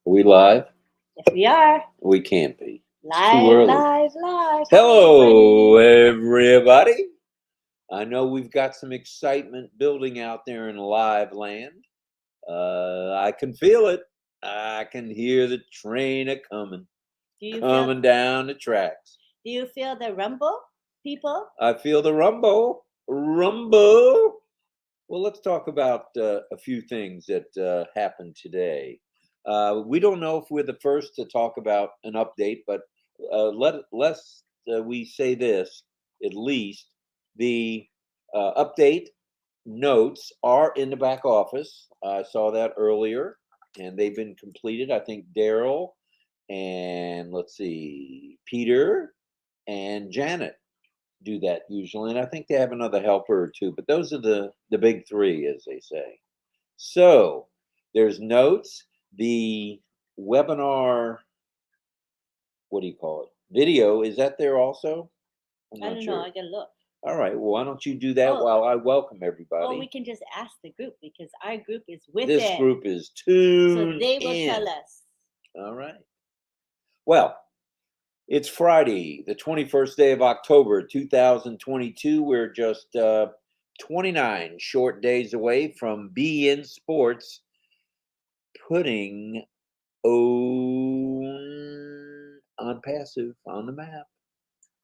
Are we live? Yes, we are. We can't be. Live, live, live. Hello, everybody. I know we've got some excitement building out there in live land. I can feel it. I can hear the train coming down the tracks. Do you feel the rumble, people? I feel the rumble. Rumble. Well, let's talk about a few things that happened today. We don't know if we're the first to talk about an update, but lest we say this, at least the update notes are in the back office. I saw that earlier, and they've been completed. I think Daryl and let's see, Peter and Janet do that usually, and I think they have another helper or two, but those are the big three, as they say. So there's notes. The webinar, what do you call it? Video, is that there also? I don't know. I gotta look. All right. Well, why don't you do that while I welcome everybody? Well, we can just ask the group because our group is with this it. Group is tuned so they will tell us. All right. Well, it's Friday, the 21st day of October, 2022. We're just 29 short days away from BN Sports putting ONPASSIVE on the map.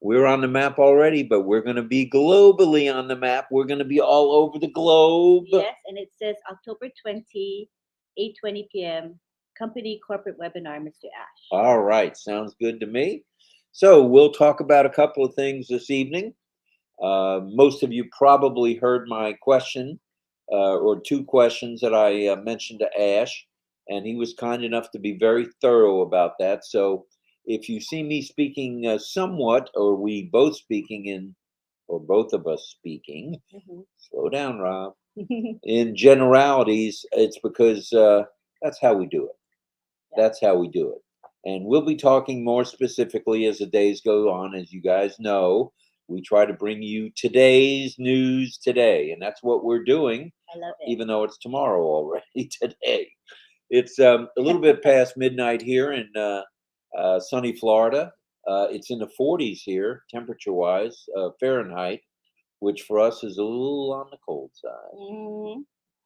We're on the map already, but we're going to be globally on the map. We're going to be all over the globe. Yes, and it says October 20, 8:20 p.m. Company corporate webinar, Mr. Ash. All right, sounds good to me. So we'll talk about a couple of things this evening. Most of you probably heard my question or two questions that I mentioned to Ash, and he was kind enough to be very thorough about that. So if you see me speaking somewhat, or we both speaking in, or both of us speaking, slow down, Rob, in generalities, it's because that's how we do it. That's how we do it. And we'll be talking more specifically as the days go on. As you guys know, we try to bring you today's news today, and that's what we're doing. I love it. Even though it's tomorrow already today. It's a little bit past midnight here in sunny Florida. It's in the 40s here, temperature-wise, Fahrenheit, which for us is a little on the cold side.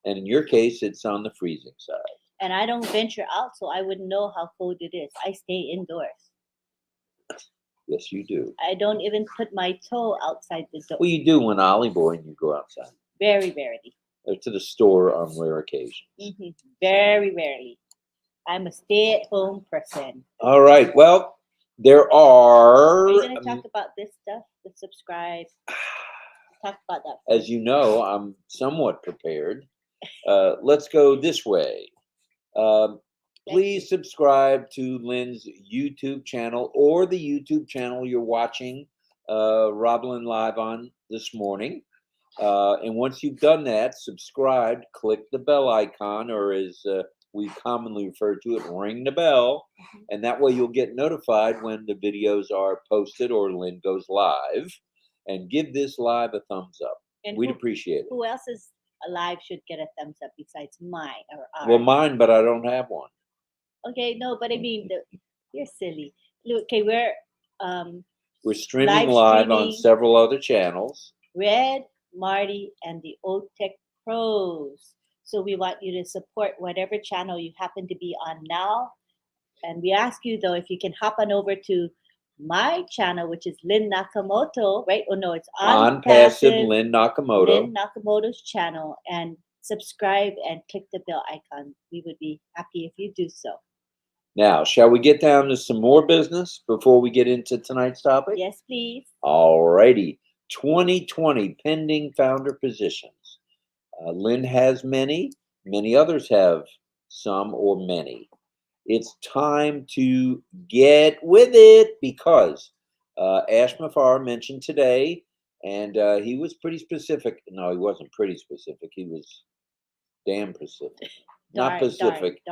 And in your case, it's on the freezing side. And I don't venture out, so I wouldn't know how cold it is. I stay indoors. Yes, you do. I don't even put my toe outside the door. Well, you do when Ollie boy and you go outside. Very rarely. Or to the store on rare occasions. Very rarely. I'm a stay-at-home person. All right. Well, there are... Are you going to talk about this stuff? The subscribe? Talk about that. As you know, I'm somewhat prepared. Let's go this way. Please subscribe to Lynn's YouTube channel or the YouTube channel you're watching RobLynn live on this morning. And once you've done that, subscribe, click the bell icon, or as we commonly refer to it, ring the bell. And that way you'll get notified when the videos are posted or Lynn goes live. And give this live a thumbs up. And we'd appreciate it. Who else is alive should get a thumbs up besides mine or ours? Well, mine, but I don't have one. Okay, no, but I mean, you're silly. Okay, we're streaming live on several other channels. Red, Marty, and the Old Tech Pros. So we want you to support whatever channel you happen to be on now. And we ask you, though, if you can hop on over to my channel, which is Lynn Nakamoto, right? Oh, no, it's ONPASSIVE Lynn Nakamoto. Lynn Nakamoto's channel, and subscribe and click the bell icon. We would be happy if you do so. Now, shall we get down to some more business before we get into tonight's topic? Yes, please. All righty. 2020 pending founder positions. Lynn has many. Many others have some or many. It's time to get with it because Ash MUFAREH mentioned today, and he was pretty specific. No, he wasn't pretty specific. He was damn specific. Not Pacific.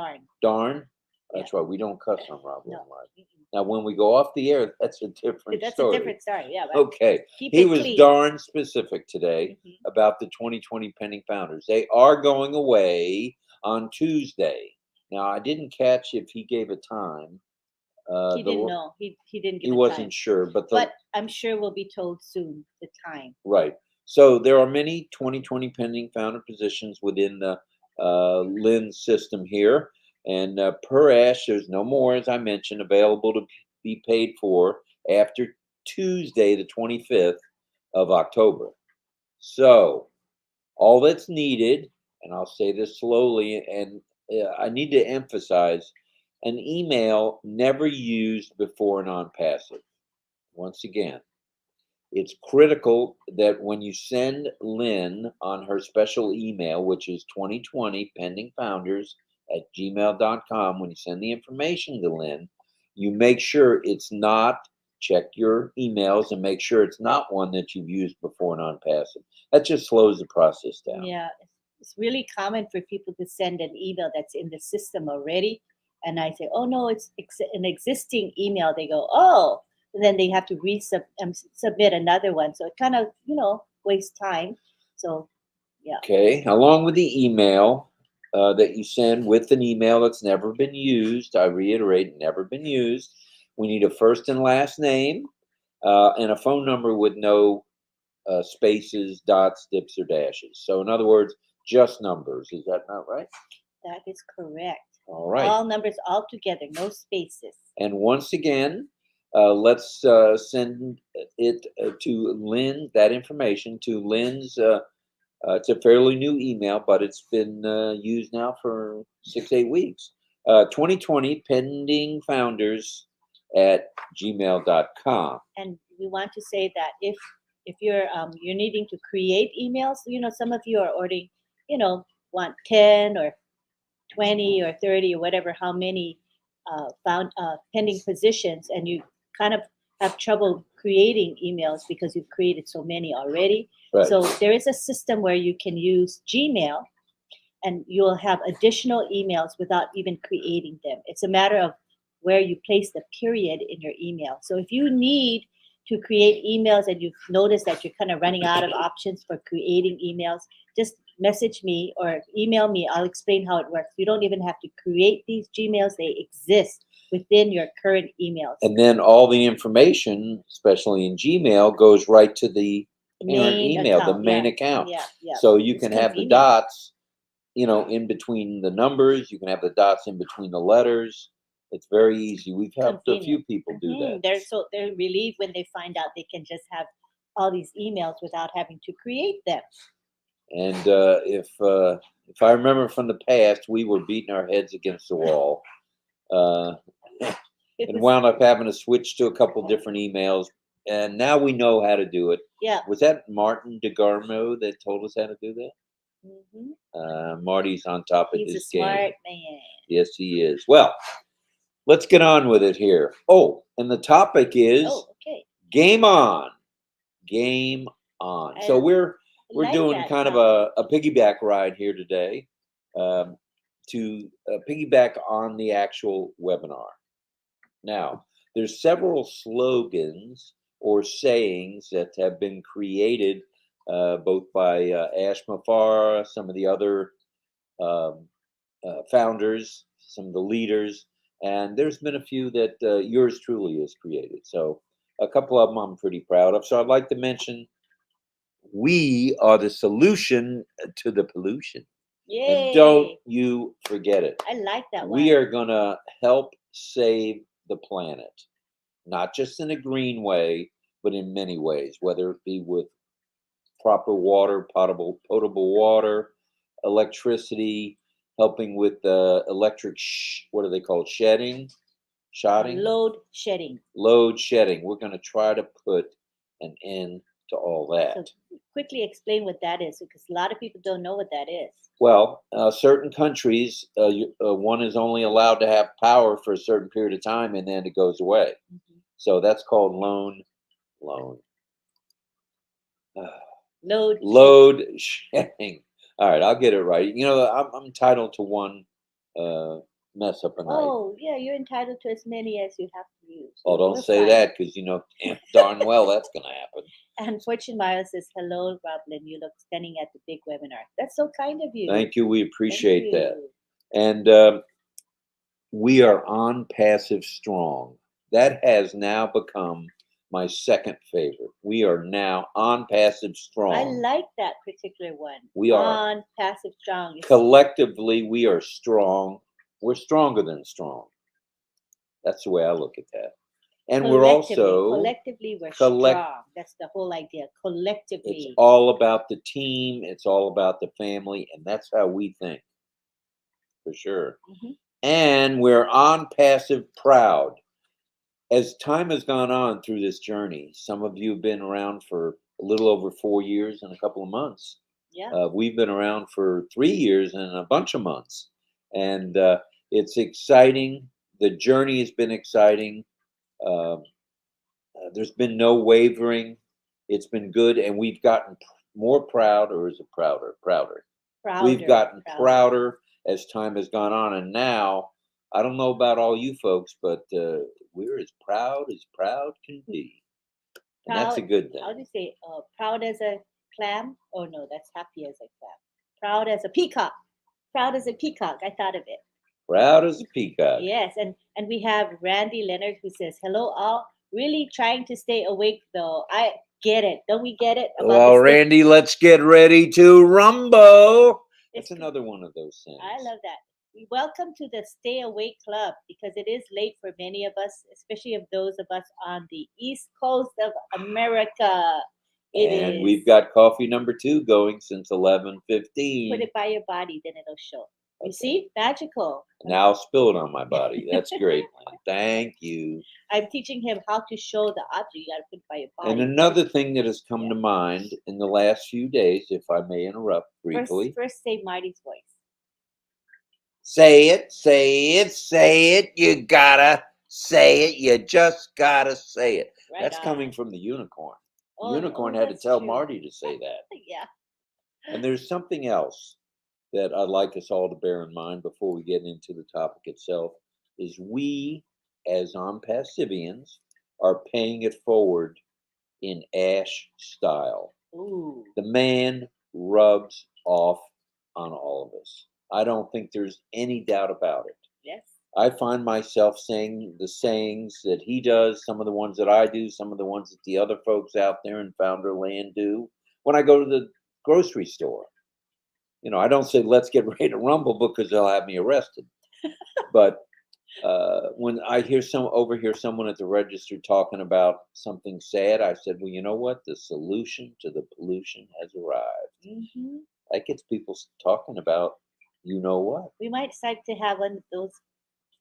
Darn. That's right. We don't cuss on RobLynn Live. Now, when we go off the air, that's a different story. That's a different story, yeah. Okay. He was darn specific today about the 2020 pending founders. They are going away on Tuesday. Now, I didn't catch if he gave a time. He didn't know. He didn't He give a wasn't time. sure, but But I'm sure we'll be told soon the time. right. So there are many 2020 pending founder positions within the Lynn system here. And per Ash, there's no more, as I mentioned, available to be paid for after Tuesday, the 25th of October. So all that's needed, and I'll say this slowly, and I need to emphasize, an email never used before non-passive. Once again, it's critical that when you send Lynn on her special email, which is 2020 pending founders at gmail.com, when you send the information to Lynn, you make sure it's not, check your emails and make sure it's not one that you've used before non-passive. That just slows the process down. Yeah, it's really common for people to send an email that's in the system already. And I say, oh, no, it's an existing email. They go, oh, and then they have to submit another one. So it kind of, wastes time. So, yeah. Okay, along with the email that you send with an email that's never been used, I reiterate, never been used, we need a first and last name and a phone number with no spaces, dots, dips, or dashes. So, in other words, just numbers. Is that not right? That is correct. All right. All numbers all together, no spaces. And once again, let's send it to Lynn, that information to Lynn's. It's a fairly new email, but it's been used now for 6-8 weeks. 2020 pending founders at gmail.com. And we want to say that if you're needing to create emails, some of you are ordering, want 10 or 20 or 30 or whatever, how many pending positions, and you kind of have trouble creating emails because you've created so many already. Right. So there is a system where you can use Gmail and you'll have additional emails without even creating them. It's a matter of where you place the period in your email. So if you need to create emails and you've noticed that you're kind of running out of options for creating emails, just message me or email me. I'll explain how it works. You don't even have to create these Gmails. They exist within your current emails. And then all the information, especially in Gmail, goes right to the parent Main email, account, the main yeah. account. Yeah. So you It's can have the convenient. dots, in between the numbers. You can have the dots in between the letters. It's very easy. We've helped a few Convenient. people do that. They're relieved when they find out they can just have all these emails without having to create them. And if I remember from the past, we were beating our heads against the wall, and wound up having to switch to a couple different emails. And now we know how to do it. Yeah. Was that Martin DeGarmo that told us how to do that? Mm-hmm. Marty's on top of He's his a smart game. man. Yes, he is. Well, let's get on with it here. Oh, and the topic is game on. Game on. So we're like doing that kind of topic. a piggyback ride here today to piggyback on the actual webinar. Now, there's several slogans or sayings that have been created both by Ash MUFAREH, some of the other founders, some of the leaders, and there's been a few that yours truly has created. So a couple of them I'm pretty proud of. So I'd like to mention, we are the solution to the pollution. Yay. And don't you forget it. I like that one. We are going to help save the planet, not just in a green way, but in many ways, whether it be with proper water, potable water, electricity, helping with electric, what are they called? Shotting? Load shedding. Load shedding. We're going to try to put an end to all that. So quickly explain what that is, because a lot of people don't know what that is. Well, certain countries, one is only allowed to have power for a certain period of time, and then it goes away. Mm-hmm. So that's called load shedding. All right, I'll get it right. I'm entitled to one mess up a night. Oh, yeah, you're entitled to as many as you have to use. Oh, don't say that, because darn well that's going to happen. And Fortune Miles says, hello, RobLynn. You look stunning at the big webinar. That's so kind of you. Thank you. We appreciate that. And we are on passive strong. That has now become my second favorite. We are now on passive I strong. like that particular one. We are. On passive strong. You see? Collectively, we are strong. We're stronger than strong. That's the way I look at that. And we're also collectively we're collect- strong. That's the whole idea. it's Collectively. all about the team. It's all about the family. And that's how we think, for sure. Mhm. And we're on passive proud. As time has gone on through this journey, some of you have been around for a little over 4 years and a couple of months. Yeah. We've been around for 3 years and a bunch of months. And it's exciting. The journey has been exciting. Um, there's been no wavering. It's been good. And we've gotten more proud, or is it prouder? Prouder. We've gotten prouder as time has gone on. And now, I don't know about all you folks, but we're as proud can be. And that's a Proud. good thing. How do you say? Proud as a clam? Oh no, that's happy as a clam. Proud as a peacock. Proud as a peacock. I thought of it. Proud as a peacock. Yes, and we have Randy Leonard who says, "Hello, all. Really trying to stay awake though. I get it. Don't we get it?" About Well, Randy, let's get ready to rumble. That's another one of those things. I love that. Welcome to the Stay Awake Club, because it is late for many of us, especially of those of us on the East Coast of America. And we've got coffee number 2 going since 11:15. Put it by your body, then it'll show. You see? Magical. Now I'll spill it on my body. That's great, Lynn. Thank you. I'm teaching him how to show the object. You got to put it by your body. And another thing that has come to mind in the last few days, if I may interrupt briefly. First say Marty's voice. Say it, say it, say it. You gotta say it. You just gotta say it. Right That's on. coming from the unicorn. The Oh, unicorn had to tell true. Marty to say that. Yeah. And there's something else that I'd like us all to bear in mind before we get into the topic itself, is we, as on-passivians, are paying it forward in Ash style. Ooh. The man rubs off on all of us. I don't think there's any doubt about it. Yes. I find myself saying the sayings that he does, some of the ones that I do, some of the ones that the other folks out there in Founder Land do when I go to the grocery store. You know, I don't say, let's get ready to rumble, because they'll have me arrested. But when I overhear someone at the register talking about something sad, I said, well, you know what? The solution to the pollution has arrived. Mm-hmm. That gets people talking about, you know what? We might decide to have one of those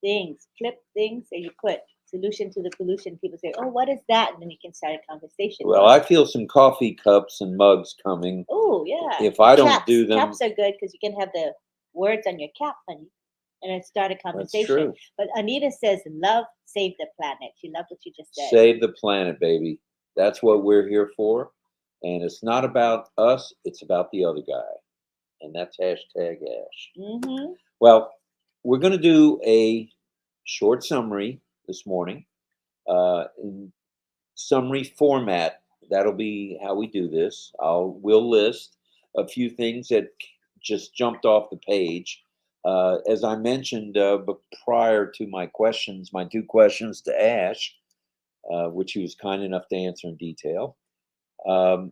things, flip things, and you put solution to the pollution. People say, oh, what is that? And then you can start a conversation. Well, I feel some coffee cups and mugs coming. Oh, yeah. If I don't do them. Caps are good because you can have the words on your cap, honey, and then start a conversation. That's true. But Anita says, love, save the planet. She loved what you just said. Save the planet, baby. That's what we're here for. And it's not about us, it's about the other guy. And that's hashtag Ash. Mm-hmm. Well, we're going to do a short summary this morning in summary format. That'll be how we do this. We'll list a few things that just jumped off the page. As I mentioned, but prior to my 2 questions to Ash, which he was kind enough to answer in detail. I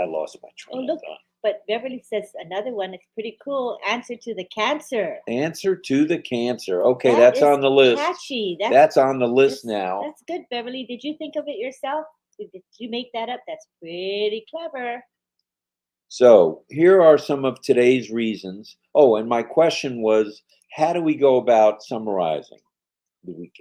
lost my train of thought. But Beverly says another one is pretty cool. Answer to the cancer. Answer to the cancer. Okay, that's on the list. Catchy. That's on the list now. That's good, Beverly. Did you think of it yourself? Did you make that up? That's pretty clever. So here are some of today's reasons. Oh, and my question was, how do we go about summarizing? Can we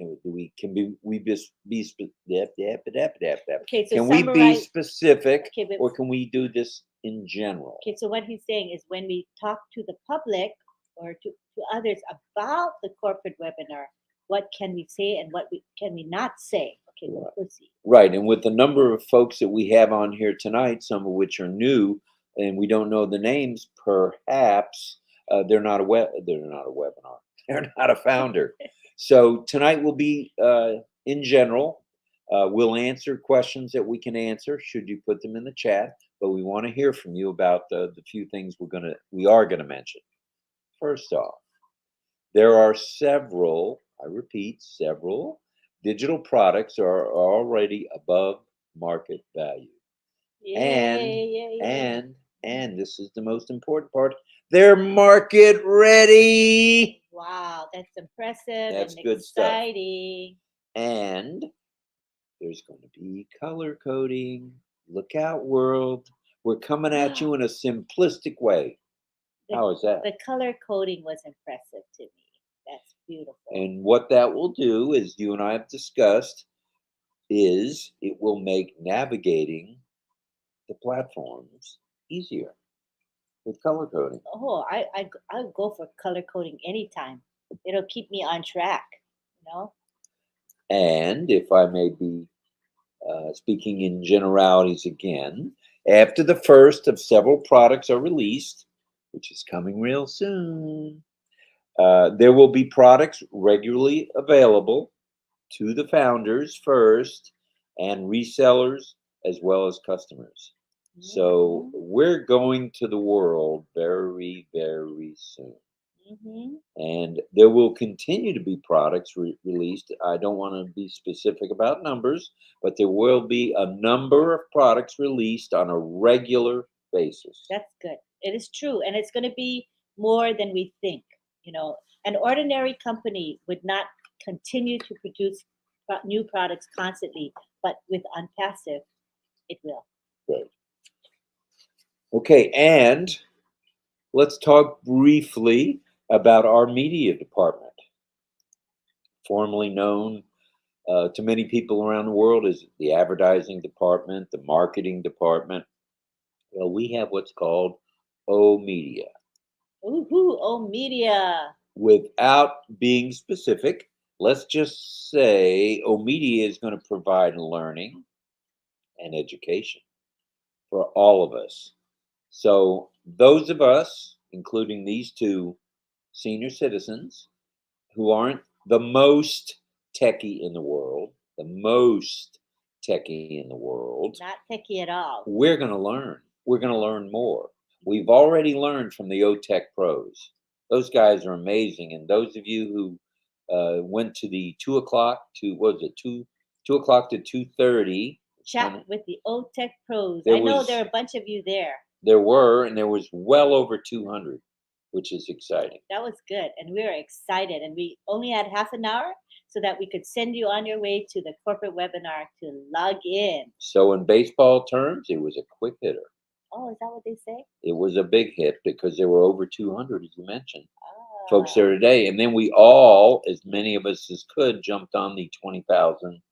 be specific, or can we do this in general? Okay, so what he's saying is, when we talk to the public or to others about the corporate webinar, what can we say and what can we not say? Okay, we'll proceed. Right, and with the number of folks that we have on here tonight, some of which are new and we don't know the names, perhaps they're not a webinar. They're not a founder. So tonight will be in general. We'll answer questions that we can answer should you put them in the chat, but we want to hear from you about the few things we are gonna mention. First off, There are several, I repeat, several digital products are already above market value. And Yay. and this is the most important part, they're market ready. Wow, that's impressive That's and good stuff. exciting. And there's going to be color coding. Look out, world. We're coming at you in a simplistic way. How is that? The color coding was impressive to me. That's beautiful. And what that will do, as you and I have discussed, is it will make navigating the platforms easier with color coding. Oh, I'll go for color coding anytime. It'll keep me on track, you know? And if I may be speaking in generalities again, after the first of several products are released, which is coming real soon, there will be products regularly available to the founders first and resellers as well as customers. So Mhm. we're going to the world very, very soon. Mhm. And there will continue to be products released. I don't want to be specific about numbers, but there will be a number of products released on a regular basis. That's good. It is true, and it's going to be more than we think. You know, an ordinary company would not continue to produce new products constantly, but with Unpassive, it will. Right. Okay, and let's talk briefly about our media department, formerly known to many people around the world as the advertising department, the marketing department. Well, we have what's called O Media. Ooh, oh, media. Without being specific, let's just say O Media is going to provide learning and education for all of us. So, those of us, including these two senior citizens, who aren't the most techie in the world, the most techie in the world, Not techie at all. we're going to learn. We're going to learn more. We've already learned from the OTech pros. Those guys are amazing. And those of you who went to the 2 o'clock to, what was it, 2 o'clock to 2:30. Chat with the OTech pros. There I know was- there are a bunch of you there. There were, and there was well over 200, which is exciting. That was good. And we were excited. And we only had half an hour so that we could send you on your way to the corporate webinar to log in. So in baseball terms, it was a quick hitter. Oh, is that what they say? It was a big hit because there were over 200, as you mentioned, folks Ah, there today. And then we all, as many of us as could, jumped on the 20,000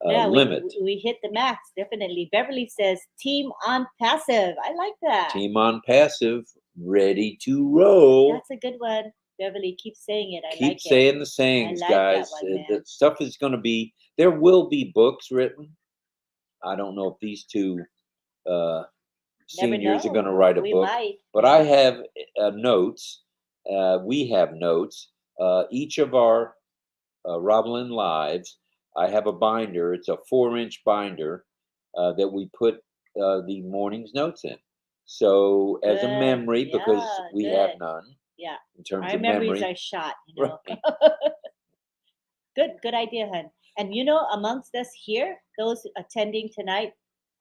yeah, limit. we hit the max, definitely. Beverly says, Team on Passive. I like that. Team on passive, ready to roll. That's a good one. Beverly, keep saying it. I Keep like saying it. the sayings, I like that guys. one, man. The stuff is going to be, there will be books written. I don't know if these two Never seniors are know. going to write a We book, might. but I have notes. We have notes. Each of our RobLynn Lives, I have a binder. It's a 4-inch binder that we put the morning's notes in. So as a Good. memory, because Yeah, we good. have none Yeah. in terms Our of memories memory. are shot, you know. Right. Good idea, hun. And you know, amongst us here, those attending tonight,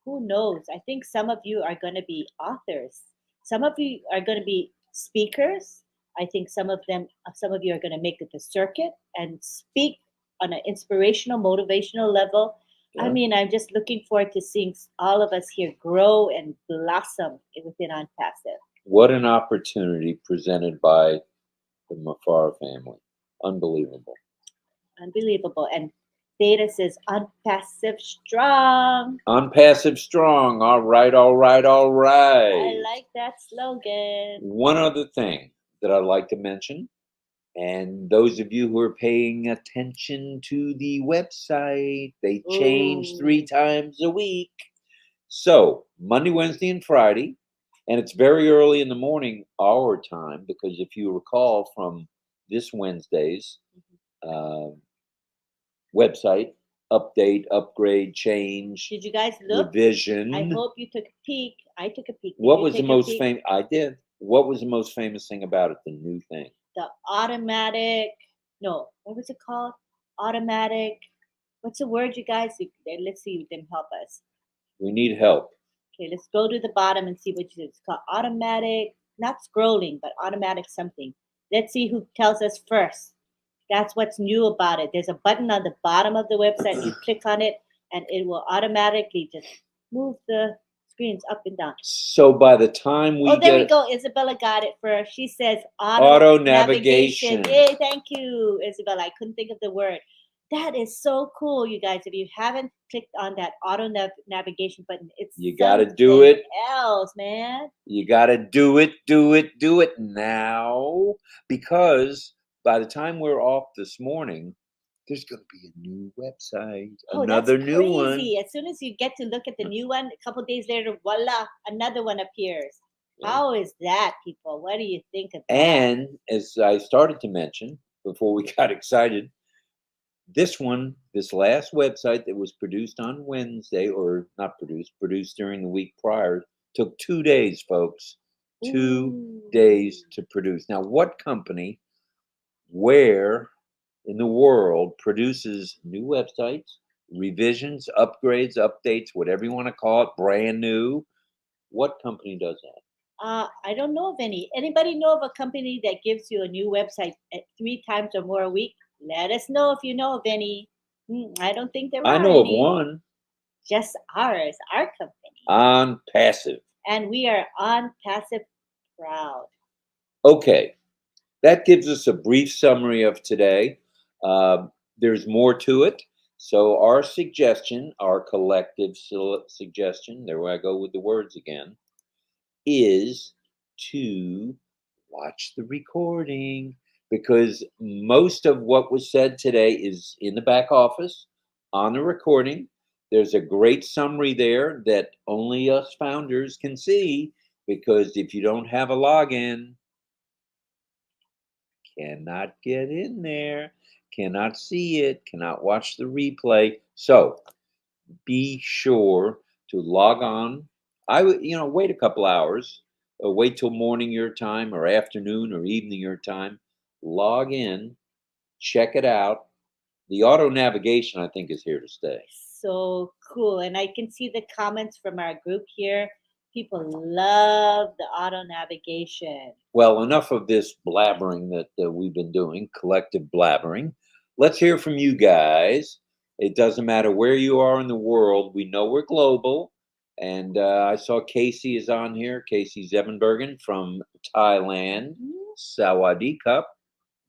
who knows? I think some of you are going to be authors. Some of you are going to be speakers. I think some of you are going to make it the circuit and speak on an inspirational, motivational level. I Yeah. mean, I'm just looking forward to seeing all of us here grow and blossom within Unpassive. What an opportunity presented by the MUFAREH family. Unbelievable. Unbelievable. And Data says Unpassive strong. Unpassive strong. All right, all right, all right. I like that slogan. One other thing that I'd like to mention, and those of you who are paying attention to the website, they change Ooh. 3 times a week. So Monday, Wednesday, and Friday, and it's very early in the morning our time, because if you recall from this Wednesday's website update, upgrade, change, Did you guys look? revision. I hope you took a peek. I took a peek. Did What you was the take a most peek? famous? I did. What was the most famous thing about it? The new thing. the automatic. No, what was it called? Automatic. What's the word, you guys? Let's see if you can help us. We need help. Okay, let's go to the bottom and see what you did. It's called automatic, not scrolling, but automatic something. Let's see who tells us first. That's what's new about it. There's a button on the bottom of the website. You click on it, and it will automatically just move the screens up and down. So by the time we there we go. Isabella got it first. She says auto navigation. Yay, thank you, Isabella. I couldn't think of the word. That is so cool, you guys. If you haven't clicked on that auto navigation button, you got to do it. Else, man. You got to do it now, because by the time we're off this morning, there's going to be a new website, another that's new crazy. one. As soon as you get to look at the new one, a couple days later, voila, another one appears. Yeah. How is that, people? What do you think of that? And as I started to mention before we got excited, this last website that was produced on Wednesday, or not produced during the week prior, took 2 days, folks. 2 days to produce. Now, what company, where in the world produces new websites, revisions, upgrades, updates, whatever you want to call it, brand new? What company does that? I don't know of any. Anybody know of a company that gives you a new website 3 times or more a week? Let us know if you know of any. I don't think there are any. I know of one. Just ours, our company. ONPASSIVE. And we are ONPASSIVE proud. Okay. That gives us a brief summary of today. There's more to it. So our suggestion, our collective suggestion, there I go with the words again, is to watch the recording, because most of what was said today is in the back office on the recording. There's a great summary there that only us founders can see, because if you don't have a login, cannot get in there, cannot see it, cannot watch the replay. So be sure to log on. I would, wait a couple hours, or wait till morning your time, or afternoon or evening your time. Log in, check it out. The auto navigation, I think, is here to stay. So cool. And I can see the comments from our group here. People love the auto navigation. Well, enough of this blabbering that we've been doing, collective blabbering. Let's hear from you guys. It doesn't matter where you are in the world. We know we're global. And I saw Casey is on here. Casey Zevenbergen from Thailand. Sawadee Cup.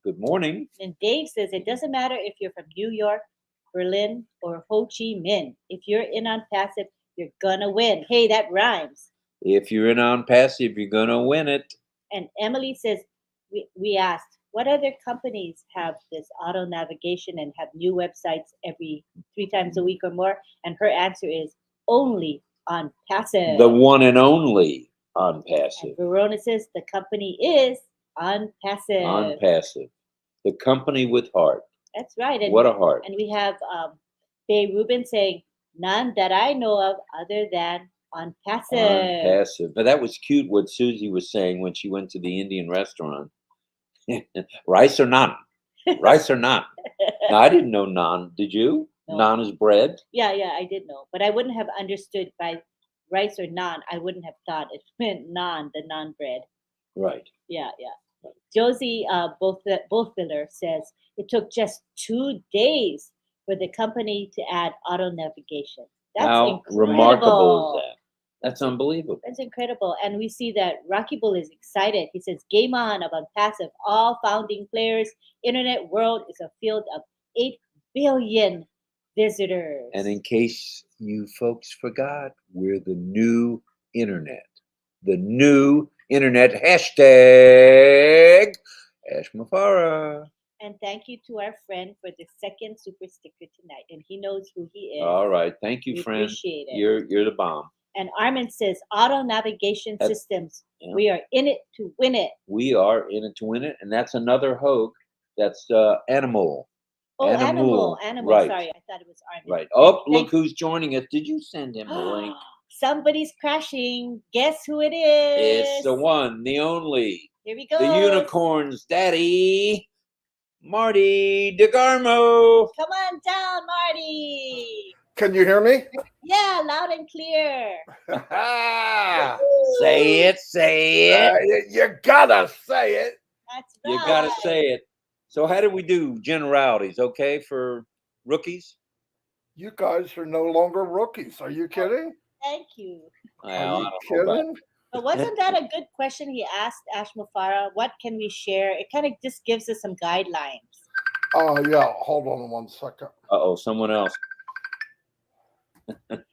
Good morning. And Dave says it doesn't matter if you're from New York, Berlin, or Ho Chi Minh. If you're in ONPASSIVE, you're gonna win. Hey, that rhymes. If you're in ONPASSIVE, you're gonna win it. And Emily says, we asked, what other companies have this auto navigation and have new websites every 3 times a week or more? And her answer is only ONPASSIVE. The one and only ONPASSIVE. And Verona says the company is ONPASSIVE. ONPASSIVE. The company with heart. That's right. And what a heart. And we have Bay Rubin saying, none that I know of other than ONPASSIVE. ONPASSIVE. But that was cute what Susie was saying when she went to the Indian restaurant. Rice or naan? Rice or naan? Now, I didn't know naan. Did you? No. Naan is bread? Yeah, I did know. But I wouldn't have understood by rice or naan. I wouldn't have thought it meant naan, the naan bread. Right. Yeah. Josie Bothfiller says it took just 2 days for the company to add auto navigation. That's How incredible. Remarkable is that? That's unbelievable. That's incredible. And we see that Rocky Bull is excited. He says, game on about passive. All founding players. Internet world is a field of 8 billion visitors. And in case you folks forgot, we're the new internet. The new internet. Hashtag Ash MUFAREH. And thank you to our friend for the second super sticker tonight. And he knows who he is. All right. Thank you, friend. Appreciate it. You're the bomb. And Armin says, auto navigation systems. Yeah. We are in it to win it. We are in it to win it. And that's another hoax. That's Animal. Oh, Animal. Right. Sorry, I thought it was Armin. Right. Oh, look who's joining us. Did you send him the link? Somebody's crashing. Guess who it is? It's the one, the only. Here we go. The unicorn's daddy, Marty DeGarmo. Come on down, Marty. Can you hear me? Yeah, loud and clear. Say it, say it. You gotta say it. That's right. You gotta say it. So how did we do generalities? Okay, for rookies? You guys are no longer rookies. Are you kidding? Thank you. Well, Are I you don't know about kidding? But wasn't that a good question he asked, Ash MUFAREH? What can we share? It kind of just gives us some guidelines. Oh, yeah. Hold on 1 second. Uh-oh, someone else.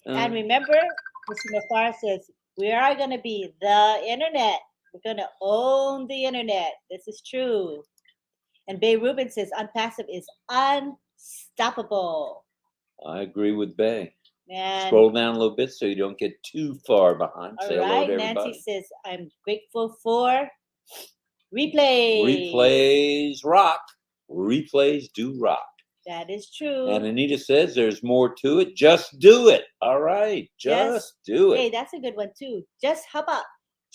And remember, Mr. MUFAREH says, we are going to be the internet. We're going to own the internet. This is true. And Bay Rubin says, unpassive is unstoppable. I agree with Bay. And Scroll down a little bit so you don't get too far behind. all Say hello right, to everybody. Nancy says, I'm grateful for replay. Replays rock. Replays do rock. That is true. And Anita says there's more to it. Just do it. All right. Just do it. Hey, that's a good one too. How about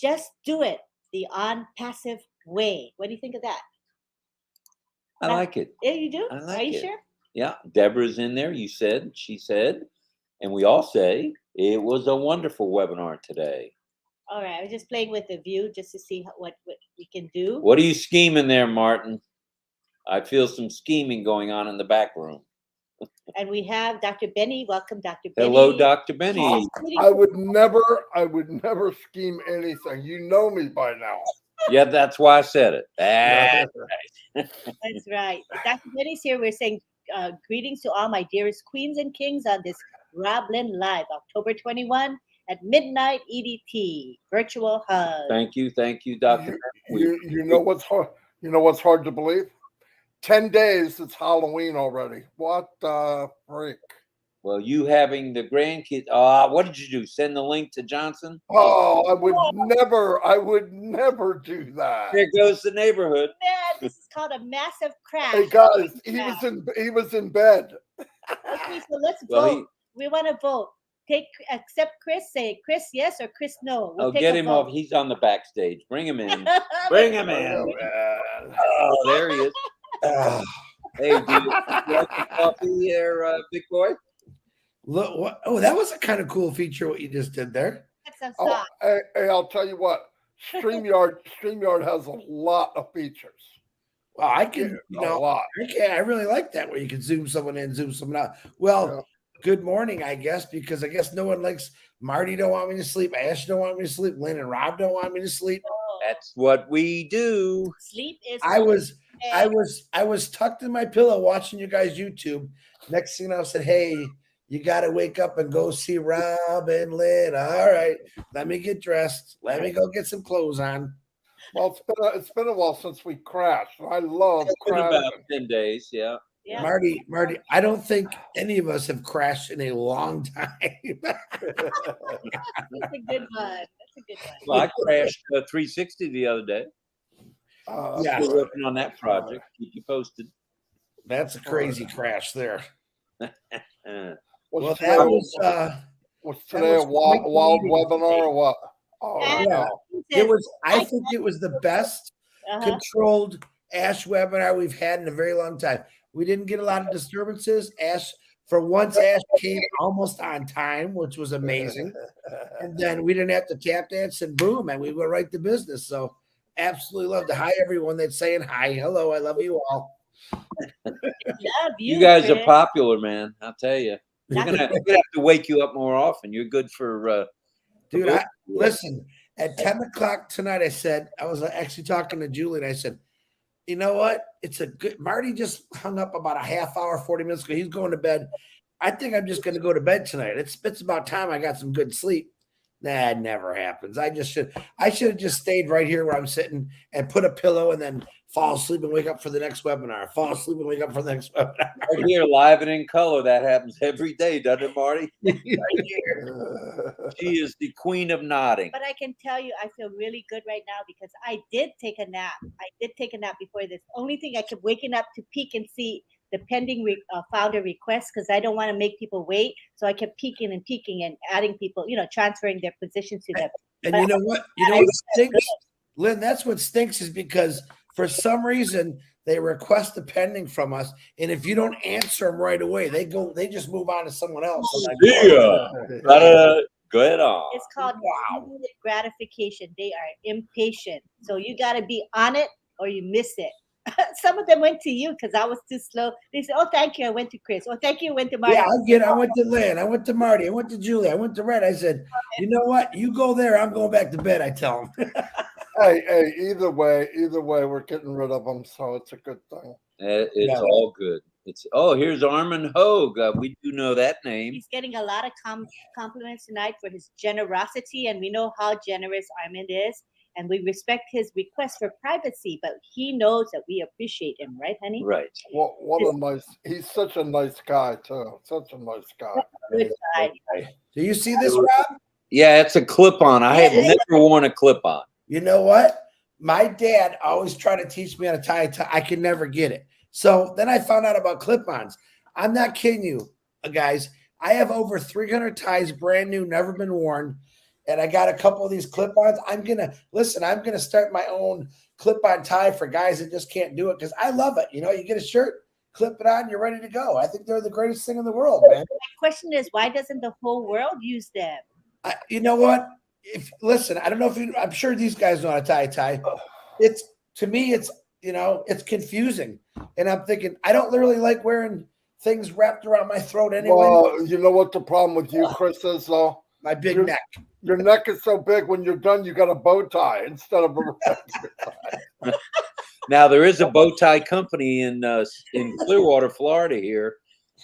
just do it the unpassive way? What do you think of that? I like it. Yeah, you do? I like Are you it. sure? Yeah. Deborah's in there. You said, she said, and we all say it was a wonderful webinar today. All right. I was just playing with the view just to see what we can do. What are you scheming there, Martin? I feel some scheming going on in the back room. And we have Dr. Benny. Welcome, Dr. Benny. Hello, Dr. Benny. I would never scheme anything. You know me by now. Yeah, that's why I said it. That's right. Dr. Benny's here. We're saying greetings to all my dearest queens and kings on this RobLynn Live, October 21 at midnight EDT. Virtual hug. Thank you, Dr. Benny. You know what's hard? You know what's hard to believe? 10 days, it's Halloween already. What the freak? Well, you having the grandkids. What did you do? Send the link to Johnson? Oh, I would never do that. There goes the neighborhood. Man, this is called a massive crash. Hey guys, he was in bed. Okay, so let's Well, vote. We want to vote. Accept Chris. Say Chris yes or Chris no. We'll take get a him vote. off. He's on the backstage. Bring him in. Bring him in. Oh, there he is. Hey, do you like the coffee here, big boy? Look, what? Oh, that was a kind of cool feature. What you just did there. That's Oh, hey, I'll tell you what. StreamYard has a lot of features. Well, I can, A lot. I really like that where you can zoom someone in, zoom someone out. Well, good morning, I guess, because I guess no one likes Marty. Don't want me to sleep. Ash don't want me to sleep. Lynn and Rob don't want me to sleep. That's what we do. Sleep is. I was tucked in my pillow watching you guys YouTube. Next thing I said, hey, you got to wake up and go see Rob and Lynn. All right, let me get dressed. Let me go get some clothes on. Well, it's been a while since we crashed. I love crashing. About 10 days, yeah. Marty, I don't think any of us have crashed in a long time. That's a good one. Well, I crashed 360 the other day. Yeah, Still working on that project. Keep you posted. That's a crazy crash there. Was today a wild webinar or what? Oh, yeah. It was. I think it was the best controlled Ash webinar we've had in a very long time. We didn't get a lot of disturbances. Ash came almost on time, which was amazing. And then we didn't have to tap dance and boom, and we went right to business. So absolutely loved it. Hi, everyone that's saying hi. Hello, I love you all. Love you, guys Chris. are popular, man. I'll tell you. We're gonna have to wake you up more often. You're good for dude. Listen, at 10 o'clock tonight, I was actually talking to Julie, and I said, you know what? It's a good. Marty just hung up about a half hour, 40 minutes ago. He's going to bed. I think I'm just going to go to bed tonight. It's about time I got some good sleep. Nah, it never happens. I should have just stayed right here where I'm sitting and put a pillow and then fall asleep and wake up for the next webinar. Fall asleep and wake up for the next webinar. Right here, live and in color. That happens every day, doesn't it, Marty? Right here. She is the queen of nodding. But I can tell you, I feel really good right now because I did take a nap. Before this. Only thing I kept waking up to peek and see the pending founder requests because I don't want to make people wait. So I kept peeking and adding people, transferring their positions to them. And you know what? You know what stinks? Lynn, that's what stinks is because for some reason they request a pending from us, and if you don't answer them right away, they just move on to someone else. See ya. Go ahead on. It's called immediate gratification. They are impatient. So you got to be on it or you miss it. Some of them went to you because I was too slow. They said, oh, thank you. I went to Chris. Oh, thank you. I went to Marty. Yeah, I get it. I went to Lynn. I went to Marty. I went to Julie. I went to Red. I said, you know what? You go there. I'm going back to bed, I tell them. Hey, either way, we're getting rid of them, so it's a good thing. It's all good. Here's Armin Hogue. We do know that name. He's getting a lot of compliments tonight for his generosity, and we know how generous Armin is, and we respect his request for privacy, but he knows that we appreciate him, right, honey? Right. Well, he's such a nice guy, too. Such a nice guy. Good guy. Do you see this, Rob? Yeah, it's a clip-on. I have never worn a clip-on. You know what? My dad always tried to teach me how to tie a tie. I could never get it. So then I found out about clip-ons. I'm not kidding you, guys. I have over 300 ties, brand new, never been worn. And I got a couple of these clip-ons. I'm going to start my own clip-on tie for guys that just can't do it because I love it. You know, you get a shirt, clip it on, you're ready to go. I think they're the greatest thing in the world, man. My question is, why doesn't the whole world use them? You know what? I don't know if I'm sure these guys know how to tie a tie. To me, it's confusing. And I'm thinking, I don't literally like wearing things wrapped around my throat anyway. Well, you know what the problem with you, Chris, is though? My big neck. Your neck is so big. When you're done, you got a bow tie instead of a tie. Now there is a bow tie company in Clearwater, Florida. Here,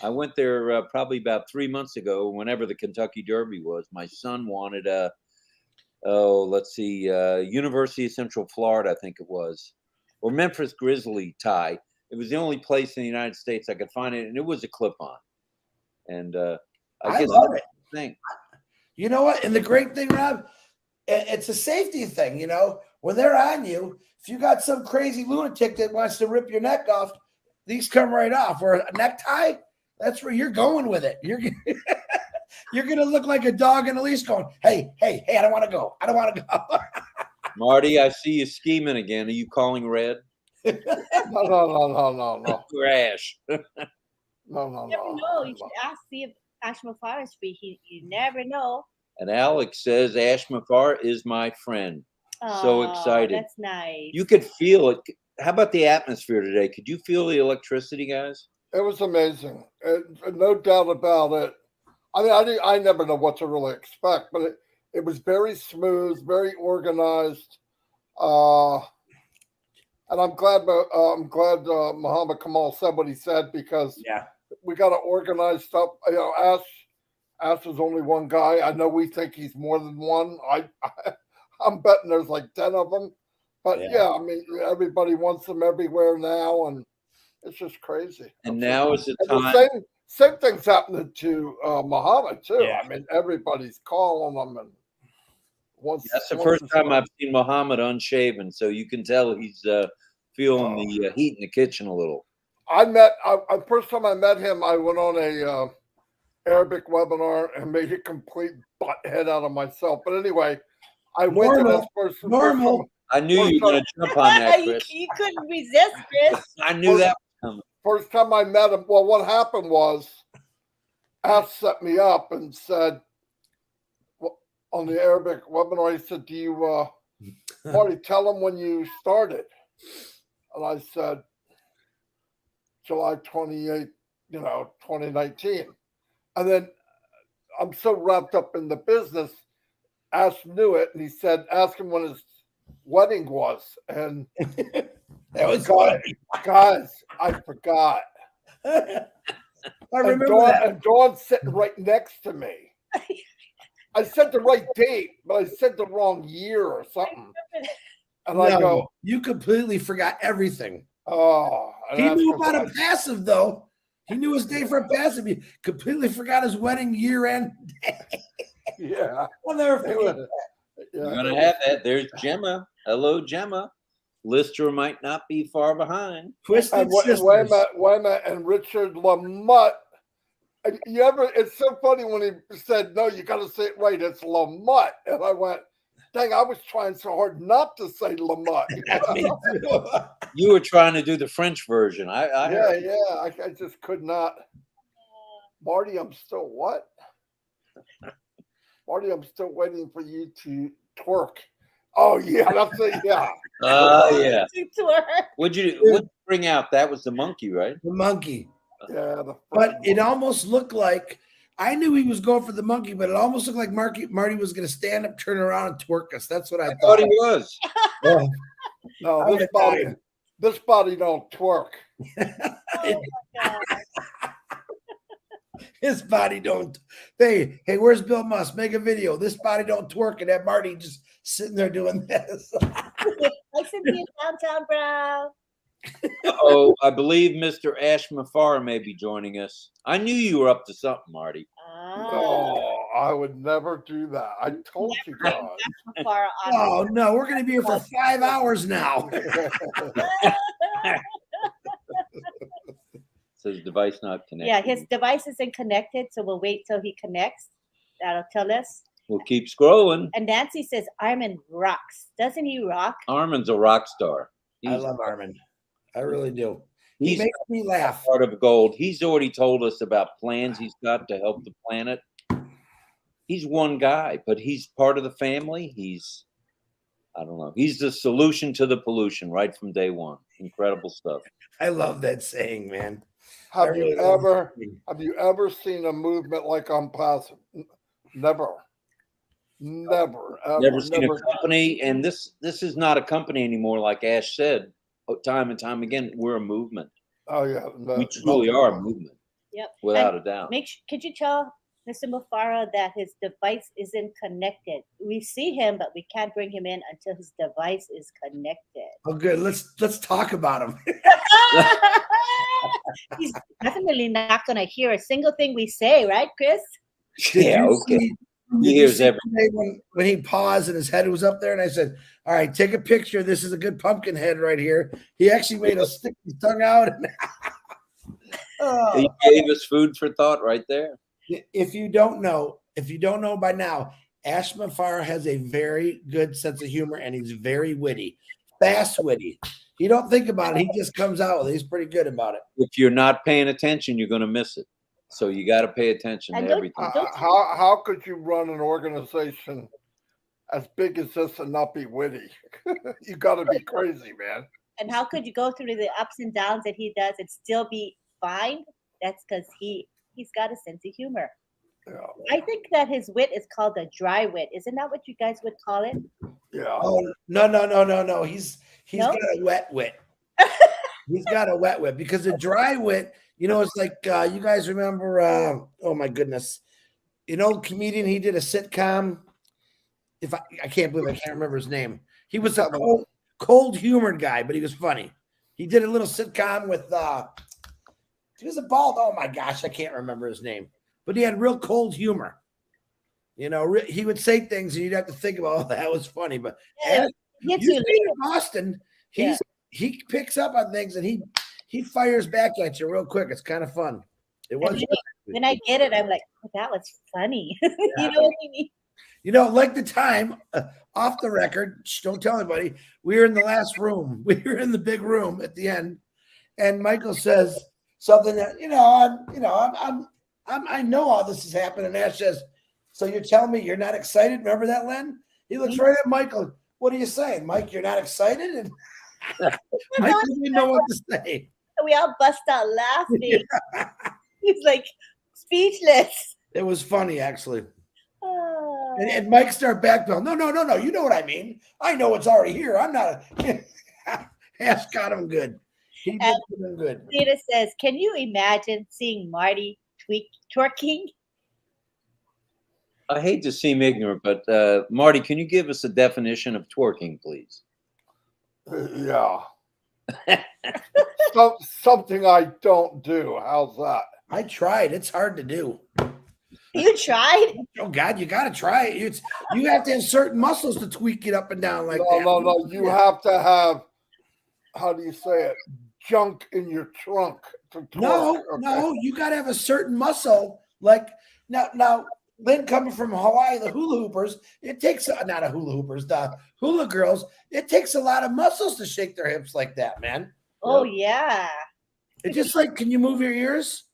I went there probably about 3 months ago. Whenever the Kentucky Derby was, my son wanted University of Central Florida, I think it was, or Memphis Grizzly tie. It was the only place in the United States I could find it, and it was a clip-on. And I guess love it. Thing. You know what? And the great thing, Rob, it's a safety thing. You know, when they're on you, if you got some crazy lunatic that wants to rip your neck off, these come right off. Or a necktie, that's where you're going with it. You're going to look like a dog in a leash going, hey, I don't want to go. I don't want to go. Marty, I see you scheming again. Are you calling Red? No. Crash. No. You never know. You should see if Ash MUFAREH is free. You never know. And Alex says, Ash MUFAREH is my friend. So excited. That's nice. You could feel it. How about the atmosphere today? Could you feel the electricity, guys? It was amazing. No doubt about it. I mean, I never know what to really expect, but it was very smooth, very organized. And I'm glad Muhammad Kamal said what he said because we got to organize stuff. You know, Ash is only one guy. I know we think he's more than one. I'm betting there's like 10 of them. But I mean, everybody wants them everywhere now, and it's just crazy. And now is the time. The same thing's happening to Muhammad too. Yeah. I mean, everybody's calling them, and that's the first time I've seen Muhammad unshaven, so you can tell he's feeling the heat in the kitchen a little. First time I met him, I went on a Arabic webinar and made a complete butthead out of myself. But anyway, I went to this person. Normal. I knew you were going to jump on that, Chris. You couldn't resist, Chris. I knew that was coming. First time I met him, well, what happened was Ash set me up and said, on the Arabic webinar, he said, do you, Marty, tell him when you started. And I said, July 28th, 2019. And then I'm so wrapped up in the business, Ash knew it, and he said, ask him when his wedding was. And that was guys, I forgot. I remember that. And Dawn's sitting right next to me. I said the right date, but I said the wrong year or something. And I go, you completely forgot everything. Oh, he knew about a passive though. He knew his day for a passive. He completely forgot his wedding year-end day. Yeah. I'll never forget that. You're going to have that. There's Gemma. Hello, Gemma. Lister might not be far behind. Twisted Sisters. Wayma and Richard Lamott. It's so funny when he said, no, you got to say it right. It's Lamott. And I went, Dang, I was trying so hard not to say Lamont. Me too. You were trying to do the French version. I Yeah, heard. yeah. I just could not. Marty, I'm still what? Marty, I'm still waiting for you to twerk. Oh yeah, that's it. Yeah. Yeah. Tour. What'd you bring out? That was the monkey, right? The monkey. Yeah. But it almost looked like I knew he was going for the monkey, but it almost looked like Marty was going to stand up, turn around, and twerk us. That's what I Thought thought. he was. Oh, No, I this body don't twerk. Oh my God. his body don't. Hey, where's Bill Musk? Make a video. This body don't twerk, and that Marty just sitting there doing this. Hi, Cynthia Downtown Brown. Oh, I believe Mr. Ash MUFAREH may be joining us. I knew you were up to something, Marty. No, I would never do that. I told you guys. Far on. Oh no, we're going to be here for 5 hours now. Says device not connected. Yeah, his device isn't connected, so we'll wait till he connects. That'll tell us. We'll keep scrolling. And Nancy says Armin rocks. Doesn't he rock? Armin's a rock star. I love Armin. I really do. He He's makes me laugh. part of gold. He's already told us about plans he's got to help the planet. He's one guy, but he's part of the family. I don't know. He's the solution to the pollution right from day one. Incredible stuff. I love that saying, man. Have you ever seen a movement like ONPASSIVE? Never. Never. Ever. Never seen a company, and this is not a company anymore. Like Ash said, time and time again, we're a movement. Oh yeah, We truly are a movement. Yep. Without And a doubt. could you tell Mr. MUFAREH that his device isn't connected? We see him, but we can't bring him in until his device is connected. Oh, good. Let's talk about him. He's definitely not going to hear a single thing we say, right, Chris? Yeah, okay. He He hears everything. when he paused and his head was up there, and I said, "All right, take a picture. This is a good pumpkin head right here." He actually made us stick his tongue out. He gave us food for thought right there. If you don't know by now, Ash MUFAREH has a very good sense of humor, and he's very witty, fast witty. He don't think about it; he just comes out with it. He's pretty good about it. If you're not paying attention, you're going to miss it. So you got to pay attention And to don't- everything. How could you run an organization as big as this and not be witty? You got to be crazy, man. And how could you go through the ups and downs that he does and still be fine? That's because he's got a sense of humor. Yeah. I think that his wit is called a dry wit. Isn't that what you guys would call it? Yeah. Oh no! He's No? got a wet wit. He's got a wet wit because a dry wit, it's like you guys remember? Oh my goodness, an old comedian. He did a sitcom. I can't believe I can't remember his name. He was a cold humored guy, but he was funny. He did a little sitcom with. He was a bald. Oh my gosh, I can't remember his name, but he had real cold humor. He would say things, and you'd have to think about. Oh, that was funny, but Yeah, you you in Boston, he picks up on things, and he fires back at you real quick. It's kind of fun. It was. When I get it, I'm like, oh, that was funny. You know what I mean? Like the time off the record. Don't tell anybody. We were in the last room. We were in the big room at the end, and Michael says something that I know all this is happening. And Ash says, "So you're telling me you're not excited?" Remember that, Len? He looks right at Michael. What are you saying, Mike? You're not excited? And Michael didn't know what to say. We all bust out laughing. He's like speechless. It was funny, actually. Oh. And Mike started backpedaling. No. You know what I mean. I know it's already here. I'm not. Ash got him good. He did him good. Data says, can you imagine seeing Marty twerking? I hate to seem ignorant, but Marty, can you give us a definition of twerking, please? Yeah. Something I don't do. How's that? I tried. It's hard to do. You tried? Oh God, you got to try it. You have to have certain muscles to tweak it up and down like that. No. You have to have. How do you say it? Junk in your trunk to twerk. No. You got to have a certain muscle. Like now, Lynn coming from Hawaii, the hula hoopers, it takes not a hula hoopers, the hula girls. It takes a lot of muscles to shake their hips like that, man. Oh yeah. It's just like, can you move your ears?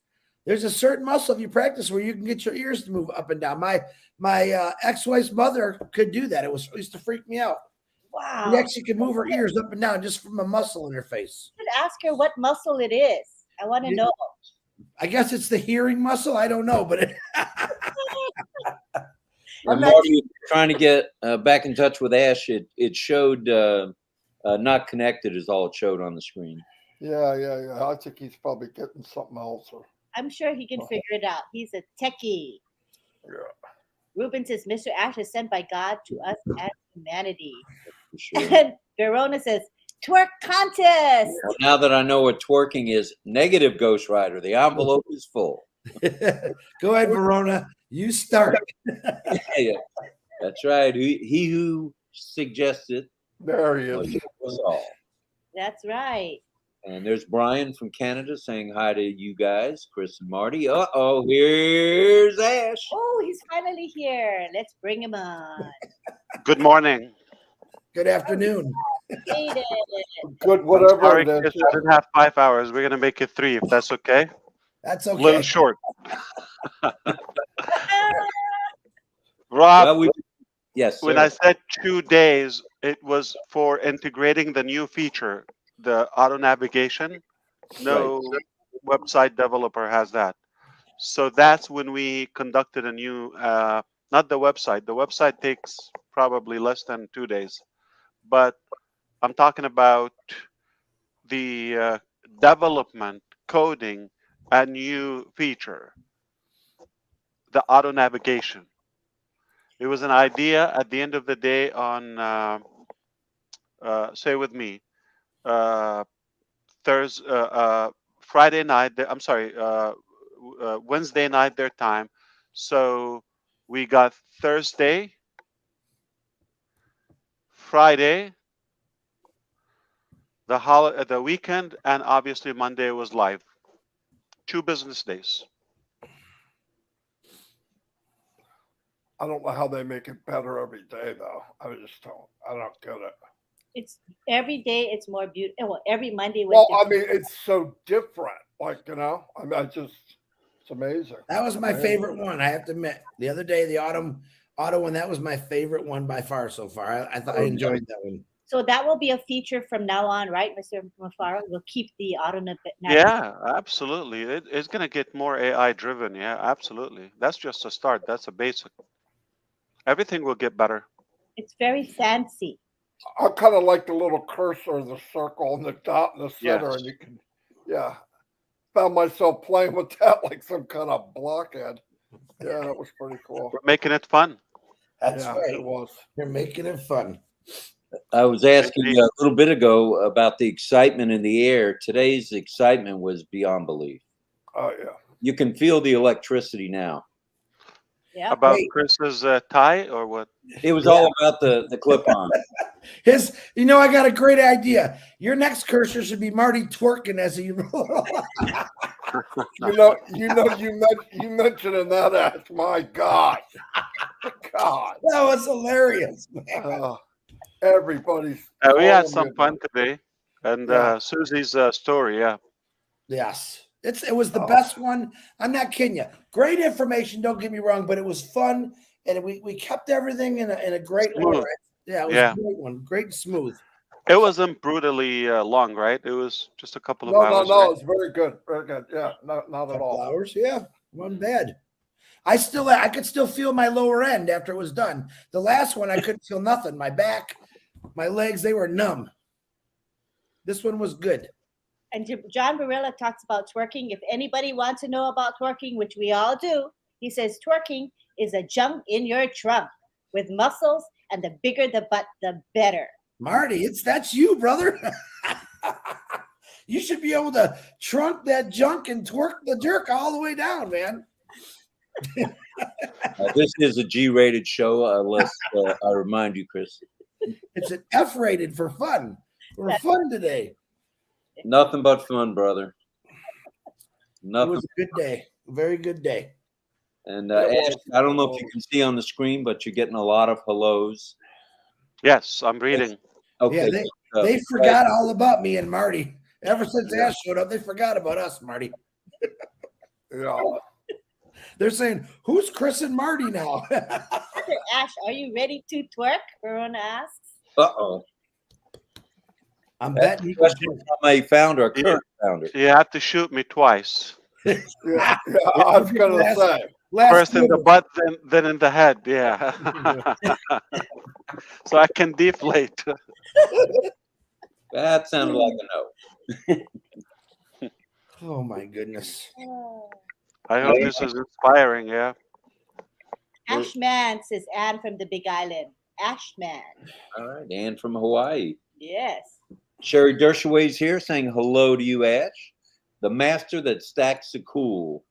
There's a certain muscle if you practice where you can get your ears to move up and down. My ex-wife's mother could do that. It used to freak me out. Wow. She actually could move her ears up and down just from a muscle in her face. You should ask her what muscle it is. I want to know. I guess it's the hearing muscle. I don't know, but Marty, trying to get back in touch with Ash, it showed not connected is all it showed on the screen. Yeah. I think he's probably getting something else. I'm sure he can figure it out. He's a techie. Yeah. Ruben says, Mr. Ash is sent by God to us as humanity. Sure. And Verona says, twerk contest. Now that I know what twerking is, negative Ghost Rider. The envelope is full. Go ahead, Verona. You start. Yeah, that's right. He who suggested. There he is. Was all. That's right. And there's Brian from Canada saying hi to you guys, Chris and Marty. Uh-oh, here's Ash. Oh, he's finally here. Let's bring him on. Good morning. Good afternoon. Made it. Good, whatever Sorry, it is. Chris, I didn't have 5 hours. We're going to make it 3 if that's okay. That's A little okay. short. Rob, Well, yes, sir. when I said 2 days, it was for integrating the new feature, the auto navigation. No website developer has that. So that's when we conducted a new, not the website. The website takes probably less than 2 days. But I'm talking about the development, coding, a new feature, the auto navigation. It was an idea at the end of the day on, say with me, Friday night, I'm sorry, Wednesday night their time. So we got Thursday, Friday, the weekend, and obviously Monday was live. 2 business days. I don't know how they make it better every day, though. I don't get it. It's every day. It's more beautiful. Well, every Monday. Well, I mean, it's so different. Like, I mean, it's amazing. That was my favorite one. I have to admit. The other day, the auto one, that was my favorite one by far so far. I thought I enjoyed that one. So that will be a feature from now on, right, Mr. MUFAREH? We'll keep the auto navigation. Yeah, absolutely. It's going to get more AI driven. Yeah, absolutely. That's just a start. That's a basic. Everything will get better. It's very fancy. I kind of like the little cursor, the circle, and the dot in the center, Yes. and you can, found myself playing with that like some kind of blockhead. Yeah, that was pretty cool. We're making it fun. That's Yeah, right. it was. You're making it fun. I was asking you a little bit ago about the excitement in the air. Today's excitement was beyond belief. Oh, yeah. You can feel the electricity now. Yeah. About Wait. Chris's tie or what? It was all about the clip-on. I got a great idea. Your next cursor should be Marty twerking as he You mentioning that, Ash. My God. God. That was hilarious, man. Everybody's. We had calling some me fun about today. And Yeah. Susie's story, yeah. Yes. It was the best one. I'm not kidding you. Great information, don't get me wrong, but it was fun, and we kept everything in a great Smooth. order. Yeah, it was Yeah. a great one. Great and smooth. It wasn't brutally long, right? It was just a couple of No, hours. no, right? it's very good. Very good. Yeah, not at Couple all. hours, yeah. Wasn't bad. I could still feel my lower end after it was done. The last one, I couldn't feel nothing. My back, my legs, they were numb. This one was good. And John Barilla talks about twerking. If anybody wants to know about twerking, which we all do, he says twerking is a junk in your trunk with muscles, and the bigger the butt, the better. Marty, that's you, brother. You should be able to trunk that junk and twerk the jerk all the way down, man. This is a G-rated show, unless I remind you, Chris. It's an F-rated for fun. For fun today. Nothing but fun, brother. It Nothing. was a good day. A very good day. And It Ash, was. I don't know if you can see on the screen, but you're getting a lot of hellos. Yes, I'm reading. Okay. Yeah, uh, they forgot all about me and Marty. Ever since Yeah. Ash showed up, they forgot about us, Marty. Yeah. They're saying, "Who's Chris and Marty now?" Ash, are you ready to twerk? Verona asks. Uh-oh. I'm That's betting a you can question from a founder, a current founder. You have to shoot me twice. Yeah. Yeah. I was gonna say. last First in the quarter. butt, then in the head. Yeah. So I can deflate. That sounded like a no. Oh my goodness. I hope this is inspiring. Yeah. Ashman, says Anne from the Big Island. Ashman. All right, Ann from Hawaii. Yes. Sherry Dershoway's here saying hello to you, Ash. The master that stacks the cool.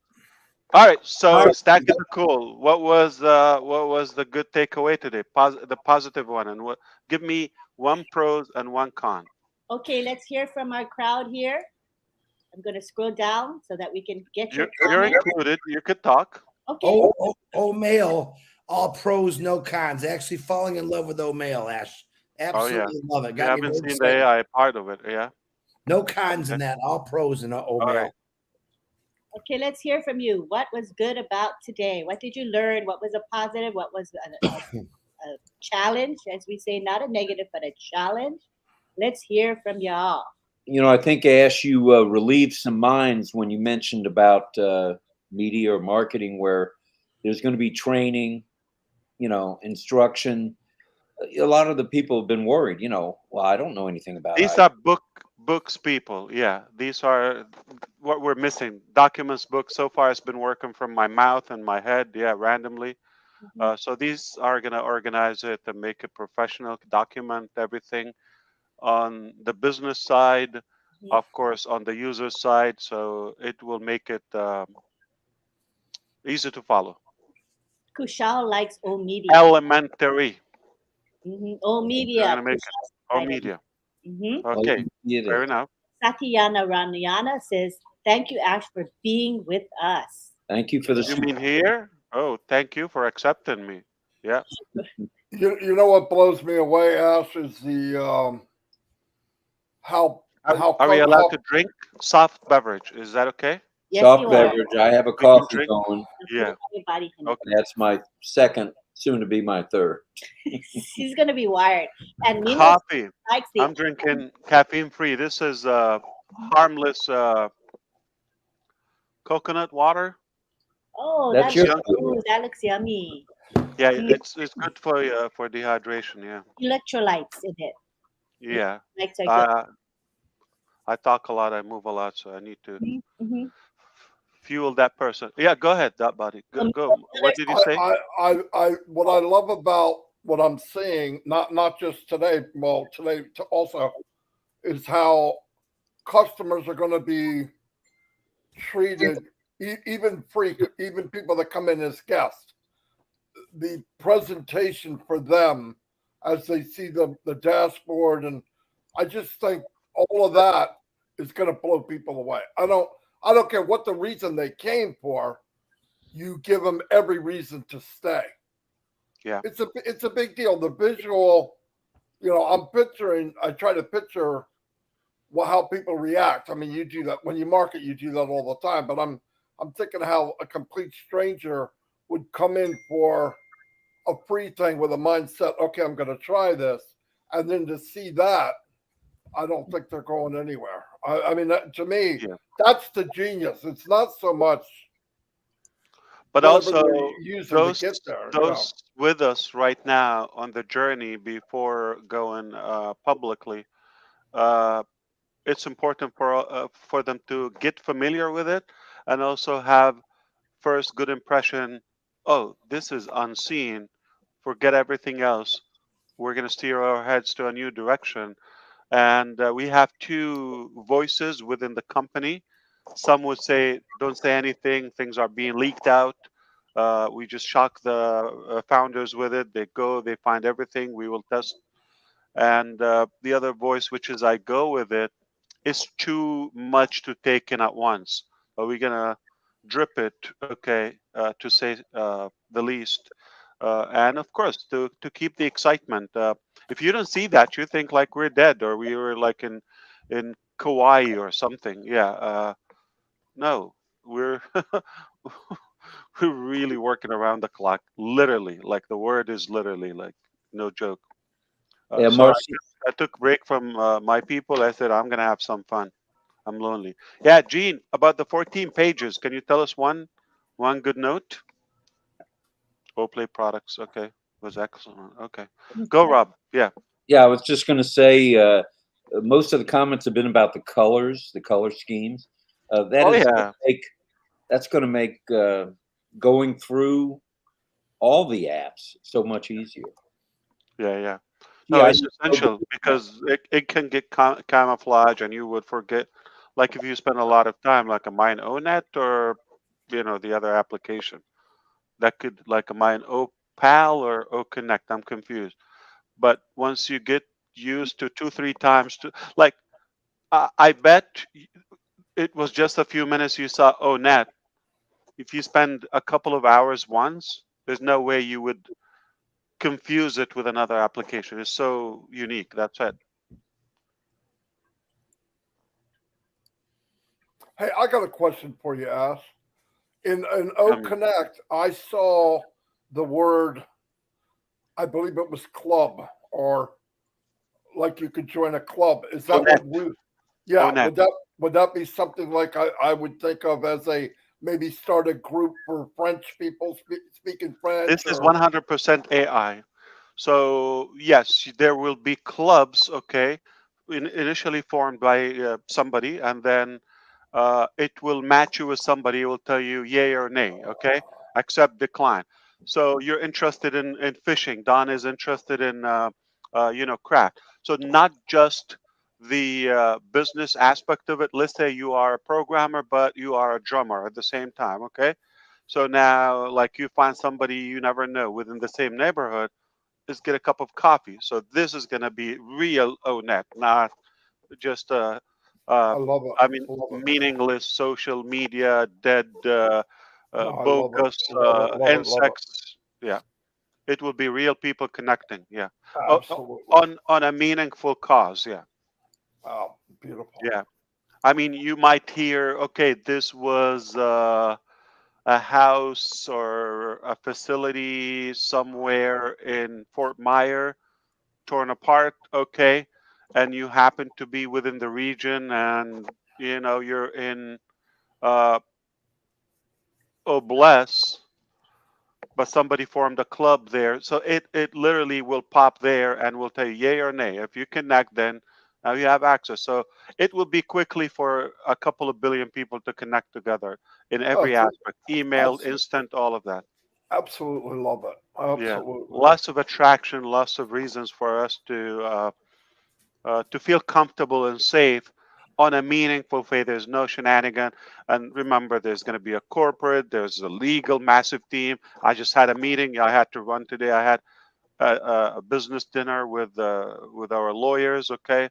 All right. So All right. stacking the cool. What was the good takeaway today? The positive one, and what? Give me one pros and one con. Okay, let's hear from our crowd here. I'm going to scroll down so that we can get your You're comments. included. You could talk. Okay. O'Mail, all pros, no cons. Actually falling in love with O'Mail, Ash. Absolutely love it. You Got me haven't very seen the excited. AI part of it. Yeah. No cons in Okay. that. All pros in O'Mail. right. Okay, let's hear from you. What was good about today? What did you learn? What was a positive? What was a challenge, as we say, not a negative, but a challenge? Let's hear from y'all. You know, I think, Ash, you relieved some minds when you mentioned about media or marketing, where there's going to be training, instruction. A lot of the people have been worried, well, I don't know anything about These it. are books people. Yeah. These are what we're missing. Documents, books. So far, it's been working from my mouth and my head. Yeah, randomly. So these are gonna organize it and make it professional. Document everything on the business side, of course, on the user side. So it will make it easy to follow. Kushal likes O Media. Elementary. O Media. They're gonna make it. Oh, media. Okay. Fair enough. Satyana Ranayana says, "Thank you, Ash, for being with us." Thank you for the You mean here? Oh, thank you for accepting me. Yeah. You know what blows me away, Ash, is the how Are we allowed to drink soft beverage? Is that okay? Yes, soft you are. beverage. I have a We can coffee drink. going. Yeah. Everybody can. Okay. That's my second, soon to be my third. He's gonna be wired. And Nina Coffee. likes the. I'm drinking caffeine free. This is harmless coconut water. Oh, That's that your looks, ooh, that looks yummy. Yeah, it's good for dehydration. Yeah. Electrolytes in it. Yeah. Electrolytes are good. I talk a lot. I move a lot, so I need to Mm-hmm. fuel that person. Yeah. Go ahead, that buddy. Go. What did you say? What I love about what I'm seeing, not just today, well, today also, is how customers are going to be treated, even people that come in as guests. The presentation for them as they see the dashboard, and I just think all of that is going to blow people away. I don't care what the reason they came for. You give them every reason to stay. Yeah. It's a big deal. The visual, I try to picture how people react. I mean, you do that when you market, you do that all the time. But I'm thinking how a complete stranger would come in for a free thing with a mindset, okay, I'm going to try this, and then to see that, I don't think they're going anywhere. I mean, to me, that's the genius. It's not so much, but also to get there. Those with us right now on the journey before going publicly, it's important for them to get familiar with it and also have first good impression. Oh, this is unseen. Forget everything else. We're going to steer our heads to a new direction. And we have two voices within the company. Some would say, don't say anything, things are being leaked out. We just shock the founders with it. They go, they find everything, we will test. And the other voice, which is I go with it, is too much to take in at once. Are we going to drip it, okay, to say the least. And of course, to keep the excitement. If you don't see that, you think like we're dead or we were like in Kauai or something. Yeah. No, we're we're really working around the clock, literally. Like the word is literally, like no joke. Yeah, So Marcy. I took break from my people. I said I'm gonna have some fun. I'm lonely. Yeah, Gene, about the 14 pages, can you tell us one good note? Play products. Okay, was excellent. Okay, go Rob. Yeah. Yeah, I was just going to say most of the comments have been about the colors, the color schemes. That Oh is yeah. that's going to make going through all the apps so much easier. Yeah, yeah. No, Yeah, I it's use essential because it can get camouflage and you would forget. Like if you spend a lot of time, like a Mine ONet or the other application, that could like a Mine OPal or OConnect. I'm confused. But once you get used to two, three times, to like I bet it was just a few minutes you saw ONet. If you spend a couple of hours once, there's no way you would confuse it with another application. It's so unique. That's it. Hey, I got a question for you, Ash. In O I mean, Connect, I saw the word, I believe it was club, or like you could join a club. Is that ONet. what we? Yeah, ONet. would that be something like I would think of as a maybe start a group for French people speaking This French is or 100% AI. So yes, there will be clubs, okay, initially formed by somebody, and then it will match you with somebody. It will tell you yay or nay, okay, accept, decline. So you're interested in fishing. Don is interested in craft. So not just the business aspect of it. Let's say you are a programmer, but you are a drummer at the same time, okay? So now, like you find somebody you never know within the same neighborhood, let's get a cup of coffee. So this is going to be real ONet, not just uh, I love it. I mean, I love it. meaningless social media, dead, No, I love it. bogus Love it. Love it. Love it. insects. Yeah, it will be real people connecting. Yeah, Absolutely. on a meaningful cause. Yeah, Oh, beautiful. yeah. I mean, you might hear, okay, this was a house or a facility somewhere in Fort Myer torn apart, okay, and you happen to be within the region and you're in uh Obless, but somebody formed a club there. So it literally will pop there and will tell you yay or nay. If you connect, then now you have access. So it will be quickly for a couple of billion people to connect together in Oh, every aspect, email, abs- instant, all of that. absolutely love it. Yeah, Absolutely. lots of attraction, lots of reasons for us to feel comfortable and safe on a meaningful way. There's no shenanigan. And remember, there's going to be a corporate, there's a legal massive team. I just had a meeting. I had to run today. I had a business dinner with our lawyers. Okay,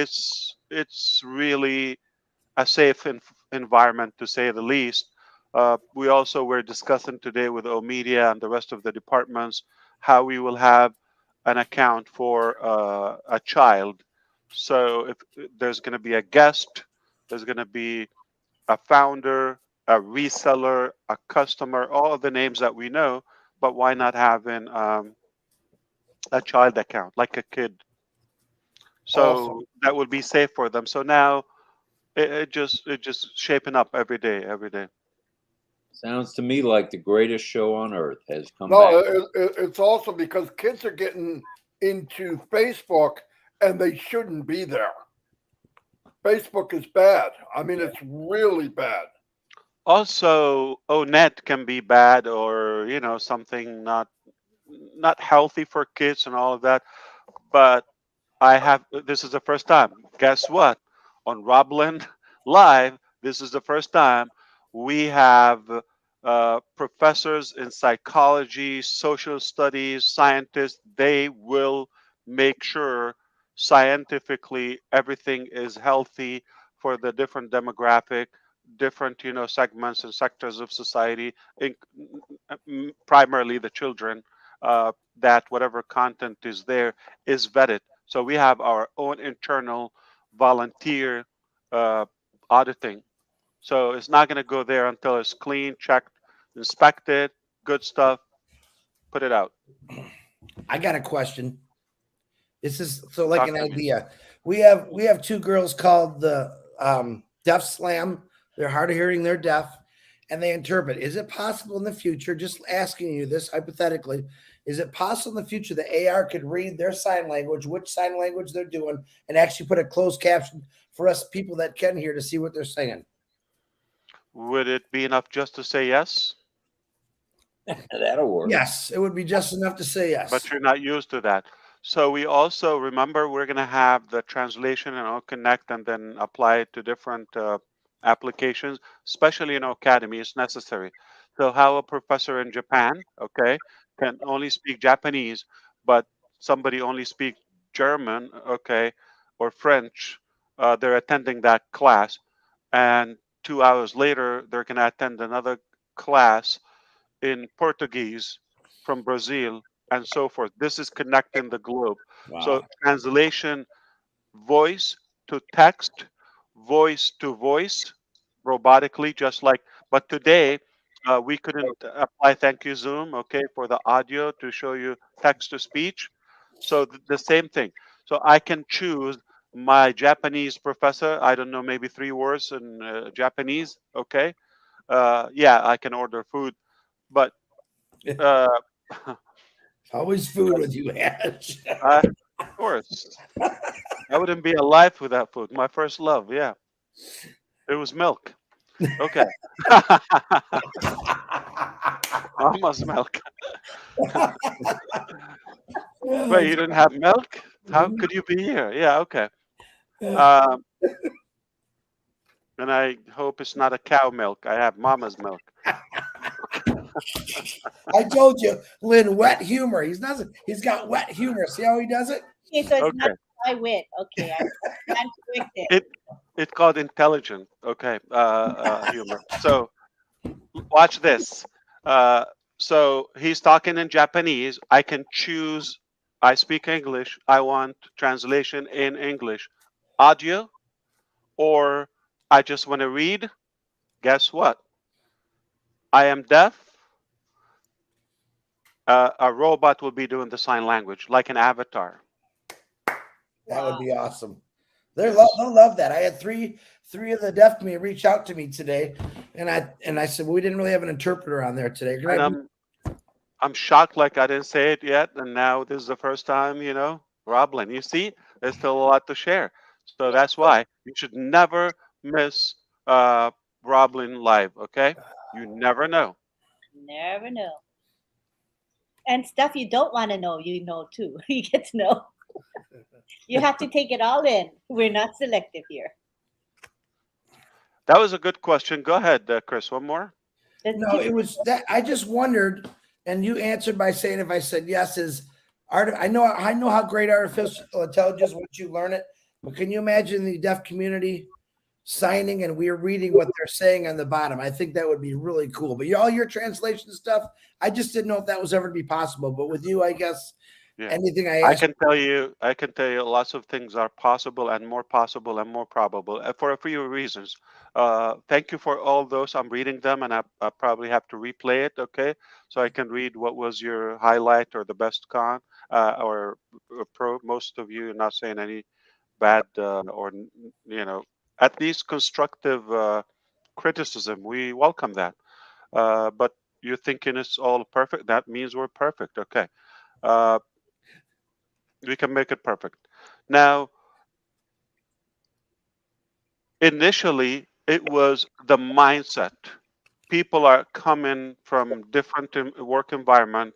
it's really a safe environment to say the least. We also were discussing today with O Media and the rest of the departments how we will have an account for a child. So if there's going to be a guest, there's going to be a founder, a reseller, a customer, all of the names that we know. But why not having a child account, like a kid? Awesome. So that will be safe for them. So now it just shaping up every day, every day. Sounds to me like the greatest show on earth has come No, back. it's awesome because kids are getting into Facebook and they shouldn't be there. Facebook is bad. I mean, it's really bad. Also, ONet can be bad or something not healthy for kids and all of that. But I have this is the first time. Guess what? On RobLynn Live, this is the first time we have professors in psychology, social studies, scientists. They will make sure scientifically everything is healthy for the different demographic. different, segments and sectors of society, primarily the children, that whatever content is there is vetted. So we have our own internal volunteer uh, auditing. So it's not going to go there until it's clean, checked, inspected, good stuff, put it out. I got a question. This is so like Talk an to me. idea. We have two girls called the Deaf Slam. They're hard of hearing, they're deaf, and they interpret. Is it possible in the future, just asking you this hypothetically, is it possible in the future that AR could read their sign language, which sign language they're doing, and actually put a closed caption for us people that can hear to see what they're saying? Would it be enough just to say yes? That'll work. Yes, it would be just enough to say yes. But you're not used to that. So we also remember we're going to have the translation and connect and then apply it to different applications, especially in Academy. It's necessary. So how a professor in Japan, okay, can only speak Japanese, but somebody only speak German, okay, or French, they're attending that class, and 2 hours later they're going to attend another class in Portuguese from Brazil and so forth. This is connecting the globe. So translation, voice to text, voice to voice, robotically, just like. But today we couldn't apply thank you Zoom, okay, for the audio to show you text to speech. So the same thing. So I can choose my Japanese professor. I don't know, maybe 3 words in Japanese. Okay. Yeah, I can order food, but uh, Always food with you, Ash. of course, I wouldn't be alive without food. My first love, yeah, it was milk. Okay, almost milk. Wait, you didn't have milk? How could you be here? Yeah, okay. Um, and I hope it's not a cow milk. I have mama's milk. I told you, Lynn, wet humor. He's got wet humor. See how he does it? Okay, so it's Okay, not my wit. Okay, I'm twisted. it's called intelligent. Okay, humor. So watch this. Uh, so he's talking in Japanese. I can choose. I speak English. I want translation in English, audio, or I just want to read. Guess what? I am deaf. A robot will be doing the sign language like an avatar. That would Wow. be awesome. Yes. They'll love that. I had three of the deaf community reach out to me today, and I said, well, we didn't really have an interpreter on there today. Can I And I'm shocked, like I didn't say it yet, and now this is the first time, RobLynn. You see, there's still a lot to share. So that's why you should never miss RobLynn live. Okay, you never know. Never know. And stuff you don't want to know, you know too. You get to know. You have to take it all in. We're not selective here. That was a good question. Go ahead, Chris. One more. No, it was that I just wondered, and you answered by saying if I said yes is art. I know how great artificial intelligence once you learn it, but can you imagine the deaf community signing and we're reading what they're saying on the bottom? I think that would be really cool. But all your translation stuff, I just didn't know if that was ever to be possible. But with you, I guess anything I I ask. can tell you lots of things are possible and more probable for a few reasons. Thank you for all those. I'm reading them, and I probably have to replay it. Okay, so I can read what was your highlight or the best con or pro. Most of you are not saying any bad or at least constructive criticism. We welcome that. But you're thinking it's all perfect. That means we're perfect. Okay. Uh, we can make it perfect. Now, initially, it was the mindset. People are coming from different work environment.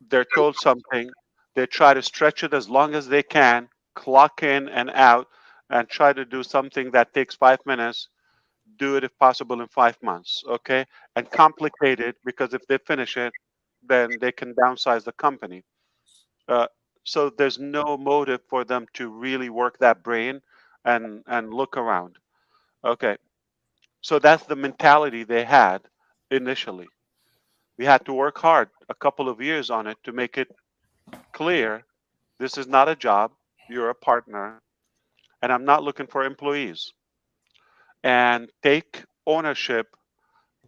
They're told something. They try to stretch it as long as they can, clock in and out, and try to do something that takes 5 minutes. Do it if possible in 5 months, okay? And complicate it because if they finish it, then they can downsize the company. Uh, so there's no motive for them to really work that brain and look around. Okay, So that's the mentality they had initially. We had to work hard a couple of years on it to make it clear this is not a job, you're a partner, and I'm not looking for employees. And take ownership.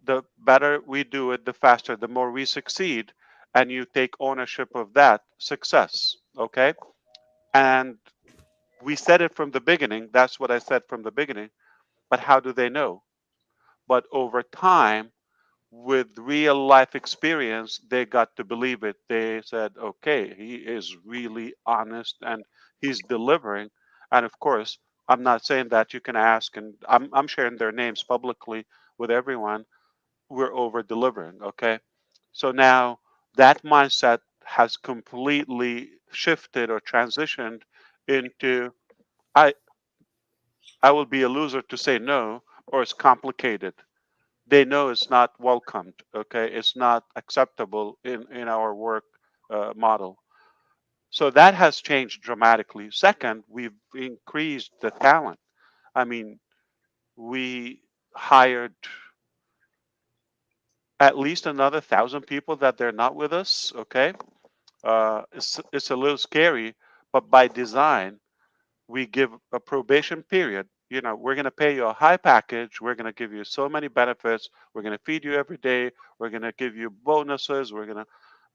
The better we do it, the faster, the more we succeed. And you take ownership of that success. Okay. And we said it from the beginning. That's what I said from the beginning. But how do they know? But over time, with real life experience, they got to believe it. They said, okay, he is really honest and he's delivering. And of course, I'm not saying that. You can ask, and I'm sharing their names publicly with everyone. We're over delivering. Okay. So now that mindset has completely shifted or transitioned into I, I will be a loser to say no, or it's complicated. They know it's not welcomed. Okay, it's not acceptable in our work model. So that has changed dramatically. Second, we've increased the talent. I mean, we hired at least another 1,000 people that they're not with us. Okay, it's a little scary, but by design, we give a probation period. You know, we're going to pay you a high package. We're going to give you so many benefits. We're going to feed you every day. We're going to give you bonuses. We're going to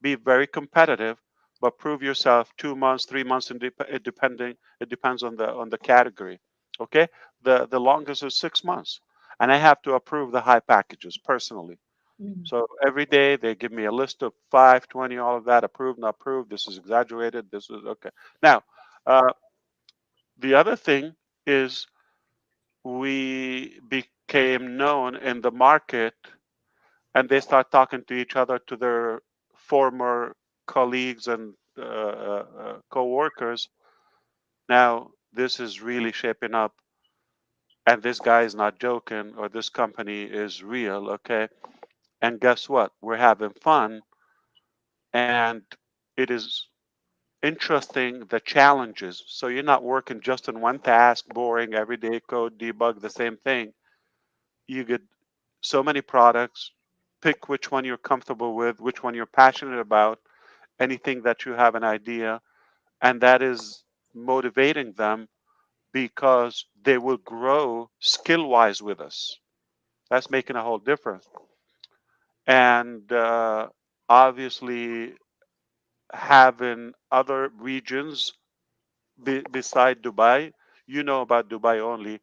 be very competitive, but prove yourself 2 months, 3 months, and depending, it depends on the category. Okay, the longest is 6 months, and I have to approve the high packages personally. Mm. So every day they give me a list of 5, 20, all of that approved, not approved. This is exaggerated. This is okay. Now, uh, the other thing is we became known in the market, and they start talking to each other, to their former colleagues and co-workers. Now this is really shaping up, and this guy is not joking, or this company is real. Okay, and guess what, we're having fun, and it is interesting, the challenges. So you're not working just in one task, boring everyday code debug the same thing. You get so many products. Pick which one you're comfortable with, which one you're passionate about, anything that you have an idea, and that is motivating them, because they will grow skill wise with us. That's making a whole difference. And obviously, having other regions beside Dubai, you know about Dubai only.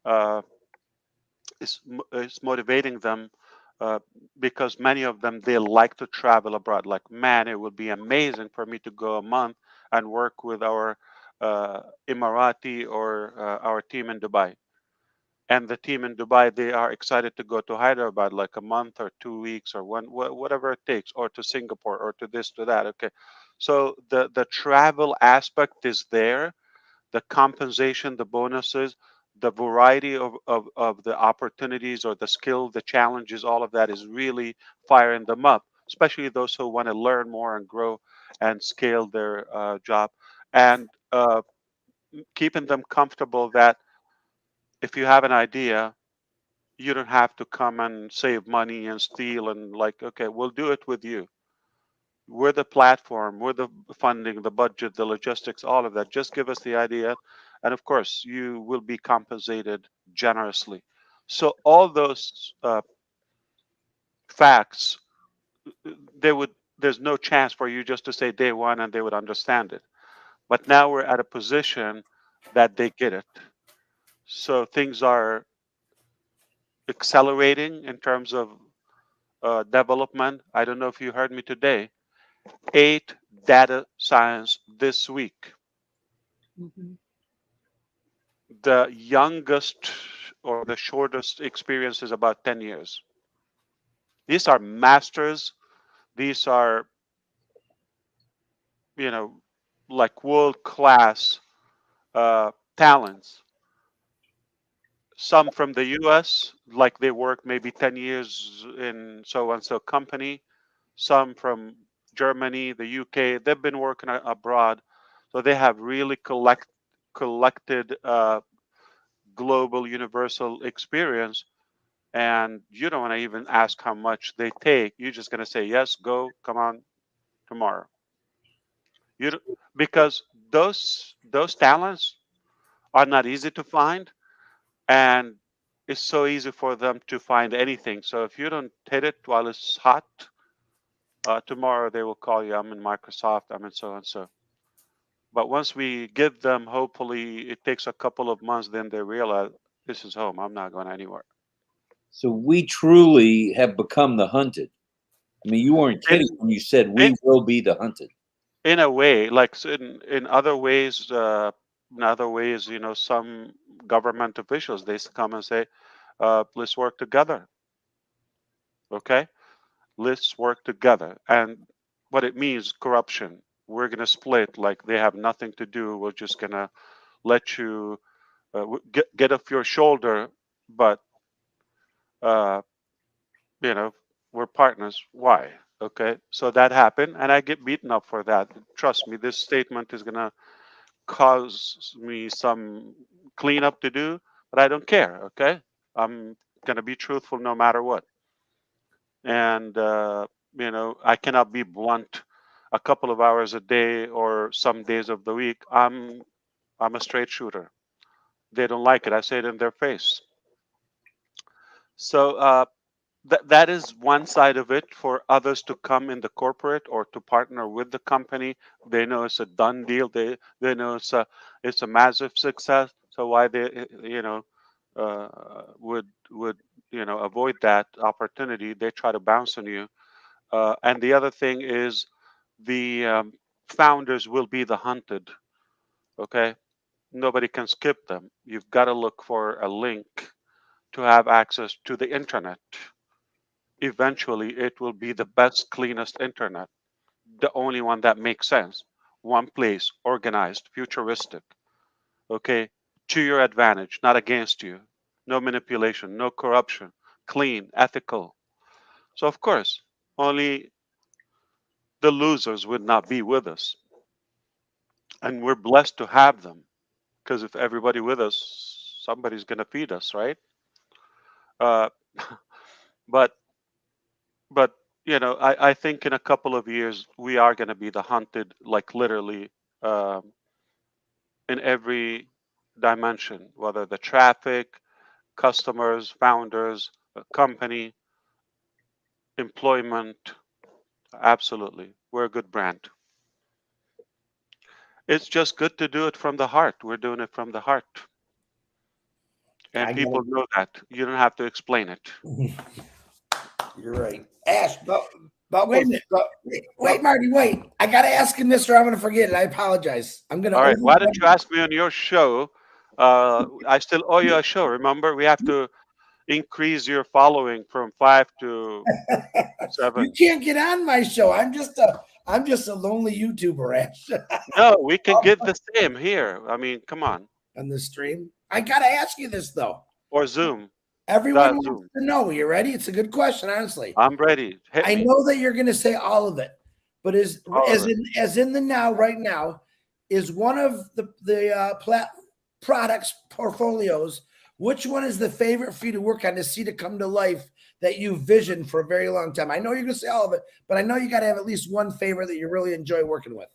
Uh, is motivating them, uh, because many of them, they like to travel abroad. Like, man, it would be amazing for me to go a month and work with our Emirati or our team in Dubai. And the team in Dubai, they are excited to go to Hyderabad like a month or 2 weeks or whatever it takes, or to Singapore, or to this, to that. Okay, so the travel aspect is there, the compensation, the bonuses, the variety of the opportunities or the skill, the challenges, all of that is really firing them up, especially those who want to learn more and grow and scale their job. And keeping them comfortable that if you have an idea, you don't have to come and save money and steal and, like, okay, we'll do it with you. We're the platform, we're the funding, the budget, the logistics, all of that. Just give us the idea. And of course, you will be compensated generously. So all those facts, they would, there's no chance for you just to say day one and they would understand it. But now we're at a position that they get it. So things are accelerating in terms of development. I don't know if you heard me today. 8 data science this week. Mhm. The youngest or the shortest experience is about 10 years. These are masters. These are, you know, like world class talents. Some from the US, like they work maybe 10 years in so and so company. Some from Germany, the UK, they've been working abroad. So they have really collected global universal experience. and you don't want to even ask how much they take. You're just going to say yes, go, come on, tomorrow. You don't- because those talents are not easy to find, and it's so easy for them to find anything. So if you don't hit it while it's hot, tomorrow they will call you. I'm in Microsoft. I'm in so and so. But once we give them, hopefully it takes a couple of months, then they realize this is home. I'm not going anywhere. So we truly have become the hunted. I mean, you weren't In, kidding when you said in, we will be the hunted. in a way, like in other ways, some government officials, they come and say, let's work together. Okay, let's work together. And what it means, corruption. We're gonna split. Like they have nothing to do. We're just gonna let you get off your shoulder, but uh, you know, we're partners. Why? Okay, so that happened, and I get beaten up for that. Trust me, this statement is gonna cause me some cleanup to do, but I don't care. Okay, I'm gonna be truthful no matter what, and I cannot be blunt. A couple of hours a day or some days of the week, I'm a straight shooter. They don't like it. I say it in their face. So that is one side of it. For others to come in the corporate or to partner with the company, they know it's a done deal. They know it's a massive success. So why they would avoid that opportunity? They try to bounce on you. And the other thing is the founders will be the hunted. Okay, nobody can skip them. You've got to look for a link to have access to the internet. Eventually it will be the best, cleanest internet, the only one that makes sense. One place, organized, futuristic, okay, to your advantage, not against you. No manipulation, no corruption, clean, ethical. So, of course, only the losers would not be with us. And we're blessed to have them because if everybody with us, somebody's going to feed us, right? Uh, but but I think in a couple of years we are going to be the hunted, like literally, um, in every dimension, whether the traffic, customers, founders, company, employment. Absolutely, we're a good brand. It's just good to do it from the heart. We're doing it from the heart, and I people gotta, know that. You don't have to explain it. you're right. Ash, That that wait a was minute. that, Wait, Marty, wait. I gotta ask him this or I'm gonna forget it. I apologize. I'm gonna All right, why don't you overwhelm ask me on your show? I still owe you a show. Remember, we have to increase your following from 5 to 7. you can't get on my show. I'm just a lonely YouTuber, Ash, No, we can get the same here. I mean, come on. on the stream. I gotta ask you this though. Or Zoom. Everyone The wants Zoom. to know. You ready? It's a good question, honestly. I'm ready. Hit I me. know that you're gonna say all of it, but All of it. as in the now, right now, is one of the products portfolios. Which one is the favorite for you to work on to see to come to life that you visioned for a very long time? I know you're gonna say all of it, but I know you got to have at least one favorite that you really enjoy working with.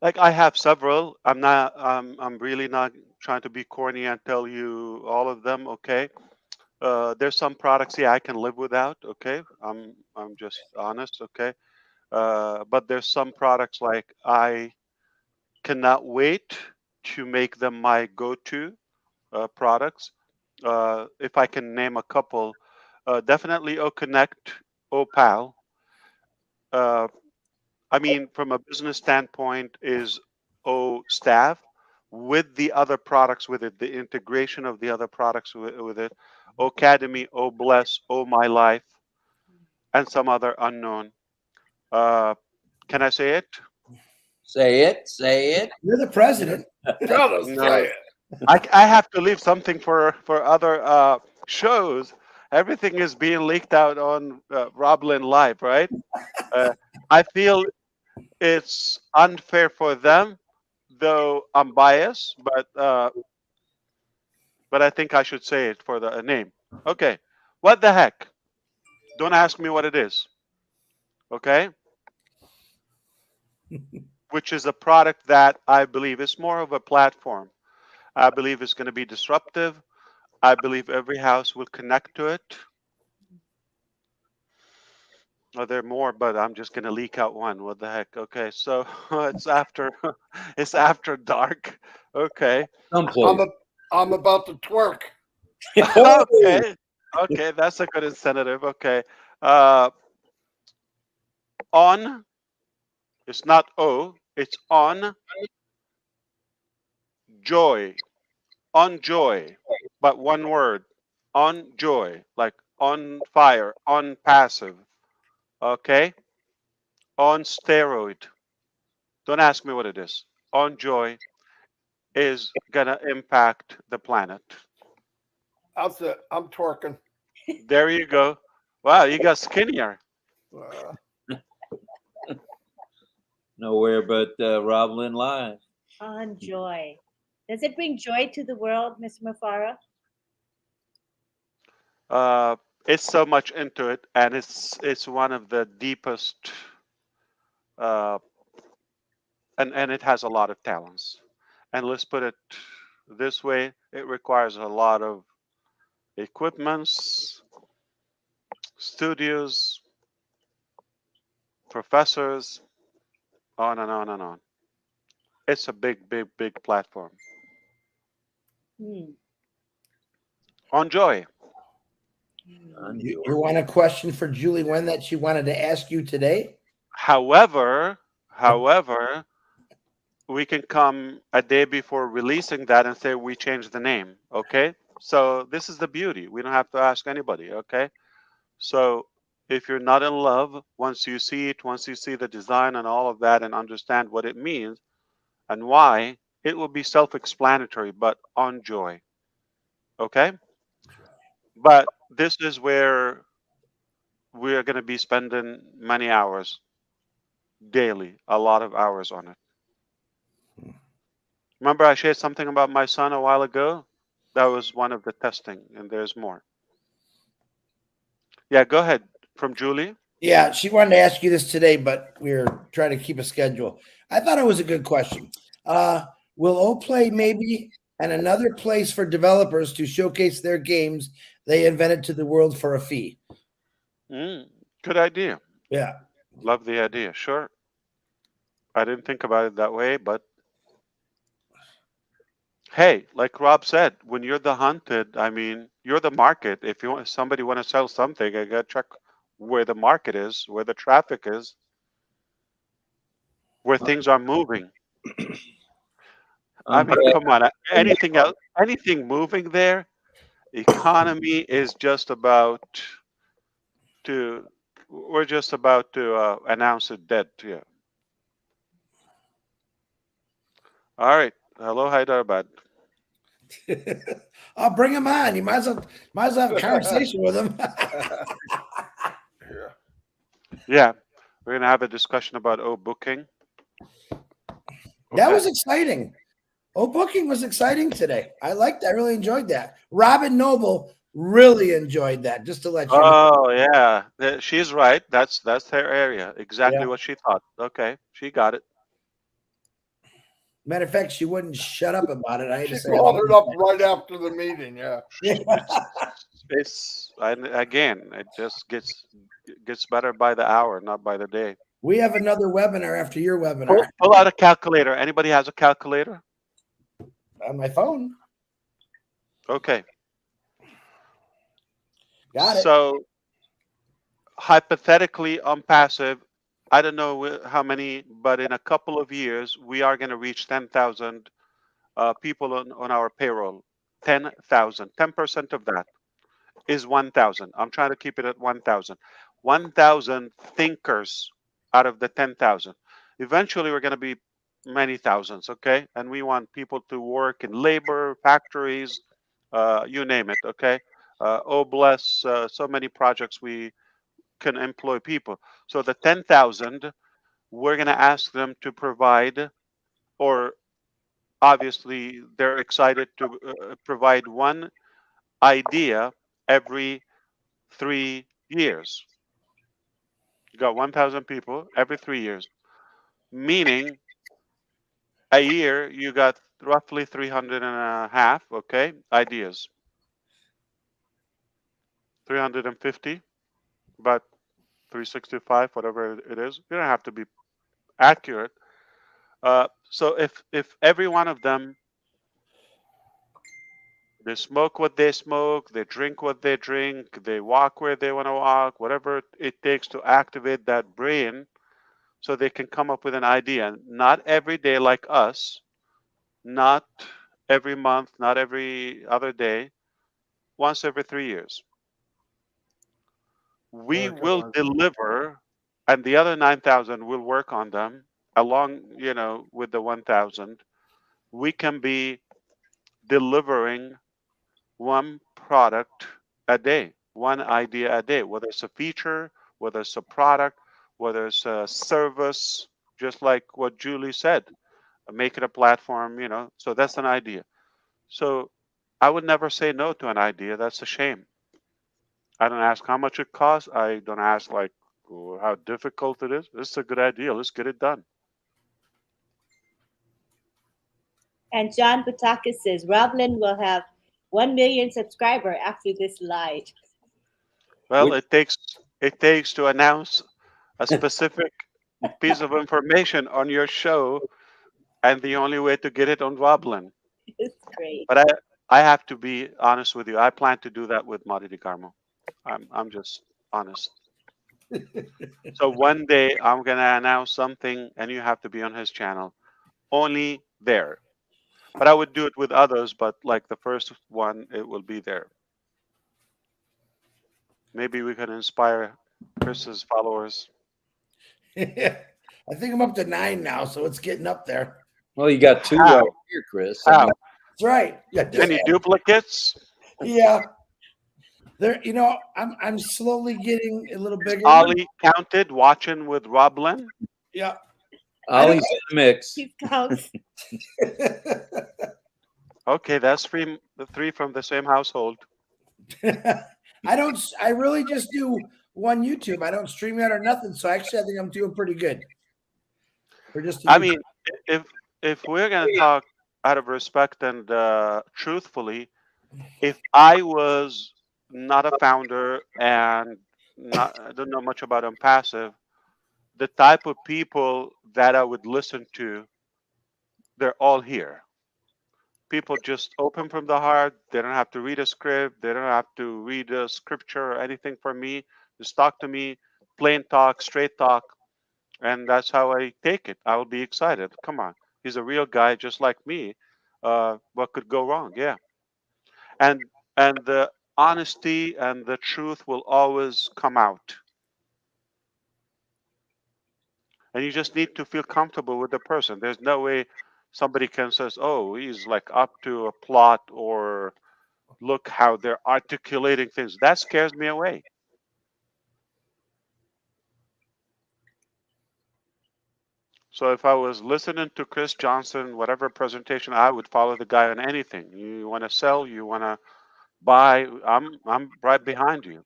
Like I have several. I'm really not trying to be corny and tell you all of them, okay? There's some products, yeah, I can live without, okay? I'm just honest, okay? But there's some products like I cannot wait to make them my go-to products. If I can name a couple, definitely O Connect, Opal. Uh, I mean, from a business standpoint, is O Staff with the other products with it, the integration of the other products with it, Academy, O Bless, O My Life, and some other unknown. Uh, can I say it? Say it. Say it. You're the president. gotta say No, it. I have to leave something for other shows. Everything is being leaked out on RobLynn Live, right? Uh, I feel it's unfair for them, though I'm biased. But but I think I should say it for the name. Okay. What the heck? Don't ask me what it is. Okay. Which is a product that I believe is more of a platform. I believe it's going to be disruptive. I believe every house will connect to it. Oh, there are more, but I'm just going to leak out one. What the heck? Okay, so it's after it's after dark. Okay. Someplace. I'm about to twerk. Oh, Okay. Okay, that's a good incentive. Okay. Uh, on. It's not O. It's on joy. On joy, but one word. On joy, like on fire, on passive. Okay. On steroid. Don't ask me what it is. On joy is gonna impact the planet. That's it. I'm twerking. There you go. Wow, you got skinnier. Uh, nowhere but RobLynn Live. On joy. Does it bring joy to the world, Mr. MUFAREH? Uh, it's so much into it, and it's one of the deepest, uh, and it has a lot of talents. And let's put it this way: it requires a lot of equipments, studios, professors, on and on and on. It's a big, big, big platform. Hmm. On joy. You want a question for Julie Wen that she wanted to ask you today? However, we can come a day before releasing that and say we changed the name. Okay. So this is the beauty. We don't have to ask anybody. Okay. So if you're not in love, once you see it, once you see the design and all of that and understand what it means and why, it will be self explanatory, but on joy. Okay. But this is where we are going to be spending many hours daily, a lot of hours on it. Remember, I shared something about my son a while ago? That was one of the testing, and there's more. Yeah, go ahead. From Julie. Yeah, she wanted to ask you this today, but we are trying to keep a schedule. I thought it was a good question. Will OPlay maybe and another place for developers to showcase their games they invented to the world for a fee? Good idea. Yeah. Love the idea. Sure. I didn't think about it that way, but hey, like Rob said, when you're the hunted, I mean, you're the market. If you want somebody want to sell something, I gotta check where the market is, where the traffic is, where things are moving. I mean, come on, anything else, anything moving there, economy is just about to, we're just about to announce it dead. Yeah. All right. Hello, Hyderabad. I'll bring him on. You might as well have a conversation with him. yeah. Yeah. We're gonna have a discussion about booking. That Okay. was exciting. Booking was exciting today. I really enjoyed that. Robin Noble really enjoyed that, just to let you know. Oh yeah, she's right. That's her area. Exactly Yeah. what she thought. Okay, she got it. Matter of fact, she wouldn't shut up about it. I had She to say, brought it up right after the meeting. Yeah. Again, it just gets better by the hour, not by the day. We have another webinar after your webinar Pull out a calculator. Anybody has a calculator? on my phone. Okay. Got it. So hypothetically, on passive, I don't know how many, but in a couple of years, we are going to reach 10,000 people on our payroll. 10,000. 10% of that is 1,000. I'm trying to keep it at 1,000. 1,000 thinkers out of the 10,000. Eventually, we're going to be many thousands, okay? And we want people to work in labor, factories, you name it, okay? Bless, so many projects we can employ people. So the 10,000, we're going to ask them to provide, or obviously they're excited to provide one idea every 3 years. You got 1,000 people every 3 years, meaning a year you got roughly 300 and a half, okay, ideas. 350, but 365, whatever it is. You don't have to be accurate. So if every one of them, they smoke what they smoke, they drink what they drink, they walk where they want to walk, whatever it takes to activate that brain, so they can come up with an idea. Not every day like us, not every month, not every other day, once every 3 years. We will deliver, and the other 9,000 will work on them along, with the 1,000. We can be delivering one product a day, one idea a day, whether it's a feature, whether it's a product, whether it's a service, just like what Julie said, make it a platform, so that's an idea. So I would never say no to an idea. That's a shame. I don't ask how much it costs. I don't ask like how difficult it is. This is a good idea. Let's get it done. And John Butakis says RobLynn will have 1 million subscriber after this live. Well, it takes to announce a specific piece of information on your show, and the only way to get it on RobLynn. It's great. But I have to be honest with you. I plan to do that with Marty DiCarmo. I'm just honest. So one day I'm gonna announce something, and you have to be on his channel, only there. But I would do it with others. But like the first one, it will be there. Maybe we can inspire Chris's followers. I think I'm up to 9 now, so it's getting up there. Well, you got 2 How? right here, Chris. How? That's right. Yeah, Any duplicates? yeah. There, I'm slowly getting a little bigger. Ollie counted watching with RobLynn. Yeah. Ollie's in the mix. He counts. Okay, that's the 3 from the same household. I really just do one YouTube. I don't stream it or nothing. So actually I think I'm doing pretty good. I mean, if we're gonna talk out of respect and truthfully, if I was not a founder and I don't know much about ONPASSIVE, the type of people that I would listen to, they're all here. People just open from the heart. They don't have to read a script. They don't have to read a scripture or anything from me. Just talk to me, plain talk, straight talk. And that's how I take it. I will be excited. Come on. He's a real guy just like me. What could go wrong? Yeah. And the honesty and the truth will always come out. And you just need to feel comfortable with the person. There's no way somebody can says, oh, he's like up to a plot, or look how they're articulating things. That scares me away. So if I was listening to Chris Johnson, whatever presentation, I would follow the guy on anything. You want to sell, you want to buy, I'm right behind you.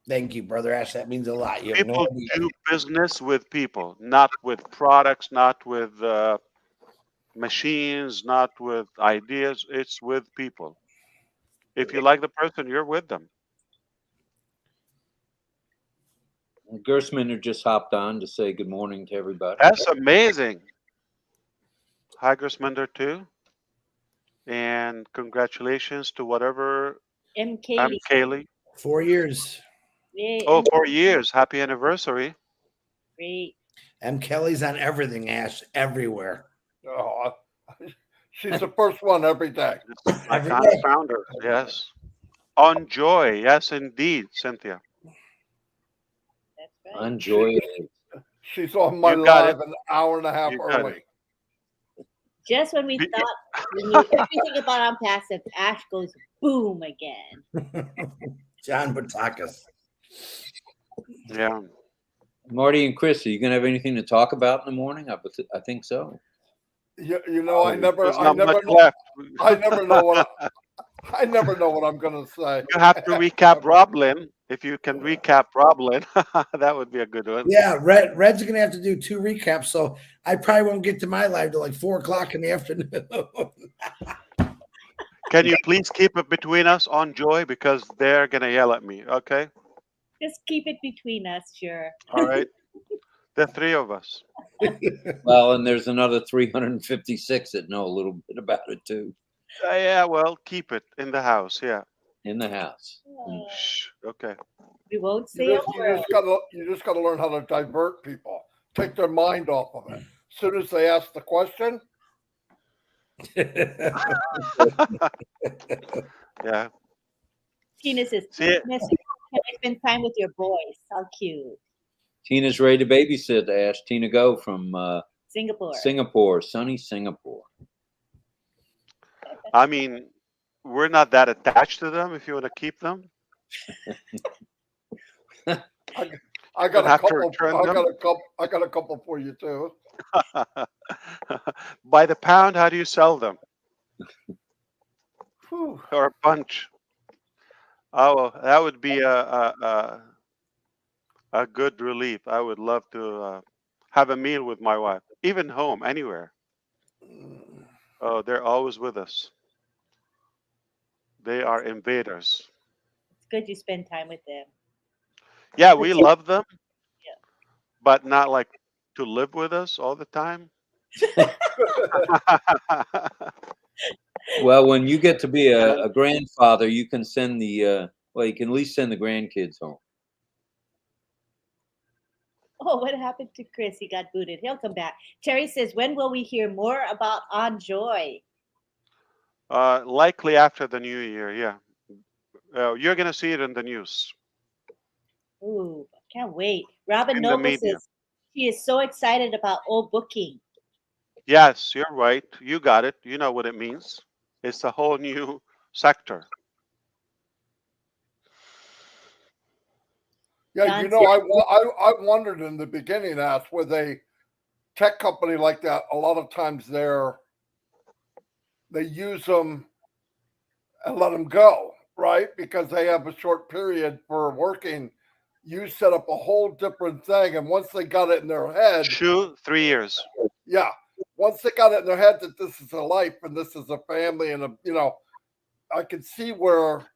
Thank you, Brother Ash. That means a lot. You have People no idea. do business with people, not with products, not with machines, not with ideas. It's with people. If you like the person, you're with them. Gersman just hopped on to say good morning to everybody. That's amazing. Hi, Gersminder, too. And congratulations to whatever M. Kaylee. 4 years. Yay, Oh, 4 years. Happy anniversary. great. M. Kelly's on everything, Ash, everywhere. Oh, she's the first one every day. My Every kind day. of founder. Yes. On Joy. Yes, indeed, Cynthia. That's right. Enjoy it. She's on my You got live an hour and a half You got early. Just when we Be- thought we knew everything about ONPASSIVE, Ash goes boom again. John Butakis. Yeah. Marty and Chris, are you going to have anything to talk about in the morning? I think so. You know, I never There's not much know. left. I never know what I never know what I'm gonna say. You have to recap RobLynn. If you can recap RobLynn, that would be a good one. Yeah, Red's gonna have to do 2 recaps, so I probably won't get to my live till like 4 o'clock in the afternoon. Can you please keep it between us on Joy because they're gonna yell at me? Okay, Just keep it between us, sure. all right. The 3 of us. Well, and there's another 356 that know a little bit about it too Yeah, well, keep it in the house. Yeah. in the house. Shh. Okay. We won't say a word. You just gotta learn how to divert people, take their mind off of it. As soon as they ask the question, Yeah. Tina says, See, "Miss, can I spend time with your boys? How cute. Tina's ready to babysit, Ash. Tina Go from Singapore. Singapore, sunny Singapore. I mean, we're not that attached to them. If you want to keep them, I got don't a have to couple. return them. I got a couple for you too. By the pound, how do you sell them? Whew. Or a bunch? Oh, that would be a good relief. I would love to have a meal with my wife, even home, anywhere. Oh, they're always with us. They are invaders. It's good you spend time with them. Yeah, we love them, Yeah. but not like to live with us all the time. Well, when you get to be a grandfather, you can send the well, you can at least send the grandkids home. Oh, what happened to Chris? He got booted. He'll come back. Terry says, when will we hear more about On Joy? Likely after the new year, yeah. You're going to see it in the news, Ooh, can't wait. Robin in the Noble media. says she is so excited about O Booking. Yes, you're right. You got it. You know what it means. It's a whole new sector. Yeah, John you know, I wondered in the beginning, Ash, with a tech company like that, a lot of times they use them and let them go, right? Because they have a short period for working. You set up a whole different thing, and once they got it in their head, 3 years. yeah, once they got it in their head that this is a life and this is a family, and I can see where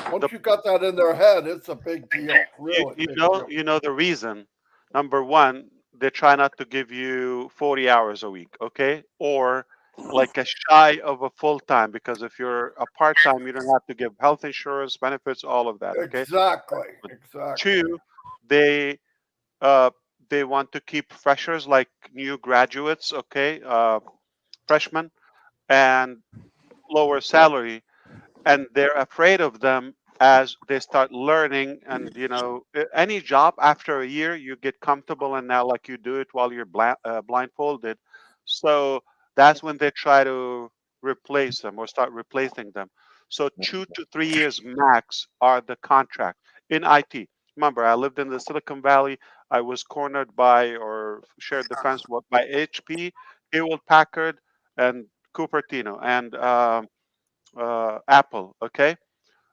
once The, you got that in their head, it's a big deal, really big deal. you know the reason. Number one, they try not to give you 40 hours a week, okay? Or like a shy of a full time, because if you're a part time, you don't have to give health insurance, benefits, all of that, okay? Exactly, But exactly. two, they uh, they want to keep freshers like new graduates, okay, freshmen, and lower salary, and they're afraid of them as they start learning. And any job after a year you get comfortable, and now like you do it while you're blindfolded, so that's when they try to replace them or start replacing them. So 2 to 3 years max are the contract in IT. Remember, I lived in the Silicon Valley. I was cornered by or shared the fence by HP, Hewlett Packard, and Cupertino, and Apple, okay?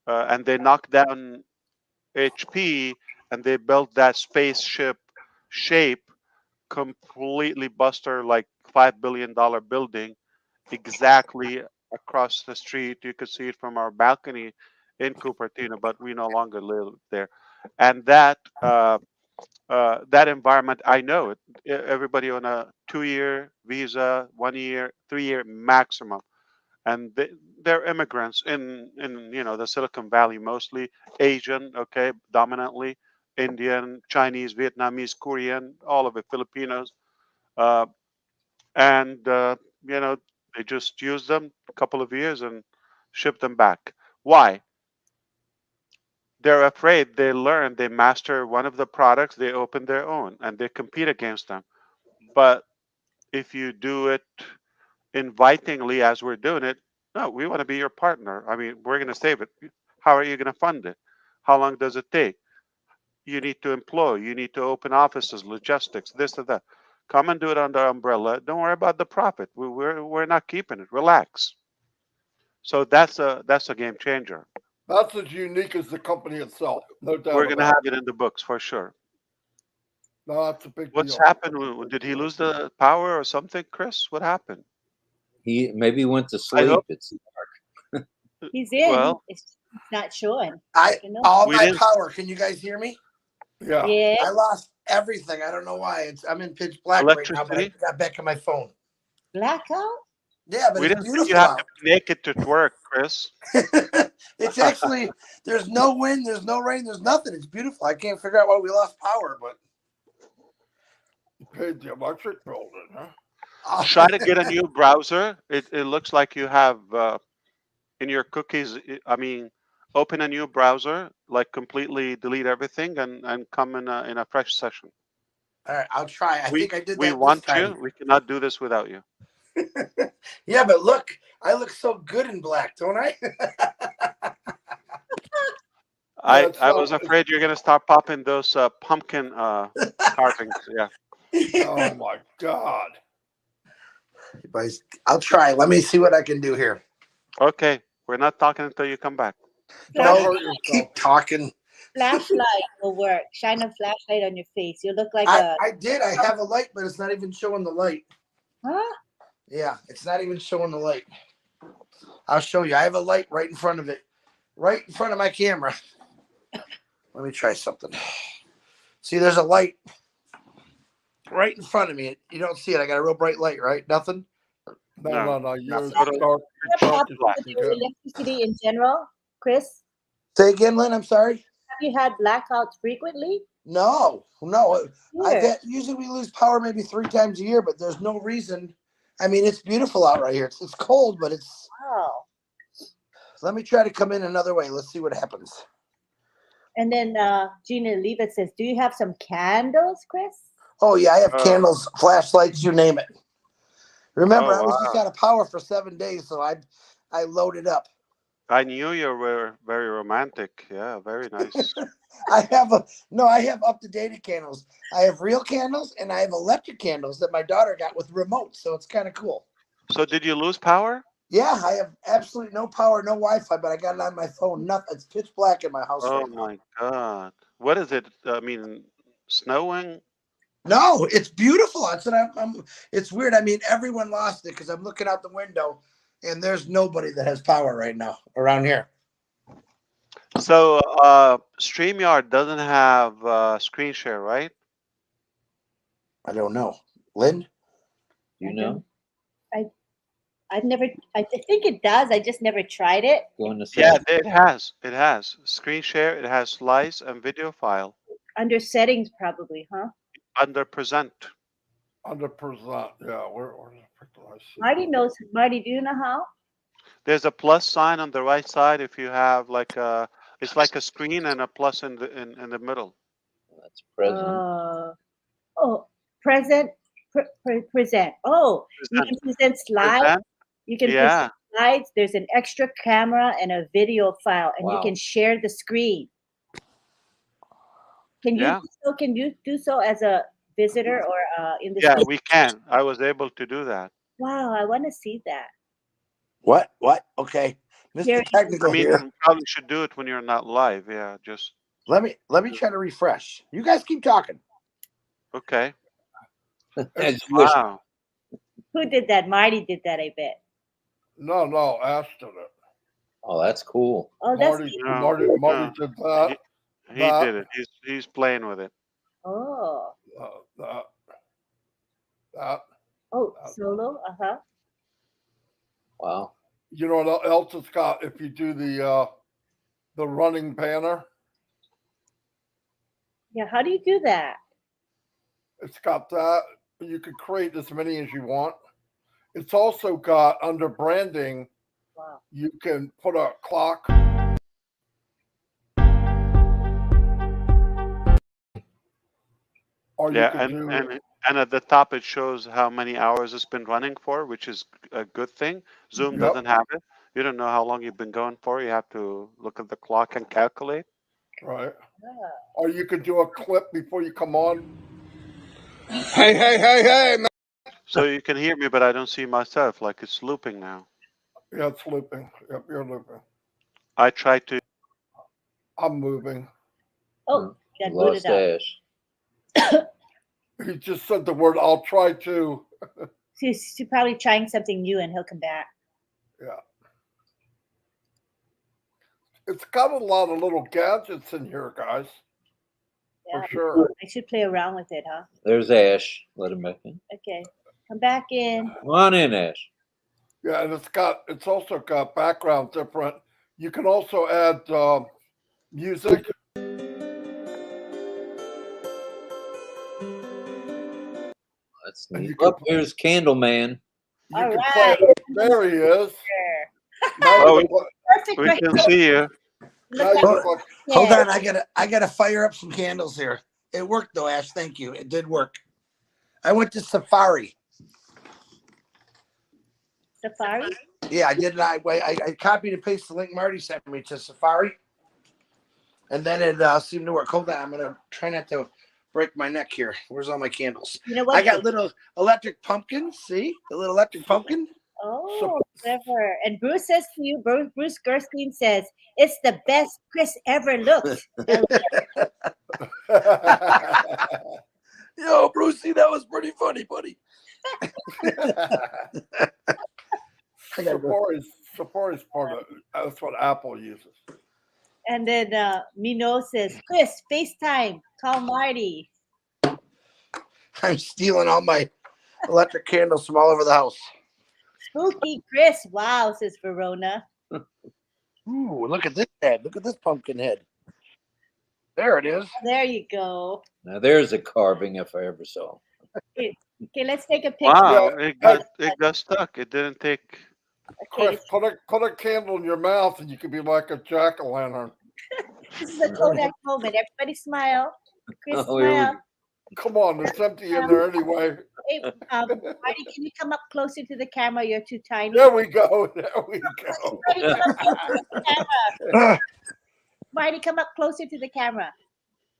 And they knocked down HP, and they built that spaceship shape, completely buster, like $5 billion building, exactly across the street. You could see it from our balcony in Cupertino, but we no longer live there. And that environment, I know it. Everybody on a 2-year visa, 1 year, 3-year maximum, and they're immigrants in the Silicon Valley, mostly Asian, okay, dominantly Indian, Chinese, Vietnamese, Korean, all of it, Filipinos, uh, and they just use them a couple of years and ship them back. Why? They're afraid. They learn, they master one of the products, they open their own, and they compete against them. But if you do it invitingly as we're doing it, no, we want to be your partner. I mean, we're going to save it. How are you going to fund it? How long does it take? You need to employ, you need to open offices, logistics, this and that. Come and do it under umbrella. Don't worry about the profit. We're not keeping it. Relax. So that's a game changer. That's as unique as the company itself, no doubt We're gonna about have it. it in the books for sure. No, that's a big What's deal. happened? Did he lose the power or something, Chris? What happened? He maybe went to I sleep. hope. It's He's in. Well, It's not showing. I You know? all we my didn't. power. Can you guys hear me? Yeah. Yeah. I lost everything. I don't know why. I'm in pitch black right now, but I Electricity. got back on my phone. Blackout. Yeah, but We it's didn't think you beautiful had to out. be naked to work, Chris. It's actually there's no wind, there's no rain, there's nothing. It's beautiful. I can't figure out why we lost power, but You paid the electric bill, didn't you? Try to get a new browser. It looks like you have in your cookies. I mean, open a new browser, like completely delete everything, and come in a fresh session. all right, I'll try. I think I did We that this want time. you. We cannot do this without you. Yeah, but look, I look so good in black, don't I? I was afraid you're gonna start popping those pumpkin carvings. Yeah. Oh my God. Boys, I'll try. Let me see what I can do here. Okay. We're not talking until you come back. Don't No, hurt yourself. keep talking. Flashlight will work. Shine a flashlight on your face. You look like I did. I have a light, but it's not even showing the light. Huh? Yeah, it's not even showing the light. I'll show you. I have a light right in front of it, right in front of my camera. Let me try something. See, there's a light right in front of me. You don't see it. I got a real bright light, right? Nothing? No. You're Total- dark. What Dark happened as with you your can get. electricity in general, Chris? Say again, Lynn. I'm sorry. Have you had blackouts frequently? No. I've Here. had, usually we lose power maybe 3 times a year, but there's no reason. I mean, it's beautiful out right here. It's cold, but it's. Wow. Let me try to come in another way. Let's see what happens. And then Gina Levitt says, do you have some candles, Chris? Oh yeah, I have candles, flashlights, you name it. Remember, Oh, I was wow. just out of power for 7 days, so I loaded up. I knew you were very romantic. Yeah, very nice. I have up to date candles. I have real candles and I have electric candles that my daughter got with remote, so it's kind of cool. So did you lose power? Yeah, I have absolutely no power, no Wi-Fi, but I got it on my phone. Nothing. It's pitch black in my house Oh right now. my God. What is it? I mean, snowing? No, it's beautiful. That's what it's weird. I mean, everyone lost it because I'm looking out the window and there's nobody that has power right now around here. So StreamYard doesn't have screen share, right? I don't know. Lynn? you know I think it does. I just never tried it. going to Yeah, say it has. It has screen share. It has slice and video file Under settings, probably, huh? under present. 100%. Yeah. Where the frick did I see? Marty knows. Marty, do you know how? There's a plus sign on the right side if you have like it's like a screen and a plus in the middle. that's present. Present. Present. Oh, you Present. can present slides. Present. You can Yeah. present slides. There's an extra camera and a video file, and you Wow. can share the screen. Can you Yeah. do so? Can you do so as a visitor or in the? Yeah, we can. I was able to do that. Wow, I want to see that. What? Okay. Here- Mr. Technical I mean, here. you probably should do it when you're not live. Yeah, just Let me try to refresh. You guys keep talking. okay. I just wish Wow. Who did that? Marty did that, I bet. No. Ash did it. oh, that's cool. Oh, that's Marty No, did no. that. He that, did it. He's playing with it. oh that. solo. Wow. You know what else it's got? If you do the running banner, Yeah, how do you do that? it's got that. You can create as many as you want. It's also got under branding. Wow. You can put a clock. Or you Yeah, could do. and at the top it shows how many hours it's been running for, which is a good thing. Zoom Yep. doesn't have it. You don't know how long you've been going for. You have to look at the clock and calculate. Right. Ah. Or you could do a clip before you come on. Hey, man. So you can hear me, but I don't see myself. Like it's looping now. Yeah, it's looping. Yep, you're looping. I tried to. I'm moving. Oh, got Lost booted out. Ash. He just said the word, I'll try to. She's probably trying something new and he'll come back. Yeah. It's got a lot of little gadgets in here, guys. Yeah. For sure. I should play around with it, huh? There's Ash. Let him back in. Okay. Come back in. Come on in, Ash. Yeah, and it's also got background different. You can also add music. That's And neat. you can- Up here's Candleman. You All can right. play it. There he is. There. Now Oh, you look Perfect. we Right can there. see you. now you Look look like Hold Yeah. on, I gotta fire up some candles here. It worked though, Ash. Thank you. It did work. I went to Safari. Safari. Yeah, I did. I copied and pasted the link Marty sent me to Safari, and then it seemed to work. Hold on, I'm gonna try not to break my neck here. Where's all my candles? You know what? I got little electric pumpkins. See the little electric pumpkin? Oh, clever. And Bruce says to you, Bruce Gerstein says, it's the best Chris ever looked. Yo, Brucey, that was pretty funny, buddy. Safari's part of it. That's what Apple uses. And then Mino says, Chris, FaceTime, call Marty. I'm stealing all my electric candles from all over the house. Spooky Chris, wow, says Verona. Ooh, look at this head. Look at this pumpkin head. There it is. There you go. Now there's a carving if I ever saw. Okay, let's take a picture. Wow, it got stuck. It didn't take. Okay, Chris, put a candle in your mouth and you can be like a jack-o'-lantern. this is a Kodak moment. Everybody smile. Chris, Oh, here we smile. go. Come on, it's empty in there anyway. Hey, Marty, can you come up closer to the camera? You're too tiny. There we go. There we go. Marty, come up closer to the camera. Marty, come up closer to the camera.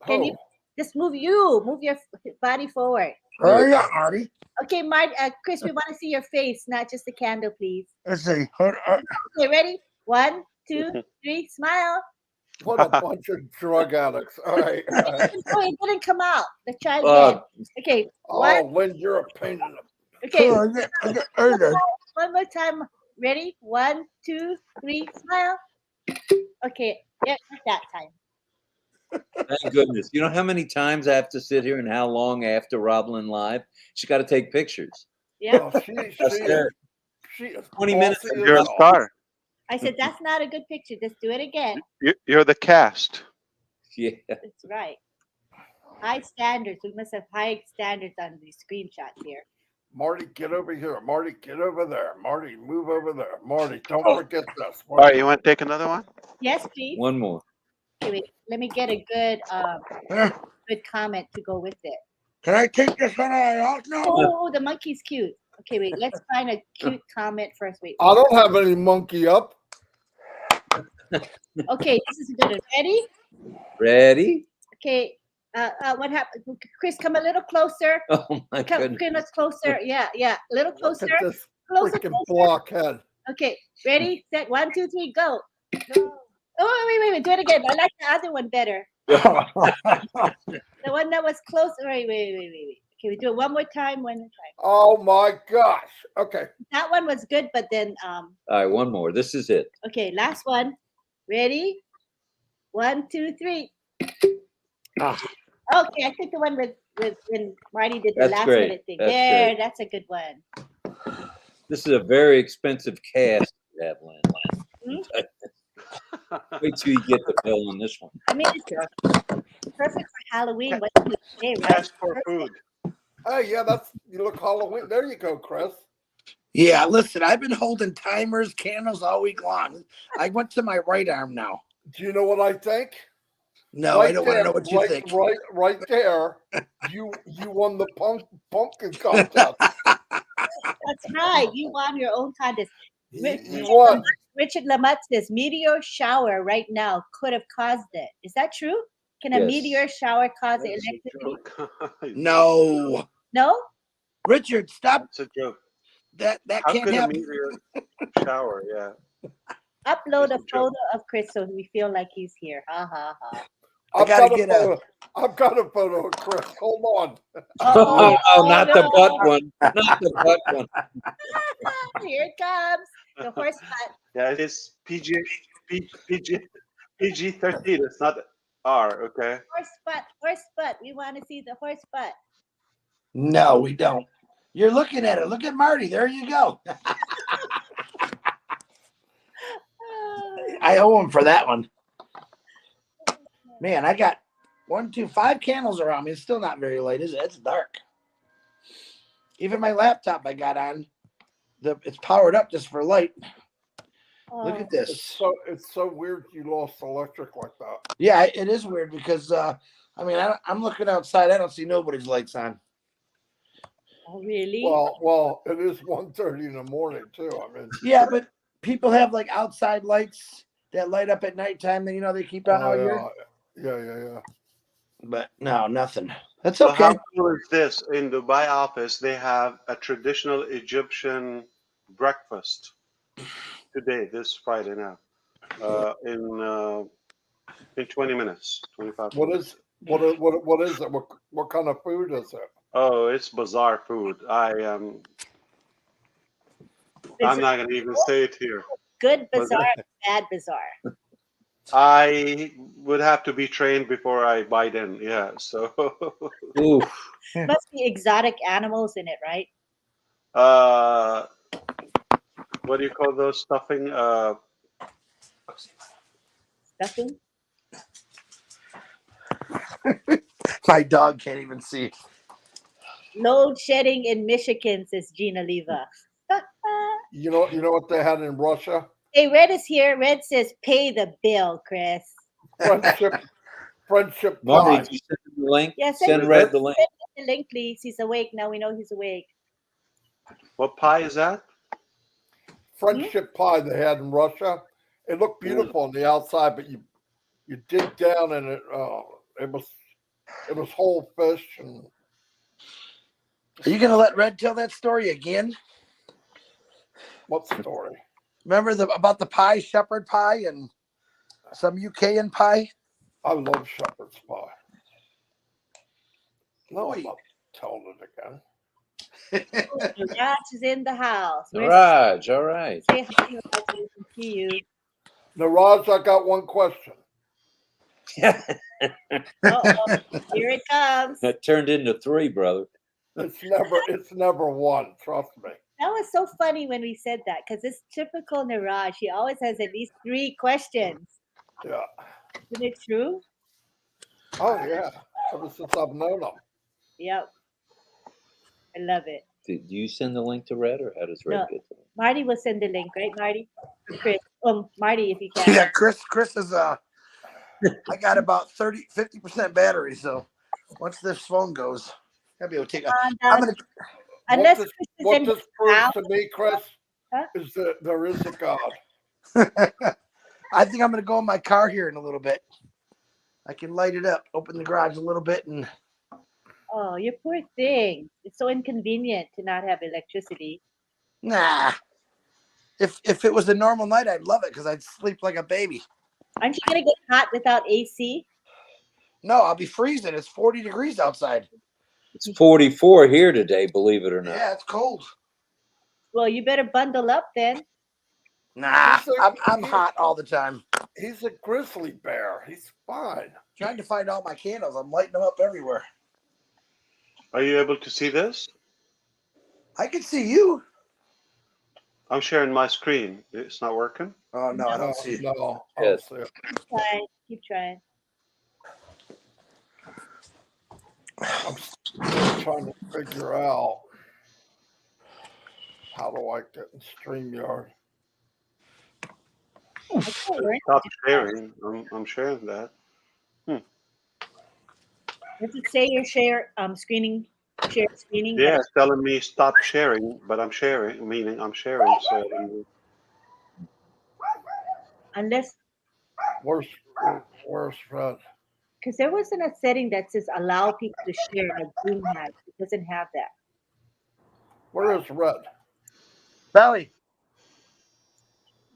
Can you just move your body forward? Oh yeah, Marty. Okay, Marty, Chris, we want to see your face, not just the candle, please. Let's see. Okay, ready? 1, 2, 3, smile. What a bunch of drug addicts. All right. Oh, it didn't come out. Let's try again. Okay, Oh, Lynn, you're a pain in the... okay. Okay. One more time. Ready? 1, 2, 3, smile. Okay, yeah, that time. Thank goodness. You know how many times I have to sit here and how long after RobLynn Live? She's got to take pictures. Yeah. Oh, she is 20 minutes bossy of as You're a hell. star. I said, that's not a good picture. Just do it again. You're the cast. Yeah. That's right. High standards. We must have high standards on these screenshots here. Marty, get over here. Marty, get over there. Marty, move over there. Marty, don't forget this. All right, you want to take another one? Yes, please. One more. Okay, wait. Let me get a good comment to go with it. Can I take this one out now? Oh, the monkey's cute. Okay, wait. Let's find a cute comment first. Wait. I don't have any monkey up. Okay, this is a good one. Ready? Ready? Okay. What happened? Chris, come a little closer. Oh my Come goodness. closer. Yeah. A little Look closer. at this Closer. freaking blockhead. Okay. Ready? Set. 1, 2, 3. Go. Oh, wait. Do it again. I like the other one better. The one that was close. Wait. Okay, we do it one more time. Oh my gosh. Okay. That one was good, but then All right, one more. This is it. okay, last one. Ready? 1, 2, 3. Okay, I took the one with when Marty did the That's last great. minute thing. That's There, great. that's a good one. This is a very expensive cast you have, Lynn. Wait till you get the bill on this one. I mean, it's perfect for Halloween. What do you say, right? Ask for food. Hey, yeah, you look Halloween. There you go, Chris. Yeah, listen, I've been holding timers, candles all week long. I went to my right arm now. Do you know what I think? No, I don't want to know what you think. Right there. You won the pumpkin contest. That's right. You won your own contest. You won. Richard Lamott says meteor shower right now could have caused it. Is that true? Can a Yes. meteor shower cause the electricity? No. No? Richard, stop. It's a joke. That How can't could a happen. meteor shower? Yeah. Upload It's a a joke. photo of Chris so we feel like he's here. Ha ha ha. I've gotta got a get a- photo. I've got a photo of Chris. Hold on. Oh, not the no. butt one. Not the butt one. Here it comes. The horse butt. Yeah, it is PG 13. It's not R. Okay. Horse butt. Horse butt. We want to see the horse butt. No, we don't. You're looking at it. Look at Marty. There you go. I owe him for that one. Man, I got 5 candles around me. It's still not very light, is it? It's dark. Even my laptop I got on, it's powered up just for light. Look at this. It's so weird you lost electric like that. Yeah, it is weird because I'm looking outside. I don't see nobody's lights on. Oh, really? Well, it is 1:30 in the morning too. I mean, Yeah, but people have like outside lights that light up at nighttime. That they keep on all year. yeah. But no, nothing. That's So okay. how cool is this? In Dubai office, they have a traditional Egyptian breakfast today, this Friday now, in 20 minutes, 25 What minutes. is it? What kind of food is it? Oh, it's bizarre food. I'm not going to even say it here. Good But- bizarre, bad bizarre. I would have to be trained before I bite in. Yeah, so Oof. Must be exotic animals in it, right? what do you call those stuffing? Stuffing? My dog can't even see. Load shedding in Michigan, says Gina Leva. You know what they had in Russia? Hey, Red is here. Red says, pay the bill, Chris. Friendship Marty, pie. did you send him the link? Yeah, Send Red the link. Send the link, please. He's awake now. We know he's awake. What pie is that? Friendship pie they had in Russia. It looked beautiful on the outside, but you dig down and it was whole fish and. Are you gonna let Red tell that story again? What story? Remember about the pie, shepherd pie, and some UKian pie? I love shepherd's pie. No, I'm Wait. not telling it again. Raj is in the house. Raj, all right. Say hi, Raj. We can see you. Naraj, I got one question. Uh-oh. Here it comes. That That turned into 3, brother. It's never one. Trust me. was so funny when we said that because it's typical Niraj. He always has at least 3 questions. Yeah. Isn't it true? Oh yeah. Ever since I've known them. Yep. I love it. Do you send the link to Red, or how does Red No. get the link? Marty will send the link, right, Marty? Chris. Marty, if you can. Yeah, Chris is I got about 50% battery, so once this phone goes, I'll be able to take I'm gonna Unless what Chris is what in this proves out. to me, Chris, Huh? is that there is a God. I think I'm gonna go in my car here in a little bit. I can light it up, open the garage a little bit, and Oh, you poor thing. It's so inconvenient to not have electricity. nah. If it was a normal night, I'd love it because I'd sleep like a baby. Aren't you gonna get hot without AC? No, I'll be freezing. It's 40 degrees outside. It's 44 here today, believe it or not. Yeah, it's cold. Well, you better bundle up then. Nah, He's a- I'm hot all the time. He's a grizzly bear. He's fine. Trying to find all my candles. I'm lighting them up everywhere. Are you able to see this? I can see you. I'm sharing my screen. It's not working. Oh no, I don't see it. No, I don't Yes. see it. Keep trying. I'm still trying to figure out how do I get in StreamYard. Stop sharing. I'm sharing that. Does it say your share screening? Share screening. Yeah, it's telling me stop sharing, but I'm sharing, meaning I'm sharing. So Unless Where's Fred? Because there wasn't a setting that says allow people to share like Zoom has. It doesn't have that. Where is Red? Belly.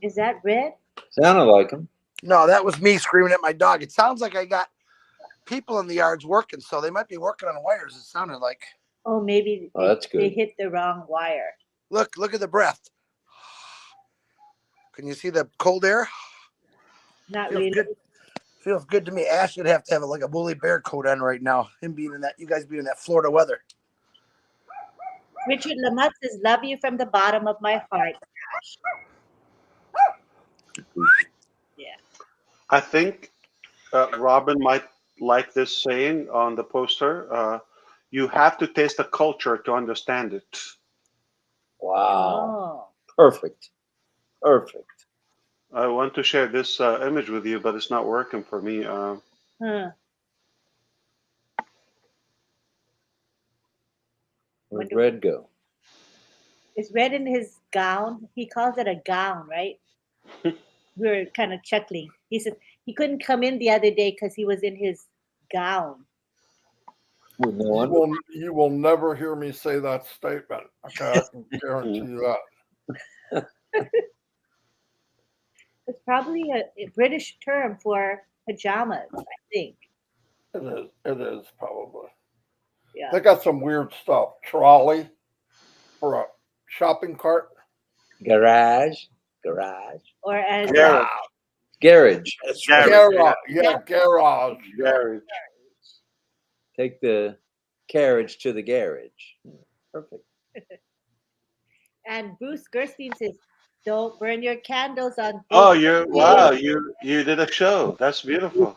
Is that red? Sounded like him. No, that was me screaming at my dog. It sounds like I got people in the yards working, so they might be working on wires. It sounded like. Oh, maybe Oh, that's they good. hit the wrong wire. Look at the breath. Can you see the cold air? Not Feels really. good. Feels good to me. Ash should have to have like a woolly bear coat on right now. Him being in that, you guys being in that Florida weather. Richard Lamont says, love you from the bottom of my heart. Yeah. I think Robin might like this saying on the poster. You have to taste the culture to understand it. Wow. Oh. Perfect. Perfect. I want to share this image with you, but it's not working for me. Huh. Where'd Red go? Is red in his gown? He calls it a gown, right? We were kind of chuckling. He said he couldn't come in the other day because he was in his gown. With no under- You will never hear me say that statement. Okay, I can guarantee you that. It's probably a British term for pajamas, I think. It is probably. Yeah. They got some weird stuff. Trolley for a shopping cart. Garage. Garage. Or as Garage. Garage. That's right. Garage. Yeah, garage. Garage. Take the carriage to the garage. Perfect. and Bruce Gerstein says, don't burn your candles on. Oh, Thursday." you did a show. That's beautiful.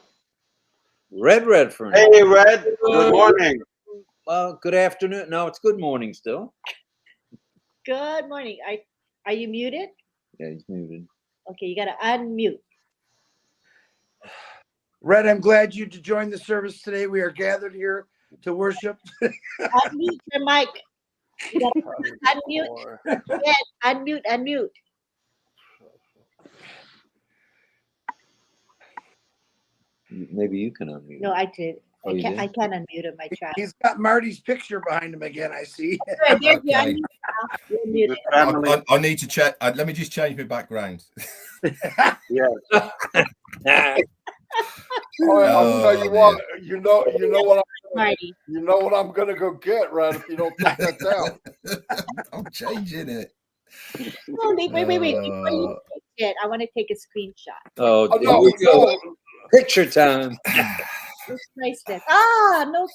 Red for Hey, Red. Good morning. Well, good afternoon. No, it's good morning still. Good morning. Are you muted? Yeah, he's muted. Okay, you gotta unmute. Red, I'm glad you joined the service today. We are gathered here to worship. Unmute your mic. You gotta unmute. Yes, unmute. Maybe you can unmute. No, I did. Oh, you did? I can't unmute him. I tried. He's got Marty's picture behind him again, I see. Good, there's your Okay. unmute now. You're muted. The family. I need to check. Let me just change my background. Yeah. I'll tell you what. You know what. Marty. You know what I'm gonna go get, Red. If you don't take that down. I'm changing it. Oh, wait. Before you take it, I want to take a screenshot. Oh, Oh, here we go. no. Picture time. It's priceless. Ah, no.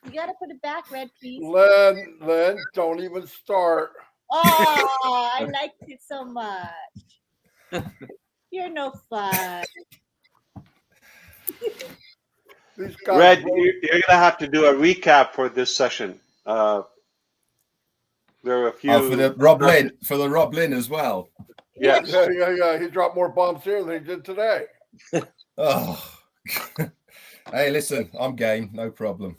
You gotta put it back, Red, please. Len, don't even start. Oh, I liked it so much. You're no fun. These guys. Red, you're gonna have to do a recap for this session. There are a few. Oh, for the RobLynn as well. Yes. Yeah. He dropped more bombs here than he did today. Oh, hey, listen, I'm game, no problem.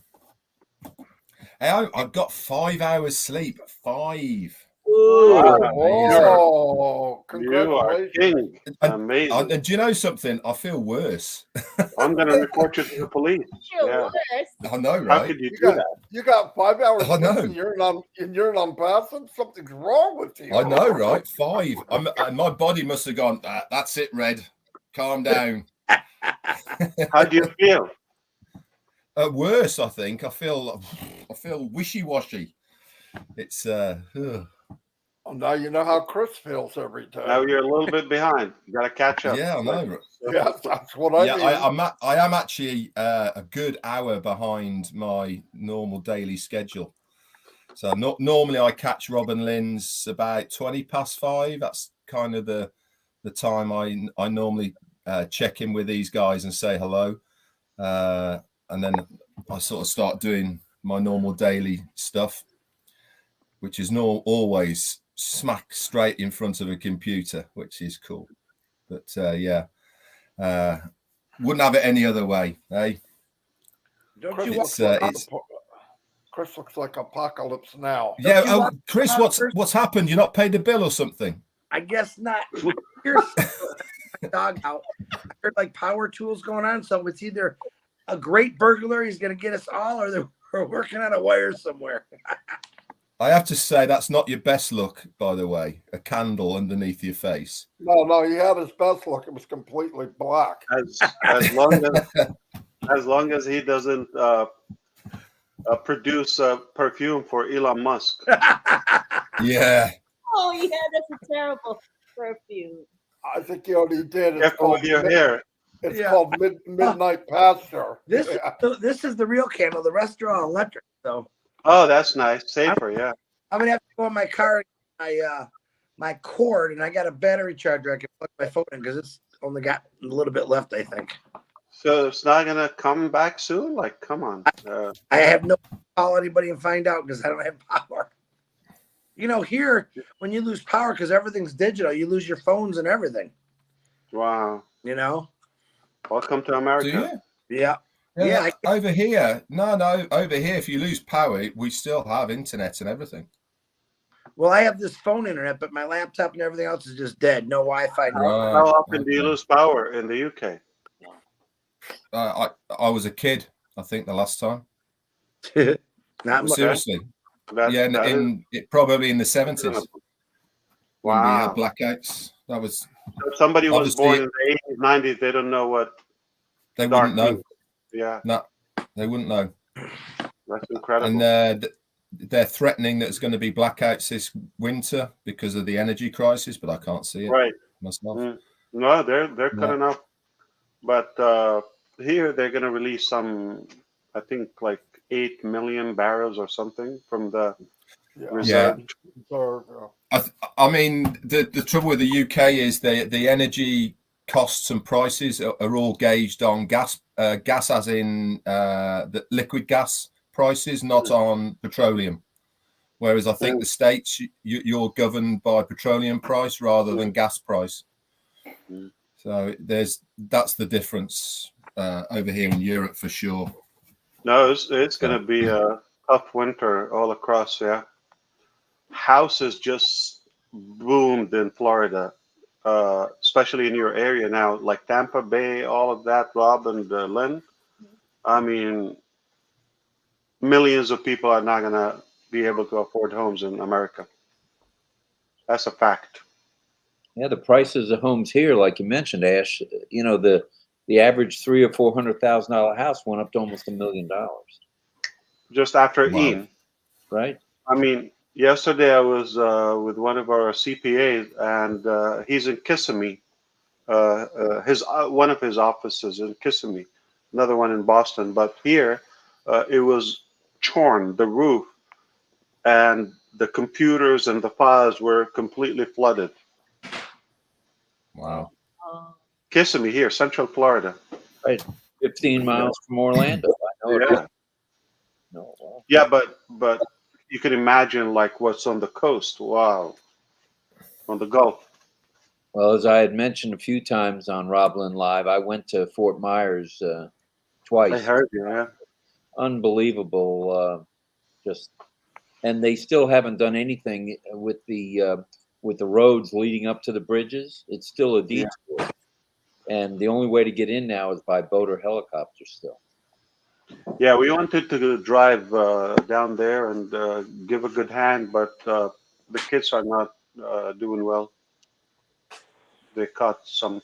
Hey, I've got 5 hours sleep. 5. Wow. Oh, You are congratulations. king. And Amazing. do you know something? I feel worse. I'm gonna report you to the police. You're Yeah. worse. I know, How right? could you do that? You got 5 hours I know. sleep and you're an unpassive? Something's wrong with you. I know, right? 5. My body must have gone. That's it, Red. Calm down. How do you feel? Worse, I think. I feel wishy-washy. It's Oh, now you know how Chris feels every day. Now you're a little bit behind. You gotta catch up. yeah, I know. Yes, that's what I mean. I am actually a good hour behind my normal daily schedule. So normally I catch RobLynn's about 5:20. That's kind of the time I normally check in with these guys and say hello, and then I sort of start doing my normal daily stuff, which is always smack straight in front of a computer, which is cool. But wouldn't have it any other way, eh? Don't you Chris looks like Apocalypse Now. Yeah. Oh, Chris, what's happened? You not paid the bill or something? I guess not. Here's dog out. I heard like power tools going on, so it's either a great burglar. He's going to get us all, or we're working on a wire somewhere. I have to say that's not your best look, by the way. A candle underneath your face. No, he had his best look. It was completely black. As long as he doesn't produce perfume for Elon Musk. Yeah. Oh yeah, that's a terrible perfume. I think he already did. It's Careful with your hair. It's Yeah. called Midnight Pasture. This is the real candle. The rest are all electric. So Oh, that's nice. Safer, yeah. I'm gonna have to go in my car, my cord, and I got a battery charger I can plug my phone in because it's only got a little bit left, I think. So it's not gonna come back soon? Like, come on. I have no call anybody and find out because I don't have power. You know, here when you lose power because everything's digital, you lose your phones and everything. Wow. You know. Welcome to Do America. you? Yeah. Yeah, over here. No, over here, if you lose power, we still have internet and everything. Well, I have this phone internet, but my laptop and everything else is just dead. No Wi-Fi. No. Right. How often do you lose power in the UK? I was a kid, I think, the last time. Not much. Seriously. That probably in the 70s. When we had Wow. blackouts. That was. If somebody was Obviously- born in the 80s, 90s, they don't know what They dark wouldn't know. means. Yeah, No, they wouldn't know. that's incredible. And they're threatening that it's going to be blackouts this winter because of the energy crisis, but I can't see it Right. myself. No, they're cutting up. But here they're going to release some, I think, like 8 million barrels or something from the reserve. I mean, the trouble with the UK is the energy costs and prices are all gauged on gas as in the liquid gas prices, not on petroleum. Whereas I think the States, you're governed by petroleum price rather than gas price. So that's the difference over here in Europe for sure. No, it's going to be a tough winter all across. Yeah, houses just boomed in Florida, especially in your area now, like Tampa Bay, all of that. Rob and Lynn. I mean, millions of people are not going to be able to afford homes in America. That's a fact. Yeah, the prices of homes here, like you mentioned, Ash, you know, the average $300,000 or $400,000 house went up to almost $1 million. Just after Ian. Right. I mean, yesterday I was with one of our CPAs, and he's in Kissimmee. One of his offices in Kissimmee, another one in Boston. But here, it was torn, the roof, and the computers and the files were completely flooded. Wow. Kissimmee here, Central Florida. Right. 15 miles from Orlando. I know Yeah. it. No, wow. Yeah, but you can imagine like what's on the coast. Wow. On the Gulf. Well, as I had mentioned a few times on RobLynn Live, I went to Fort Myers twice. I heard you, yeah. Unbelievable. And they still haven't done anything with the roads leading up to the bridges. It's still a detour. Yeah. And the only way to get in now is by boat or helicopter still. Yeah, we wanted to drive down there and give a good hand, but the kids are not doing well. They caught some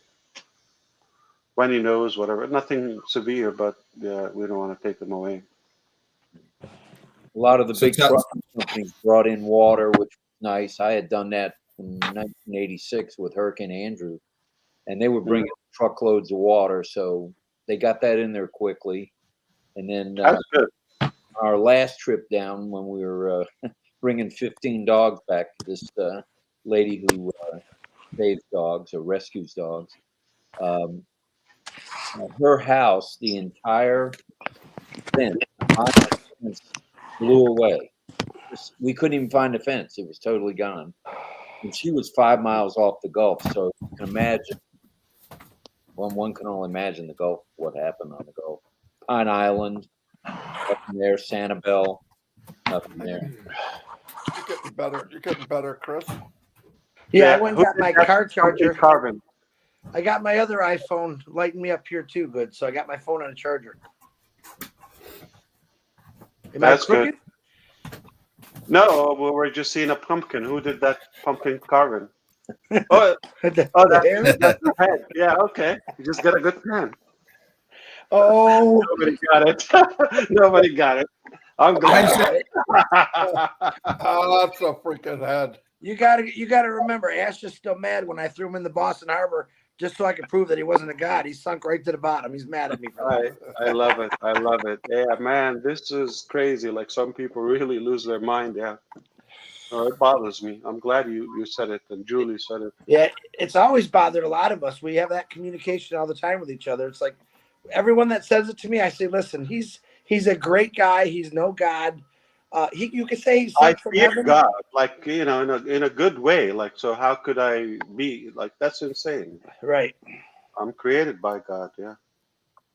runny nose, whatever. Nothing severe, but yeah, we don't want to take them away. A lot of the big trucking companies brought in water, which was nice. I had done that in 1986 with Hurricane Andrew, and they were bringing truckloads of water, so they got that in there quickly. And then that's good. Our last trip down, when we were bringing 15 dogs back, this lady who saves dogs or rescues dogs, her house, the entire fence blew away. We couldn't even find the fence. It was totally gone. And she was 5 miles off the Gulf. So you can imagine, well, one can only imagine the Gulf, what happened on the Gulf. Pine Island, nothing there. Sanibel, nothing there. You're getting better, Chris. Yeah, I went and got my car charger. Carbon. I got my other iPhone lighting me up here too, good. So I got my phone on a charger. Am That's I crooked? No, we were just seeing a pumpkin. Who did that pumpkin carving? Oh, The that's hair? that's the head. Yeah, okay. You just got a good pen. Oh, Nobody got it. Nobody got it. I'm I glad. got it. That's a freaking head. You gotta remember, Ash is still mad when I threw him in the Boston Harbor just so I could prove that he wasn't a god. He sunk right to the bottom. He's mad at me for that. I love it. I love it. Yeah, man, this is crazy. Like some people really lose their mind. Yeah. Oh, it bothers me. I'm glad you said it and Julie said it. Yeah, it's always bothered a lot of us. We have that communication all the time with each other. It's like everyone that says it to me, I say, listen, he's a great guy. He's no god. You could say he's I sent from fear heaven. God, like in a good way. Like, so how could I be like? That's insane. Right. I'm created by God. Yeah.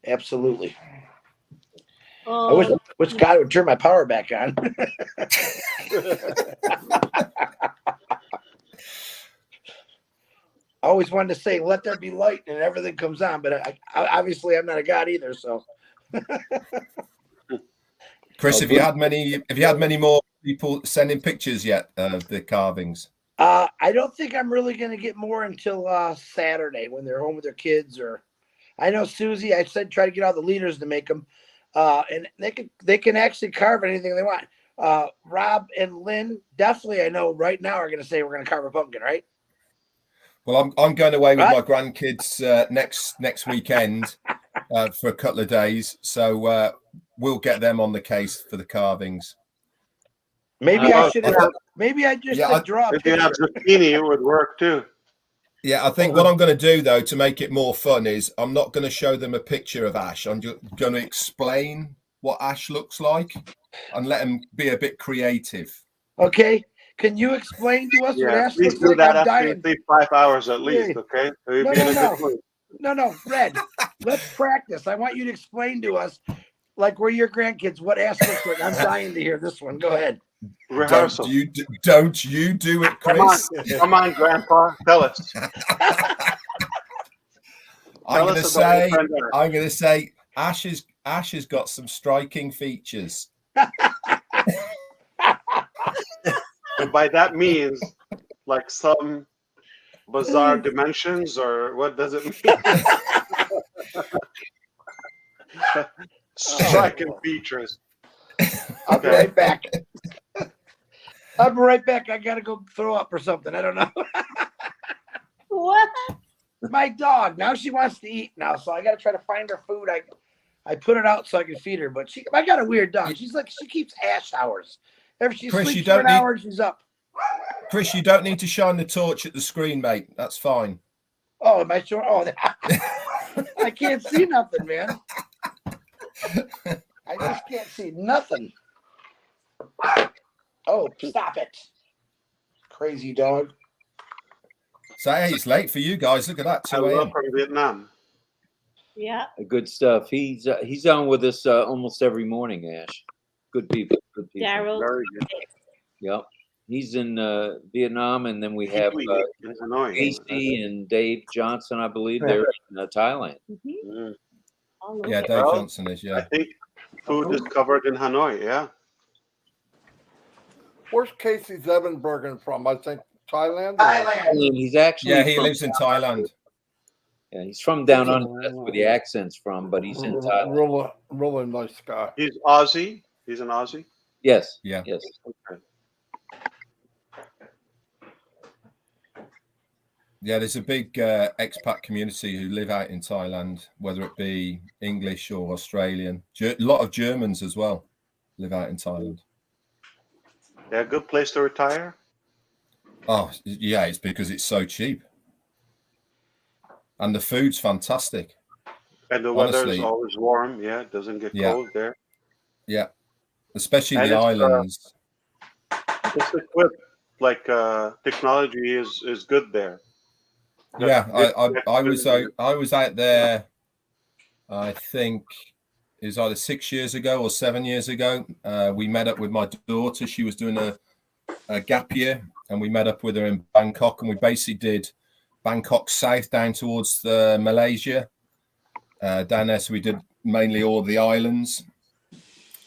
Absolutely. I Oh, wish God would turn my power back on. I always wanted to say, let there be light, and everything comes on. But I obviously, I'm not a god either. So, Chris, have you had many more people sending pictures yet of the carvings? I don't think I'm really going to get more until Saturday when they're home with their kids. Or I know Susie. I said try to get all the leaders to make them, and they can actually carve anything they want. Rob and Lynn definitely, I know right now are going to say we're going to carve a pumpkin, right? Well, I'm going away with Right. my grandkids next weekend for a couple of days, so we'll get them on the case for the carvings. Maybe I should have. Maybe I just Yeah, draw a If you have picture. zucchini, it would work too. Yeah, I think what I'm going to do though to make it more fun is I'm not going to show them a picture of Ash. I'm just going to explain what Ash looks like and let them be a bit creative. Okay, can you explain to us what Yeah, Ash please looks do like? that I'm after you dying. sleep 5 hours at least. Hey. Okay. So you'll No, be in no, a no. good mood. No, Red. Let's practice. I want you to explain to us, like we're your grandkids, what Ash looks like. I'm dying to hear this one. Go ahead. Rehearsal. Don't you do it, Chris? Come on, Grandpa. Tell us. I'm going Tell to say Ash has got some striking features. And by that means, like some bizarre dimensions, or what does it mean? Striking features. I'll be right back. I'll be right back. I gotta go throw up or something. I don't know. what? My dog. Now she wants to eat now, so I gotta try to find her food. I put it out so I can feed her, but I got a weird dog. She's like she keeps Ash hours. If she Chris, sleeps for an hour, she's up. Chris, you don't need to shine the torch at the screen, mate. That's fine. Oh, am I sure? Oh, I can't see nothing, man. I just can't see nothing. Oh, stop it. Crazy dog. So hey, it's late for you guys. Look at that, 2 Hello a.m. from Vietnam. Yeah. Good stuff. He's on with us almost every morning, Ash. Good people. Good people. Daryl. Very good. Yep. He's in Vietnam, and then we have In Hanoi. Casey and Dave Johnson, I believe. They're in Thailand. Mm. All over. Yeah, Dave Well, Johnson is, I yeah. think food is covered in Hanoi. Yeah. Where's Casey Zevenbergen from? I think Thailand. And he's actually Yeah, he from lives in Thailand. Yeah, he's from down under. That's where the accent's from, but he's in Thailand. Really nice guy. He's Aussie. He's an Aussie. Yes. Yeah. Yes. Okay. Yeah, there's a big expat community who live out in Thailand, whether it be English or Australian. A lot of Germans as well live out in Thailand. Yeah, good place to retire. Oh, yeah, it's because it's so cheap. And the food's fantastic. And the weather is Honestly. always warm. Yeah, it doesn't get cold there. Yeah, especially And the it's, islands. It's equipped. Like technology is good there. Yeah, I was out there. I think it was either 6 years ago or 7 years ago. We met up with my daughter. She was doing a gap year, and we met up with her in Bangkok, and we basically did Bangkok South down towards Malaysia down there. So we did mainly all the islands,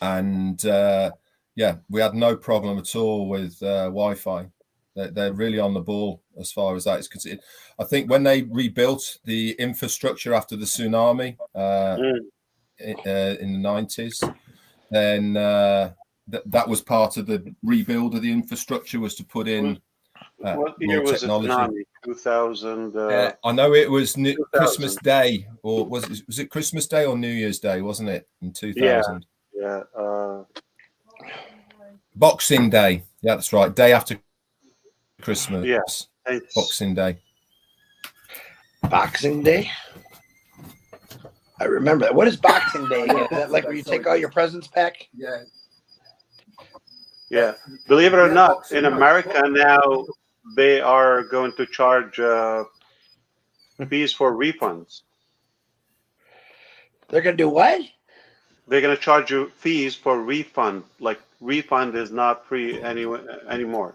and yeah, we had no problem at all with Wi-Fi. They're really on the ball as far as that is concerned. I think when they rebuilt the infrastructure after the tsunami in the 90s, then that was part of the rebuild of the infrastructure, was to put in What more year was the technology. tsunami? 2000. I know it was 2000. Christmas Day, or was it Christmas Day or New Year's Day, wasn't it, in 2000? Yeah. Boxing Day. Yeah, that's right. Day after Christmas. Yeah. Boxing Day. Boxing Day. I remember that. What is Boxing Day? Is that like where you take all your presents back? Yeah. Yeah. Believe it or not, in America now they are going to charge fees for refunds. They're gonna do what? They're going to charge you fees for refund. Like, refund is not free anymore.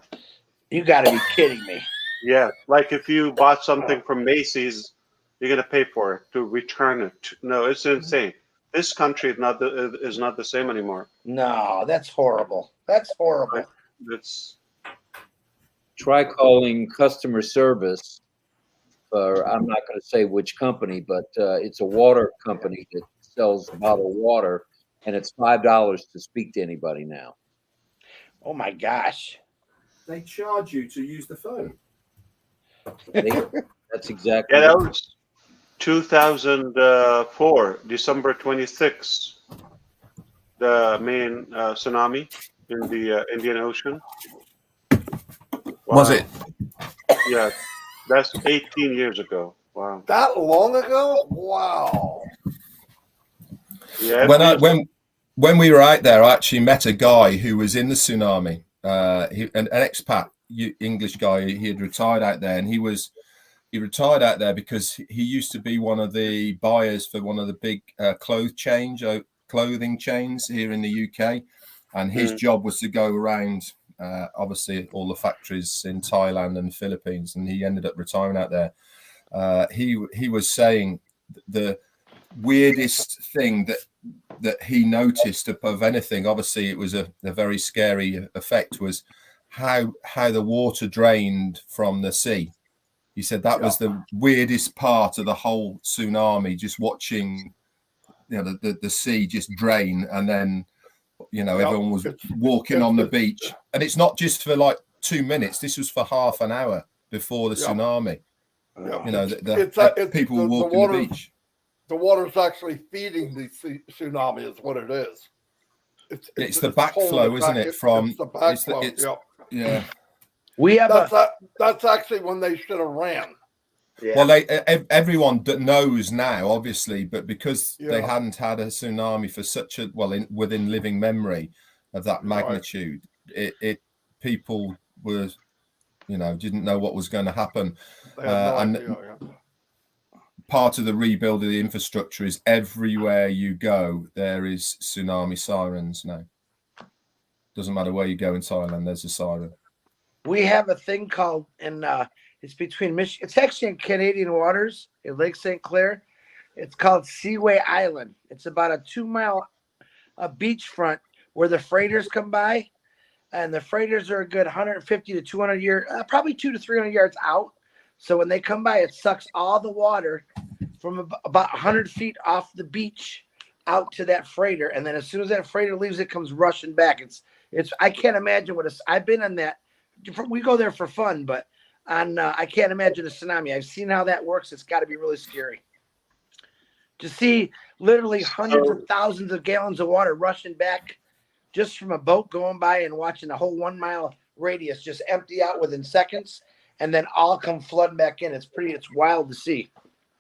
You got to be kidding me. Yeah, like if you bought something from Macy's, you're going to pay for it to return it. No, it's insane. This country is not the same anymore. No, that's horrible. That's horrible. It's Try calling customer service for, I'm not going to say which company, but it's a water company that sells bottled water, and it's $5 to speak to anybody now. Oh my gosh. They charge you to use the phone. That's exactly. yeah, that was 2004, December 26th, the main tsunami in the Indian Ocean. Was it? Yeah, that's 18 years ago. Wow. That long ago? Wow. Yeah. When we were out there, I actually met a guy who was in the tsunami. An expat English guy. He had retired out there, and he retired out there because he used to be one of the buyers for one of the big clothing chains here in the UK, and his job was to go around obviously all the factories in Thailand and the Philippines, and he ended up retiring out there. He was saying the weirdest thing that he noticed above anything, obviously it was a very scary effect, was how the water drained from the sea. He said that was the weirdest part of the whole tsunami, just watching, you know, the sea just drain, and then, you know, everyone was walking on the beach, and it's not just for like 2 minutes. This was for half an hour before the tsunami. You know, people were walking the beach. The water's actually feeding the tsunami, is what it is. It's the backflow, isn't it? From it's the backflow. Yeah. We have that's actually when they should have ran. Yeah. Well, everyone knows now, obviously, but because they hadn't had a tsunami for such a within living memory of that magnitude, people were, you know, didn't know what was going to happen. They had no idea, part of the rebuild of the infrastructure is everywhere you go, there is tsunami sirens now. Doesn't matter where you go in Thailand, there's a siren. We have a thing called, it's between Michigan. It's actually in Canadian waters in Lake St. Clair. It's called Seaway Island. It's about a 2-mile beachfront where the freighters come by, and the freighters are a good 150 to 200 yards, probably 200 to 300 yards out. So when they come by, it sucks all the water from about 100 feet off the beach out to that freighter, and then as soon as that freighter leaves, it comes rushing back. It's I can't imagine I've been on that. We go there for fun, but I can't imagine a tsunami. I've seen how that works. It's got to be really scary to see literally hundreds of thousands of gallons of water rushing back just from a boat going by, and watching the whole 1 mile radius just empty out within seconds, and then all come flooding back in. It's wild to see.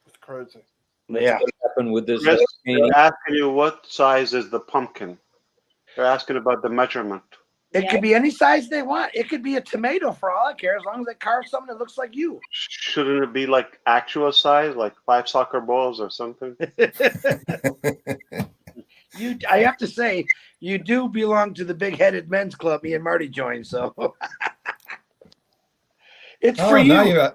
It's crazy. Yeah. What happened with this? They're asking you what size is the pumpkin. They're asking about the measurement. It could be any size they want. It could be a tomato for all I care, as long as they carve something that looks like you. Shouldn't it be like actual size, like 5 soccer balls or something? I have to say, you do belong to the big-headed men's club me and Marty joined, so it's for you.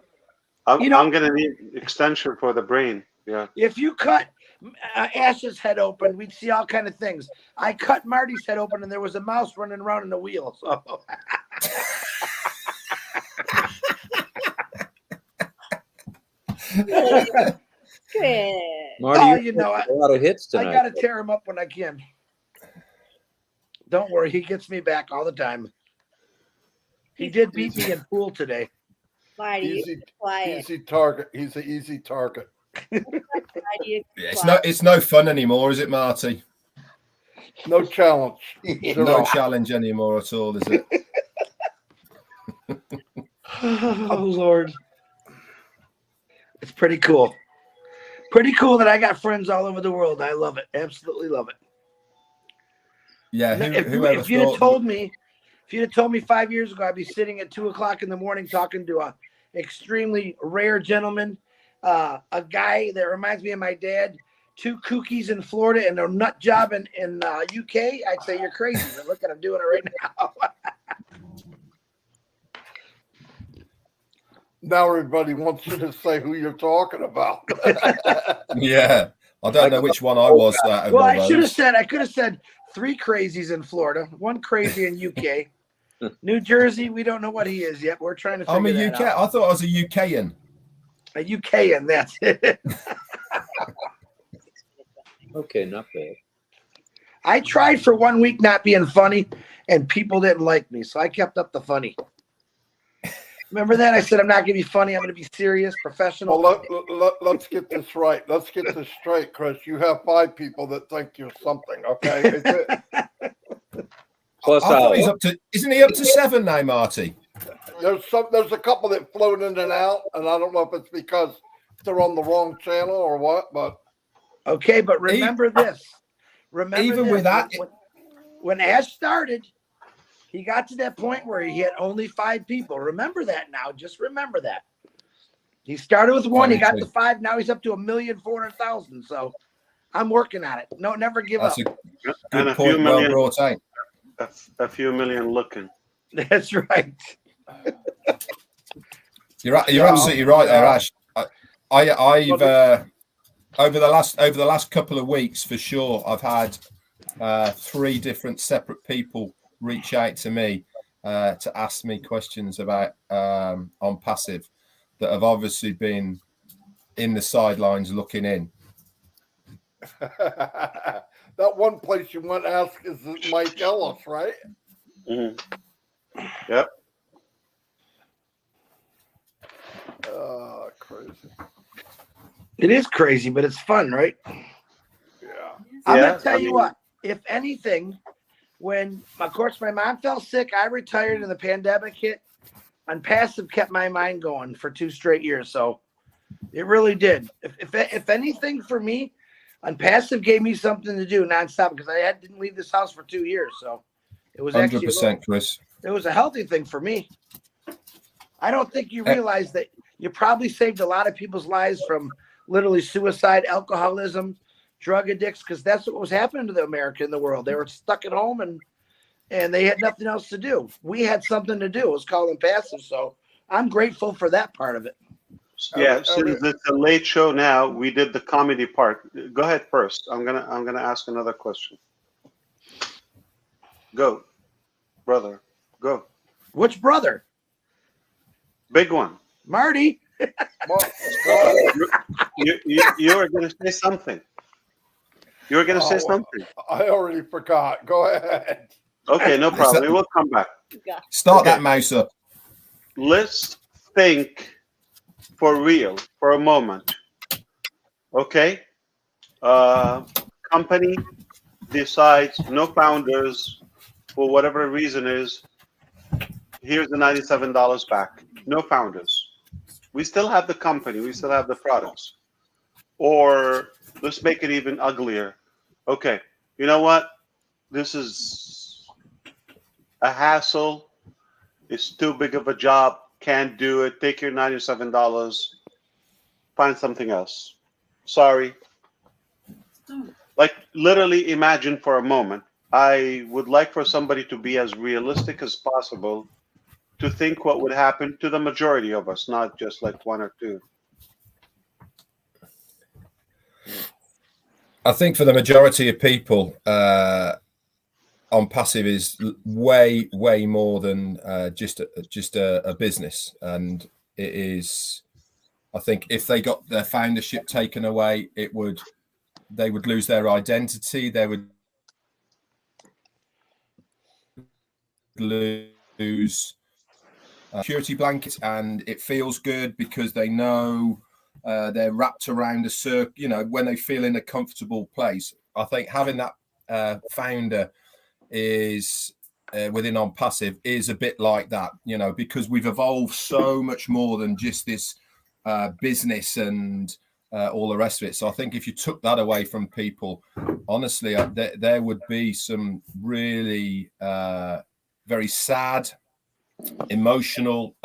I'm going to need extension for the brain. Yeah. If you cut Ash's head open. We'd see all kind of things. I cut Marty's head open, and there was a mouse running around in the wheel. So Good. Marty, Oh, you're you know, taking a lot of hits I tonight. got to tear him up when I can. Don't worry, he gets me back all the time. He did beat me in pool today. Marty, Easy, you're quiet. easy target. He's an easy target. Marty, you're Yeah, quiet. it's no fun anymore, is it, Marty? No challenge. No Zero. challenge anymore at all, is it? Oh, Lord. It's pretty cool. Pretty cool that I got friends all over the world. I love it. Absolutely love it. Yeah, whoever If you'd have thought? told me 5 years ago, I'd be sitting at 2:00 in the morning talking to a extremely rare gentleman, a guy that reminds me of my dad, 2 kookies in Florida and a nut job in UK, I'd say you're crazy. But look at I'm doing it right now. Now everybody wants you to say who you're talking about. Yeah, I don't know which one I was. That Well, I could have said 3 crazies in Florida, 1 crazy in UK. New Jersey, we don't know what he is yet. We're trying to figure I'm a that UK. out. I thought I was a UKan. A UKan, that's it. Okay, not bad. I tried for 1 week not being funny, and people didn't like me, so I kept up the funny. Remember that? I said, I'm not going to be funny. I'm going to be serious, professional. Well, let's get this right. Let's get this straight, Chris. You have 5 people that think you're something, okay? Plus, I thought he's up to. Isn't he up to 7 now, Marty? There's a couple that float in and out, and I don't know if it's because they're on the wrong channel or what, but Okay, but remember this. Remember Even this. with that- when Ash started, he got to that point where he had only 5 people. Remember that now. Just remember that. He started with 1, he got to 5, now he's up to 1,400,000. So I'm working on it. No, never give up. That's a And good a few point. Well million, brought out. a few million looking. That's right. You're absolutely right there, Ash. I've over the last couple of weeks for sure. I've had 3 different separate people reach out to me to ask me questions about on passive that have obviously been in the sidelines looking in. that one place you want to ask is Mike Ellis, right? Mm-hmm. Yep. Crazy. It is crazy, but it's fun, right? Yeah. I'm Yeah, going to tell you what. If anything, when, of course, my mom fell sick, I retired and the pandemic hit, Unpassive kept my mind going for 2 straight years. So it really did. If anything for me, Unpassive gave me something to do nonstop because I didn't leave this house for 2 years. So it was actually 100%, Chris. it was a healthy thing for me. I don't think you realize that you probably saved a lot of people's lives from literally suicide, alcoholism, drug addicts, because that's what was happening to the America in the world. They were stuck at home and they had nothing else to do. We had something to do. It was called Unpassive. So I'm grateful for that part of it. Yeah, since it's a late show now, we did the comedy part. Go ahead first. I'm gonna ask another question. Go, brother. Go. Which brother? Big one. Marty. You were gonna say something. You were gonna say something. I already forgot. Go ahead. Okay, no problem. We will come back. Start that mouse up. Let's think for real for a moment. Okay? Company decides no founders for whatever reason is. Here's the $97 back. No founders. We still have the company. We still have the products. Or let's make it even uglier. Okay, you know what? This is a hassle. It's too big of a job. Can't do it. Take your $97. Find something else. Sorry. Like, literally imagine for a moment. I would like for somebody to be as realistic as possible to think what would happen to the majority of us, not just like 1 or 2. I think for the majority of people, OnPassive is way more than just a business, and it is. I think if they got their foundership taken away, they would lose their identity. They would lose security blankets, and it feels good because they know they're wrapped around a circle. You know, when they feel in a comfortable place. I think having that founder is within OnPassive is a bit like that. You know, because we've evolved so much more than just this business and all the rest of it. So I think if you took that away from people, honestly, there would be some really very sad, emotional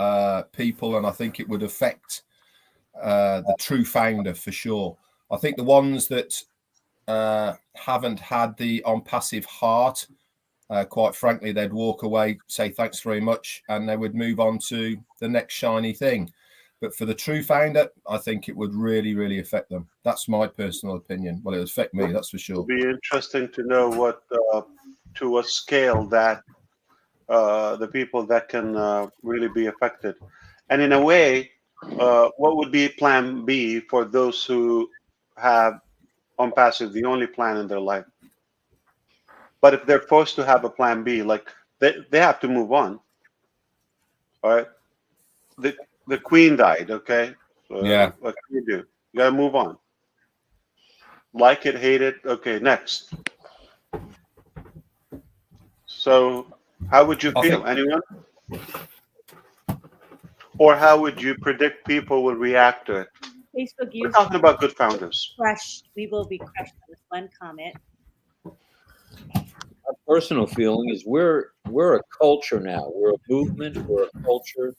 people, and I think it would affect the true founder for sure. I think the ones that haven't had the OnPassive heart, quite frankly, they'd walk away, say thanks very much, and they would move on to the next shiny thing. But for the true founder, I think it would really affect them. That's my personal opinion. Well, it would affect me, that's for sure. It'll be interesting to know what to what scale that the people that can really be affected. And in a way, what would be plan B for those who have OnPassive, the only plan in their life? But if they're forced to have a plan B, like they have to move on. All right. The queen died, okay? So Yeah. what can you do? You gotta move on. Like it, hate it, okay, next. So how would you feel? Anyone? Or how would you predict people will react to it? Facebook We're users talking about good founders. crushed. We will be crushed with one comment. My personal feeling is we're a culture now. We're a movement. We're a culture,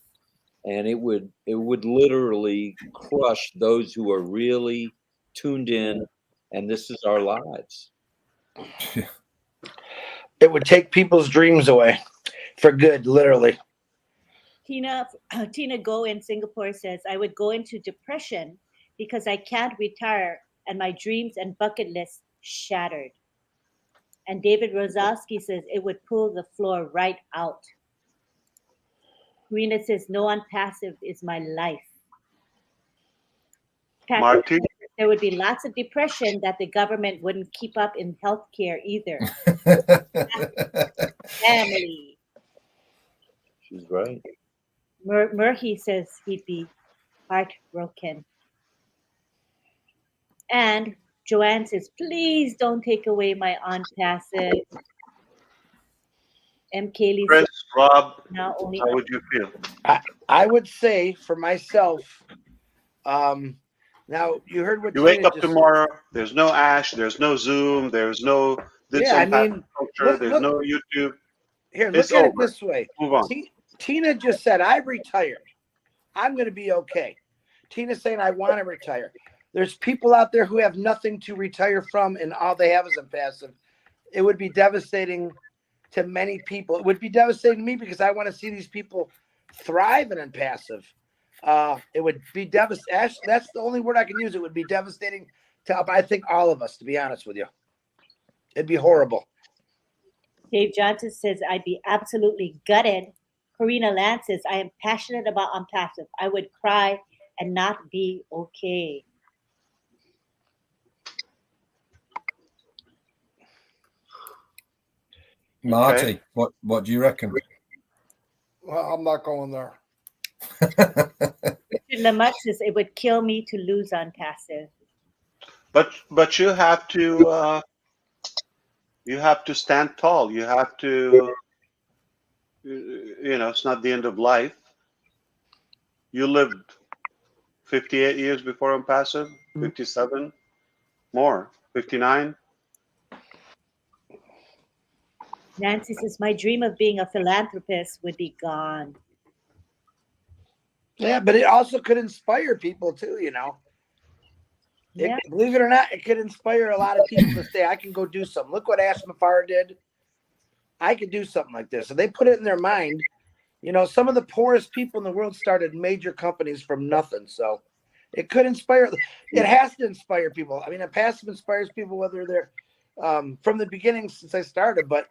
and it would literally crush those who are really tuned in, and this is our lives. It would take people's dreams away for good, literally. Tina Go in Singapore says, I would go into depression because I can't retire and my dreams and bucket list shattered. And David Rosowski says, it would pull the floor right out. Karina says, no one passive is my life. Marty? There would be lots of depression that the government wouldn't keep up in healthcare either. Family. She's right. Murphy says he'd be heartbroken. And Joanne says, please don't take away my OnPassive. M. Kaylee Chris, says, Rob, now only how would you feel? I would say for myself, now you heard what You wake Tina up just tomorrow, there's no Ash, there's no Zoom, there's no this Yeah, I mean, culture, there's no YouTube. Here, It's look at over. it this way. Move on. Tina just said, I've retired. I'm going to be okay. Tina's saying, I want to retire. There's people out there who have nothing to retire from, and all they have is a passive. It would be devastating to many people. It would be devastating to me because I want to see these people thrive in passive. It would be devastating. That's the only word I can use. It would be devastating to, I think, all of us, to be honest with you. It'd be horrible. Dave Johnson says, I'd be absolutely gutted. Karina Lance says, I am passionate about OnPassive. I would cry and not be okay. Marty, what do you reckon? Well, I'm not going there. Richard Lamont says, it would kill me to lose OnPassive. But you have to stand tall. You have to, it's not the end of life. You lived 58 years before OnPassive, 57, more, 59. Nancy says, my dream of being a philanthropist would be gone. Yeah, but it also could inspire people too, Yeah. Believe it or not, it could inspire a lot of people to say, I can go do something. Look what MUFAREH did. I could do something like this. And they put it in their mind. Some of the poorest people in the world started major companies from nothing. So It could inspire. It has to inspire people. I mean, passive inspires people whether they're from the beginning since I started. But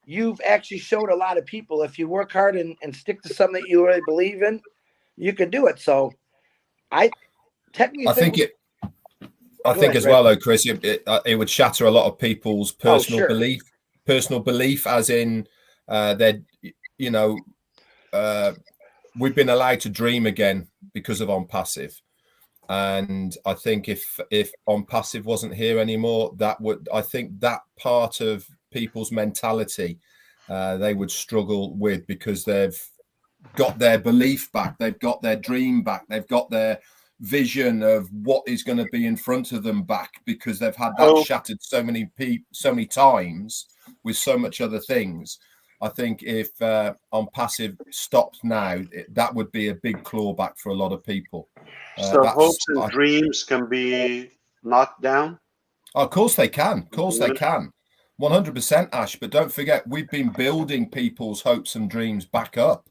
you've actually showed a lot of people if you work hard and stick to something that you really believe in, you can do it. So I think as well, though, Chris, it would shatter a lot of people's personal belief, as in that, you know, we've been allowed to dream again because of OnPassive. And I think if OnPassive wasn't here anymore, I think that part of people's mentality they would struggle with, because they've got their belief back, they've got their dream back, they've got their vision of what is going to be in front of them back, because they've had that shattered so many times with so much other things. I think if OnPassive stopped now, that would be a big clawback for a lot of people. So hopes and dreams can be knocked down? Oh, of course they can. Of course they can. 100%, Ash. But don't forget, we've been building people's hopes and dreams back up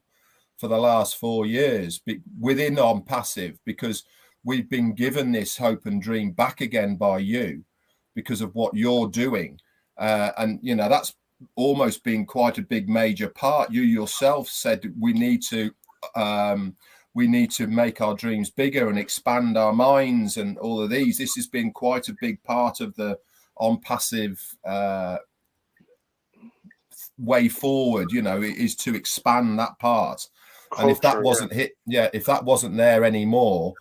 for the last 4 years within OnPassive, because we've been given this hope and dream back again by you because of what you're doing. And, you know, that's almost been quite a big major part. You yourself said we need to make our dreams bigger and expand our minds and all of these. This has been quite a big part of the OnPassive way forward, you know, is to expand that part. And if that wasn't if that wasn't there anymore,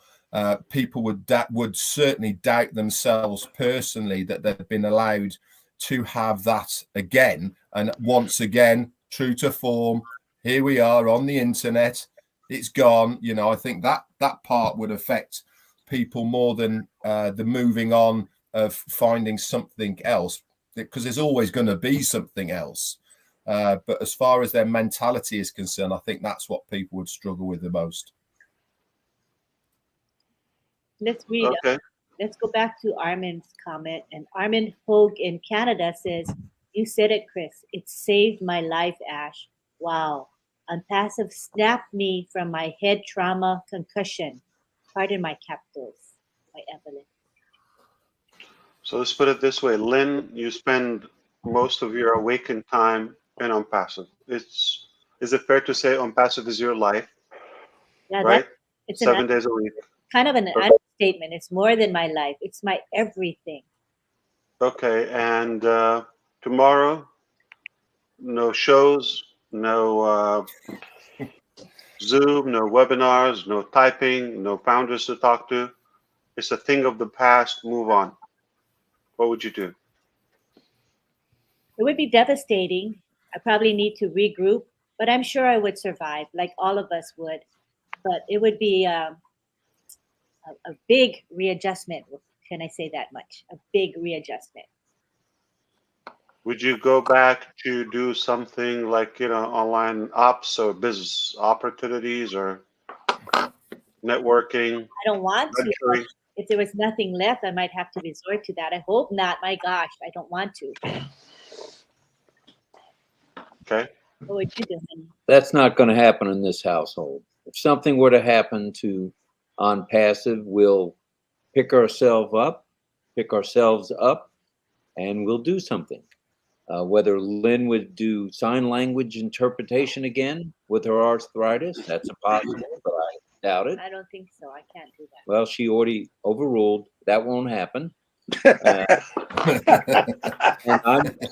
people would certainly doubt themselves personally that they've been allowed to have that again. And once again, true to form, here we are on the internet. It's gone. You know, I think that part would affect people more than the moving on of finding something else, because there's always going to be something else. But as far as their mentality is concerned, I think that's what people would struggle with the most. Let's read. Okay. Let's go back to Armin's comment. And Armin Hogue in Canada says, "You said it, Chris. It saved my life, Ash. Wow. OnPassive snapped me from my head trauma concussion. Pardon my capitals." By Evelyn. So let's put it this way. Lynn, you spend most of your awakened time in OnPassive. Is it fair to say OnPassive is your life? Yeah, right? It's 7 days a week. Kind of an understatement. It's more than my life. It's my everything. Okay, and tomorrow, no shows, no Zoom, no webinars, no typing, no founders to talk to. It's a thing of the past. Move on. What would you do? It would be devastating. I probably need to regroup, but I'm sure I would survive, like all of us would. But it would be a big readjustment. Can I say that much? A big readjustment. Would you go back to do something like, you know, online ops or business opportunities or networking? I don't want to. If there was nothing left, I might have to resort to that. I hope not. My gosh, I don't want to. Okay. What would you do, honey? That's not going to happen in this household. If something were to happen to OnPassive, we'll pick ourselves up, and we'll do something. Whether Lynn would do sign language interpretation again with her arthritis, that's a possible, but I doubt it. I don't think so. I can't do that. Well, she already overruled. That won't happen. And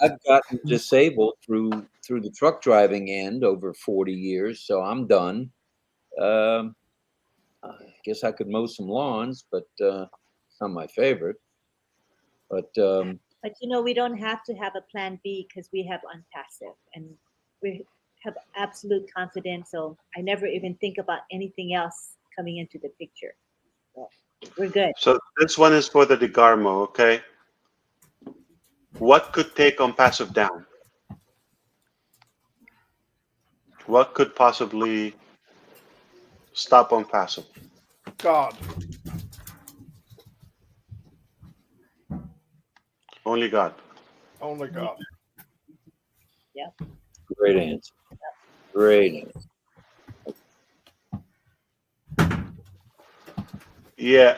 I've gotten disabled through the truck driving end over 40 years, so I'm done. I guess I could mow some lawns, but it's not my favorite. But you know, we don't have to have a plan B because we have OnPassive and we have absolute confidence. So I never even think about anything else coming into the picture. So we're good. So this one is for the DeGarmo, okay? What could take OnPassive down? What could possibly stop OnPassive? God. Only God. Only God. Yeah. great answer. Great answer. Yeah,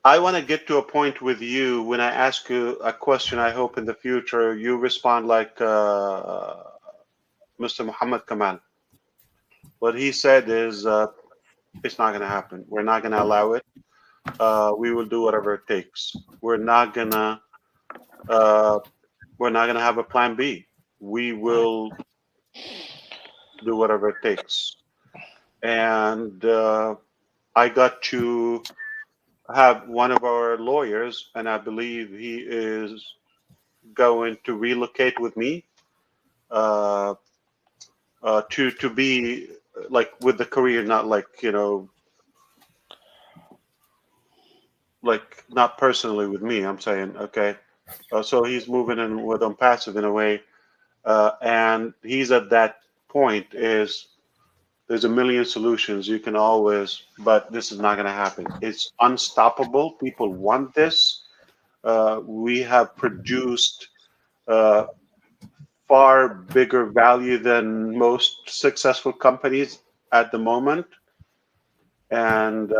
I want to get to a point with you when I ask you a question. I hope in the future you respond like Mr. Muhammad Kamal. What he said is, it's not going to happen. We're not going to allow it. We will do whatever it takes. We're not gonna have a plan B. We will do whatever it takes. And I got to have one of our lawyers, and I believe he is going to relocate with me to be like with the career, not like, you know, like not personally with me. I'm saying, okay. So he's moving in with ONPASSIVE in a way, and he's at that point. Is there's a million solutions you can always, but this is not going to happen. It's unstoppable. People want this. We have produced far bigger value than most successful companies at the moment, and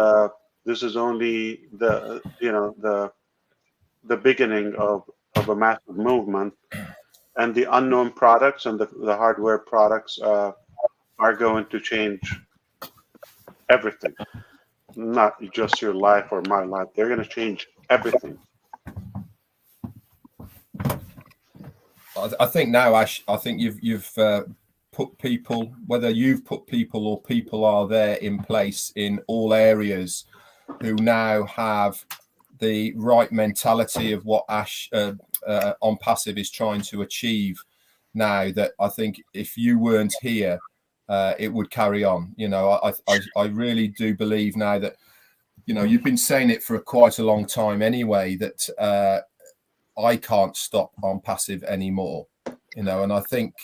this is only the the beginning of a massive movement. And the unknown products and the hardware products are going to change everything, not just your life or my life. They're going to change everything. I think now, Ash, I think you've put people, whether you've put people or people are there in place in all areas who now have the right mentality of what Ash ONPASSIVE is trying to achieve now, that I think if you weren't here, it would carry on. You know, I really do believe now that, you know, you've been saying it for quite a long time anyway, that I can't stop ONPASSIVE anymore, you know, and I think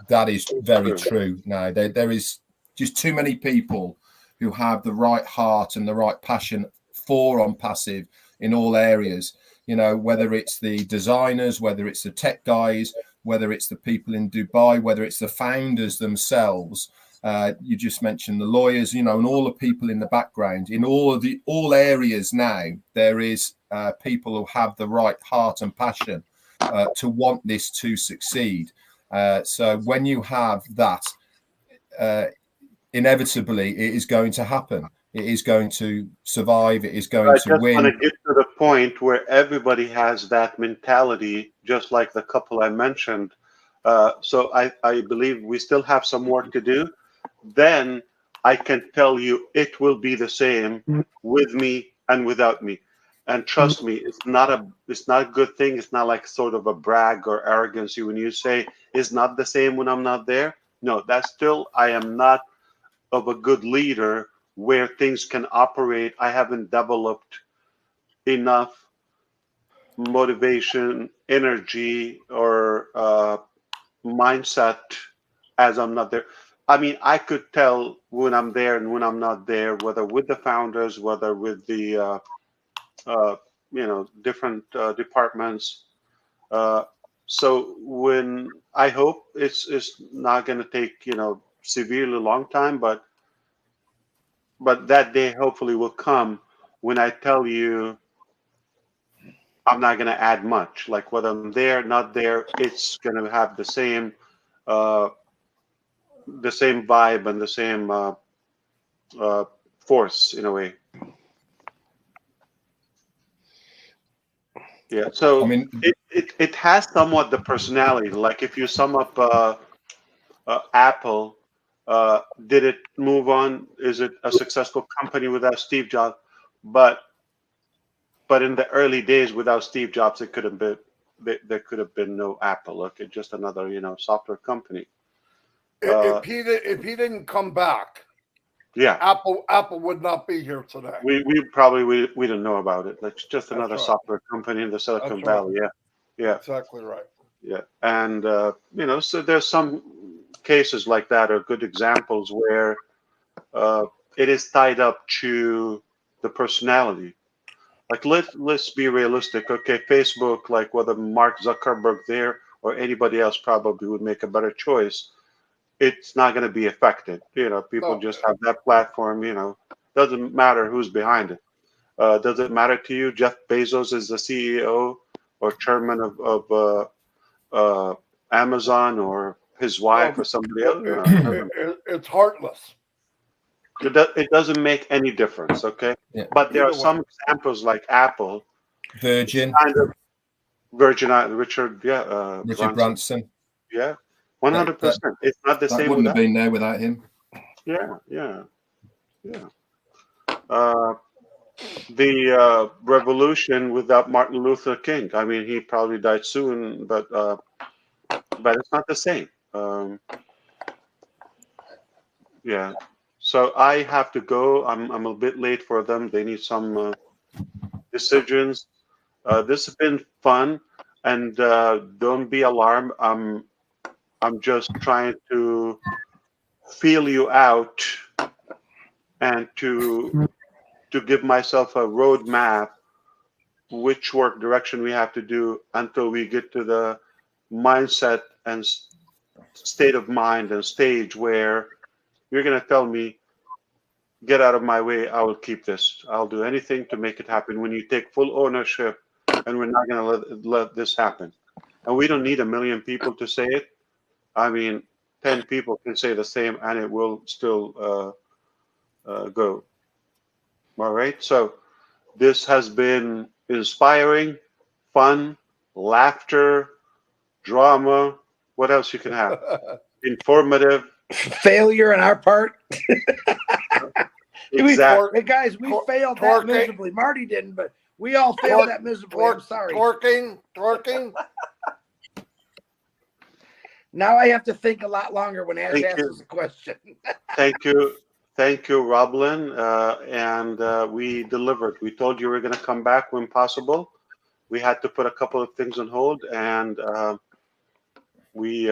that is very true now. There is just too many people who have the right heart and the right passion for ONPASSIVE in all areas, you know, whether it's the designers, whether it's the tech guys, whether it's the people in Dubai, whether it's the founders themselves. You just mentioned the lawyers, you know, and all the people in the background. In all areas now, there is people who have the right heart and passion to want this to succeed. So when you have that, inevitably it is going to happen. It is going to survive. It is going to win. I just want to get to the point where everybody has that mentality, just like the couple I mentioned. So I believe we still have some work to do. Then I can tell you it will be the same with me and without me. And trust me, it's not a good thing. It's not like sort of a brag or arrogancy when you say it's not the same when I'm not there. No, that's still, I am not of a good leader where things can operate. I haven't developed enough motivation, energy, or mindset as I'm not there. I mean, I could tell when I'm there and when I'm not there, whether with the founders, whether with the you know, different departments. So when I hope it's not going to take, you know, severely long time, but that day hopefully will come when I tell you I'm not going to add much. Like whether I'm there, not there, it's going to have the same vibe and the same force in a way. Yeah. So I mean, it has somewhat the personality. Like if you sum up Apple, did it move on? Is it a successful company without Steve Jobs? But in the early days, without Steve Jobs, it could have been there could have been no Apple. Okay, just another, you know, software company. If he didn't come back, Yeah, Apple would not be here today. we probably we don't know about it. Like just another right. software company in the Silicon That's Valley. right. Yeah, Exactly right. yeah. And you know, so there's some cases like that, or good examples where it is tied up to the personality. Like let's be realistic. Okay, Facebook, like whether Mark Zuckerberg there or anybody else probably would make a better choice. It's not going to be affected. You know, people No. just have that platform. You know, doesn't matter who's behind it. Does it matter to you? Jeff Bezos is the CEO or chairman of Amazon, or his wife, or somebody else? No, It's heartless. it doesn't make any difference. Okay, Yeah. but there Either are some examples like Apple, Virgin, kind of Virgin, Richard, Richard Branson. yeah, 100%. It's not the That same wouldn't with have been there without him. Yeah. The revolution without Martin Luther King. I mean, he probably died soon, but it's not the same. Yeah. So I have to go. I'm a bit late for them. They need some decisions. This has been fun, and don't be alarmed. I'm just trying to feel you out and to give myself a roadmap which work direction we have to do until we get to the mindset and state of mind and stage where you're going to tell me, get out of my way, I will keep this. I'll do anything to make it happen. When you take full ownership, and we're not going to let this happen. And we don't need 1 million people to say it. I mean, 10 people can say the same and it will still go. All right. So this has been inspiring, fun, laughter, drama. What else you can have? Informative. Failure on our part. Exactly. Hey guys, we failed that Twerking. miserably. Marty didn't, but we all failed that miserably. I'm sorry. Twerking. Now I have to think a lot longer when Ash Thank asks you. us a question. Thank you, RobLynn, and we delivered. We told you we were going to come back when possible. We had to put a couple of things on hold, and we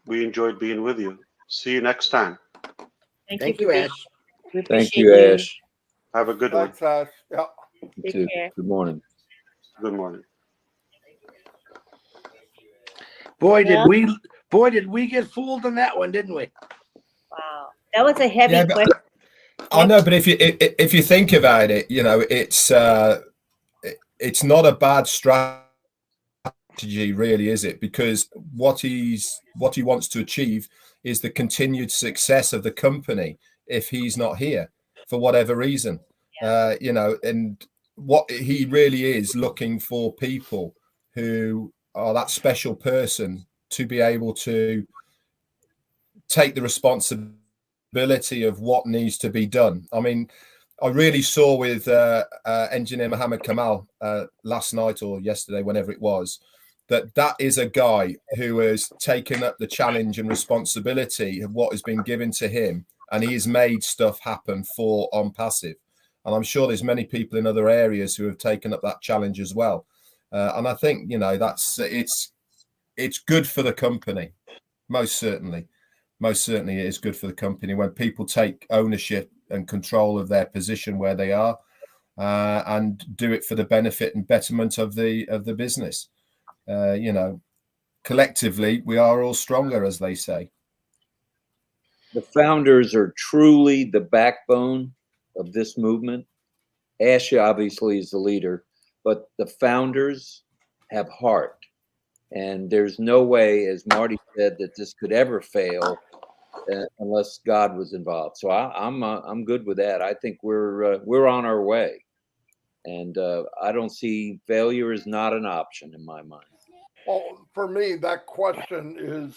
enjoyed being with you. See you next time. Thank you, Ash. We Thank appreciate you, Ash. Have a good one. Thanks, Ash. Yeah. You Take too. care. Good morning. Good morning. Boy, Yeah. did we get fooled on that one, didn't we? Wow. That was a heavy Yeah, but question. I know, but if you think about it, you know, it's not a bad strategy, really, is it? Because what he wants to achieve is the continued success of the company if he's not here for whatever reason. You know, and what he really is looking for people who are that special person to be able to take the responsibility of what needs to be done. I mean, I really saw with engineer Mohammed Kamal last night or yesterday, whenever it was, that is a guy who has taken up the challenge and responsibility of what has been given to him, and he has made stuff happen for ONPASSIVE. And I'm sure there's many people in other areas who have taken up that challenge as well. And I think, you know, it's good for the company. Most certainly it is good for the company when people take ownership and control of their position where they are, and do it for the benefit and betterment of the business. You know, collectively we are all stronger, as they say. The founders are truly the backbone of this movement. Ash obviously is the leader, but the founders have heart. And there's no way, as Marty said, that this could ever fail unless God was involved. So I'm good with that. I think we're on our way, and I don't see failure is not an option in my mind. Well, for me, that question is,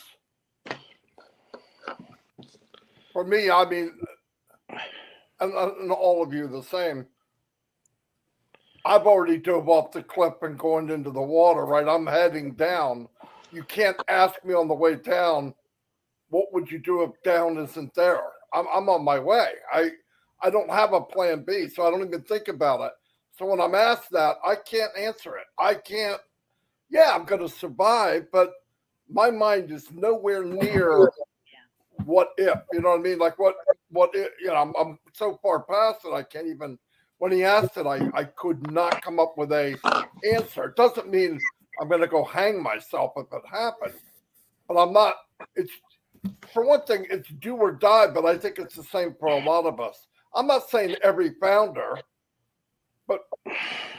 for me, I mean, and all of you the same. I've already dove off the cliff and going into the water, right? I'm heading down. You can't ask me on the way down, what would you do if down isn't there? I'm on my way. I don't have a plan B, so I don't even think about it. So when I'm asked that, I can't answer it. I can't, yeah, I'm going to survive, but my mind is nowhere near what if, you know what I mean? Like what if, you know, I'm so far past it, I can't even, when he asked it, I could not come up with a answer. It doesn't mean I'm going to go hang myself if it happens, but I'm not, it's, for one thing, it's do or die, but I think it's the same for a lot of us. I'm not saying every founder But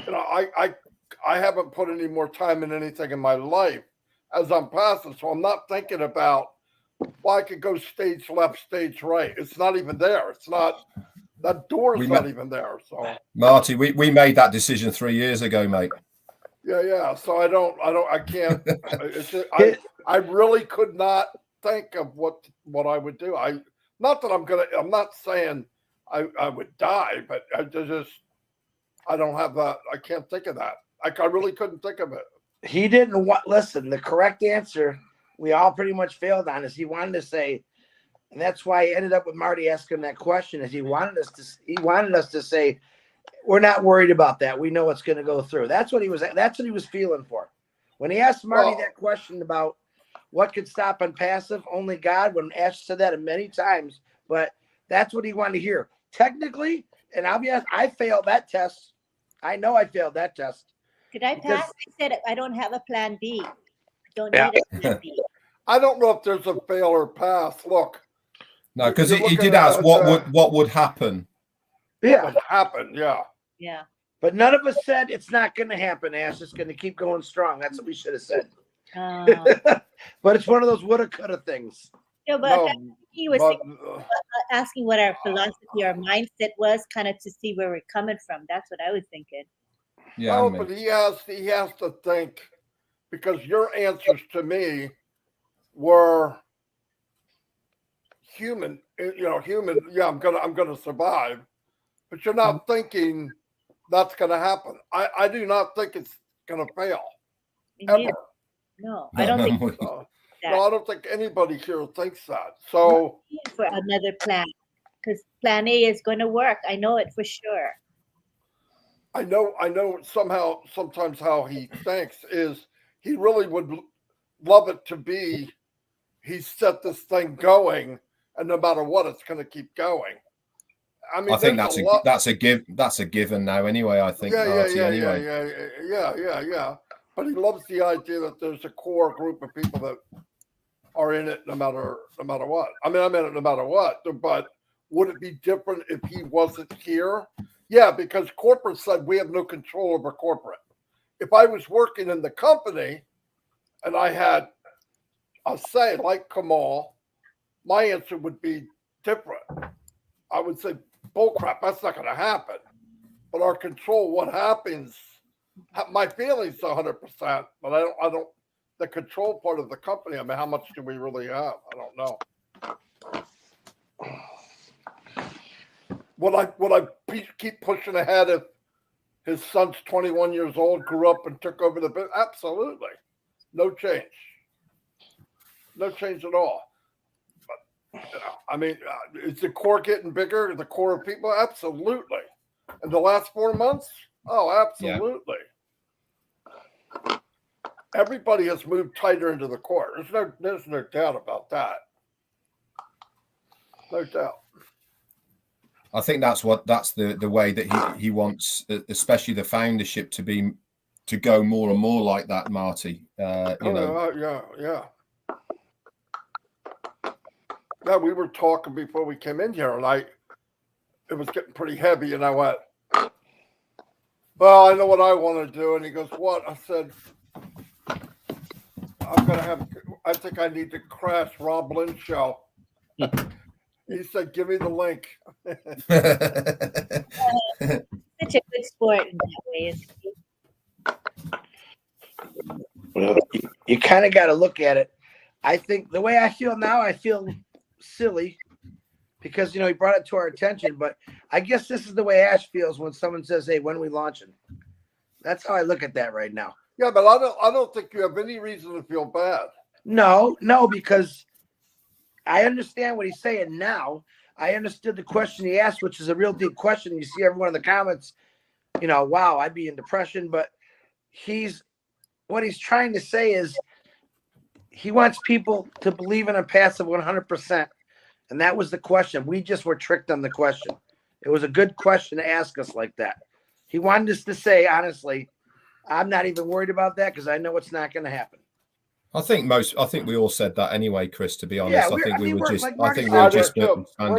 you know, I haven't put any more time in anything in my life as I'm passing, so I'm not thinking about, well, I could go stage left, stage right. It's not even there. It's not, that door's not even there. So Marty, we made that decision 3 years ago, mate. yeah. So I can't. It's just, I really could not think of what I would do. I'm not saying I would die, but I don't have that. I can't think of that. I really couldn't think of it. He didn't want. Listen, the correct answer we all pretty much failed on is he wanted to say, and that's why he ended up with Marty asking that question. Is he wanted us to say, we're not worried about that. We know what's going to go through. That's what he was feeling for. When he asked Marty that question about what could stop Unpassive, only God, when Ash said that many times, but that's what he wanted to hear. Technically, and I'll be honest, I failed that test. I know I failed that test. Could I pass? I said I don't have a plan B. Don't need a plan B. I don't know if there's a fail or pass. Look. No, because he did ask what would happen. Yeah. What would happen, yeah. Yeah. But none of us said it's not going to happen, Ash. It's going to keep going strong. That's what we should have said. But it's one of those woulda, coulda things. Yeah, but he was asking what our philosophy, our mindset was, kind of to see where we're coming from. That's what I was thinking. Yeah, no, but he has to think, because your answers to me were human. Human. Yeah, I'm gonna survive, but you're not thinking that's gonna happen. I do not think it's gonna fail. Ever. No, I don't think. No, I don't think anybody here thinks that. So for another plan, because plan A is going to work. I know it for sure. I know sometimes how he thinks is he really would love it to be he set this thing going, and no matter what, it's going to keep going. I mean, I think that's a given now anyway. I think yeah. But he loves the idea that there's a core group of people that are in it no matter what. I mean, I'm in it no matter what. But would it be different if he wasn't here? Yeah, because corporate said we have no control over corporate. If I was working in the company and I had a say like Kamal, my answer would be different. I would say, bullcrap, that's not going to happen. But our control, what happens, my feelings 100%, but I don't, the control part of the company, I mean, how much do we really have? I don't know. Would I keep pushing ahead if his son's 21 years old, grew up and took over the business? Absolutely. No change. No change at all. But, I mean, is the core getting bigger? The core of people? Absolutely. In the last 4 months? Oh, absolutely. Yeah. Everybody has moved tighter into the core. There's no doubt about that. No doubt. I think that's the way that he wants, especially the foundership, to go more and more like that, Marty. Yeah. Yeah, we were talking before we came in here, and it was getting pretty heavy, and I went, well, I know what I want to do. And he goes, what? I said, I think I need to crash RobLynn show. He said, give me the link. Such a good sport in that way, isn't he? Well, you kind of got to look at it. I think the way I feel now, I feel silly because, he brought it to our attention. But I guess this is the way Ash feels when someone says, hey, when are we launching? That's how I look at that right now. Yeah, but I don't think you have any reason to feel bad. No, because I understand what he's saying now. I understood the question he asked, which is a real deep question. You see everyone in the comments, wow, I'd be in depression. But what he's trying to say is he wants people to believe in Unpassive 100%. And that was the question. We just were tricked on the question. It was a good question to ask us like that. He wanted us to say, honestly, I'm not even worried about that because I know it's not going to happen. I think we all said that anyway, Chris, to be honest. Yeah, I think we were just we're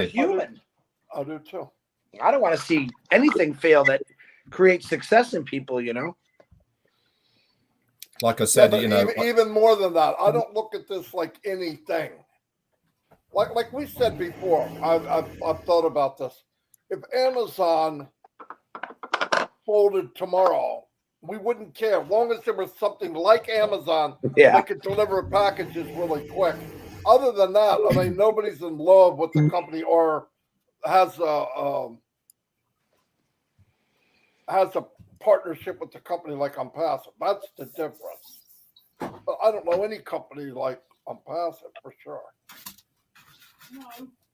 human. I do too. I don't want to see anything fail that create success in people, you know. Like I said, but you know, even more than that, I don't look at this like anything. Like we said before, I've thought about this. If Amazon folded tomorrow, we wouldn't care, as long as there was something like Amazon that could deliver packages really quick. Other than that, I mean, nobody's in love with the company or has a partnership with the company like ONPASSIVE. That's the difference. But I don't know any company like ONPASSIVE for sure.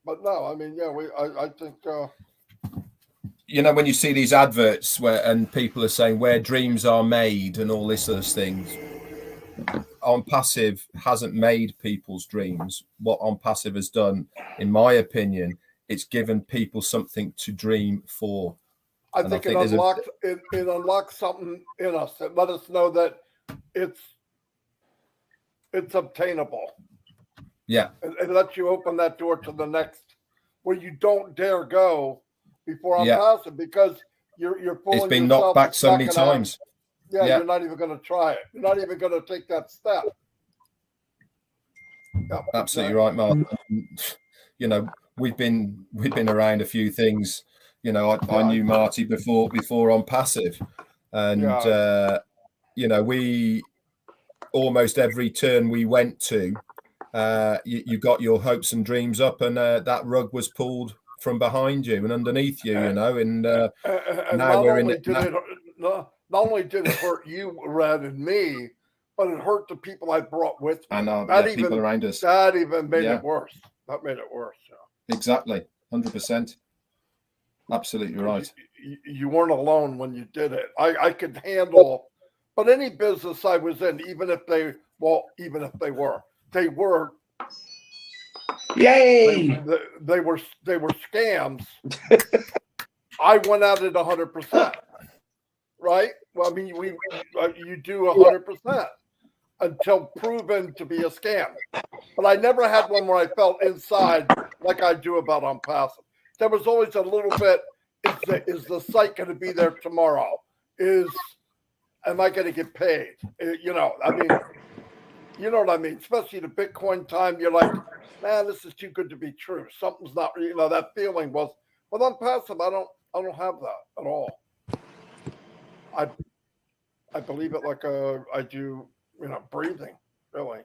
But no, I mean, yeah, I think. You know, when you see these adverts and people are saying where dreams are made and all this sort of things, ONPASSIVE hasn't made people's dreams. What ONPASSIVE has done, in my opinion, it's given people something to dream for. I think it unlocks something in us that let us know that it's obtainable. Yeah. It lets you open that door to the next, where you don't dare go before ONPASSIVE because you're pulling. It's been knocked back so many times. Yeah, you're not even going to try it. You're not even going to take that step. Yeah, absolutely right, Mark. You know, we've been around a few things. You know, I knew Marty before ONPASSIVE, and you know, we almost every turn we went to, you got your hopes and dreams up, and that rug was pulled from behind you and underneath you. You know, and now we're in it. Not only did it hurt you, Red, and me, but it hurt the people I brought with me. And people around us. That even made it worse. That made it worse. Yeah. Exactly, 100%. Absolutely right. You weren't alone when you did it. I could handle, but any business I was in, even if they were. Yay! They were scams. I went at it 100%. Right? Well, I mean, you do 100% until proven to be a scam. But I never had one where I felt inside like I do about ONPASSIVE. There was always a little bit, is the site going to be there tomorrow? Am I going to get paid? You know, I mean, you know what I mean? Especially the Bitcoin time, you're like, man, this is too good to be true. Something's not, you know, that feeling was, with ONPASSIVE, I don't have that at all. I believe it like I do, you know, breathing, really.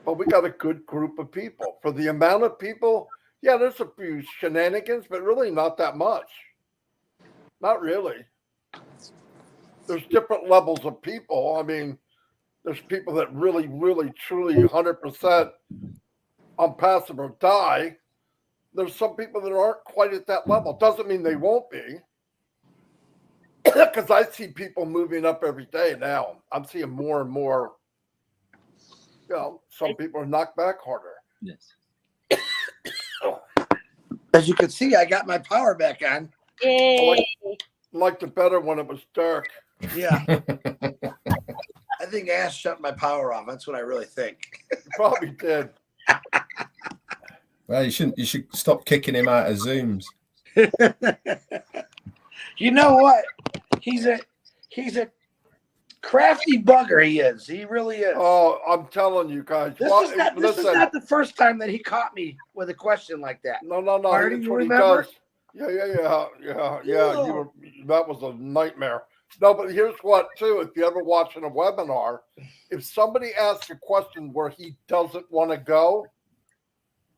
But we got a good group of people. For the amount of people, yeah, there's a few shenanigans, but really not that much. Not really. There's different levels of people. I mean, there's people that really, really, truly 100% ONPASSIVE or die. There's some people that aren't quite at that level. Doesn't mean they won't be. Because I see people moving up every day now. I'm seeing more and more. You know, some people are knocked back harder. Yes. As you can see, I got my power back on. Yay! I liked it better when it was dark. Yeah. I think Ash shut my power off. That's what I really think. You probably did. Well, you should stop kicking him out of Zooms. You know what? He's a crafty bugger. He is. He really is. Oh, I'm telling you guys. This is not the first time that he caught me with a question like that. No. Marty, That's you what he remember? does. Yeah. That was a nightmare. No, but here's what too. If you ever watching a webinar, if somebody asks a question where he doesn't want to go,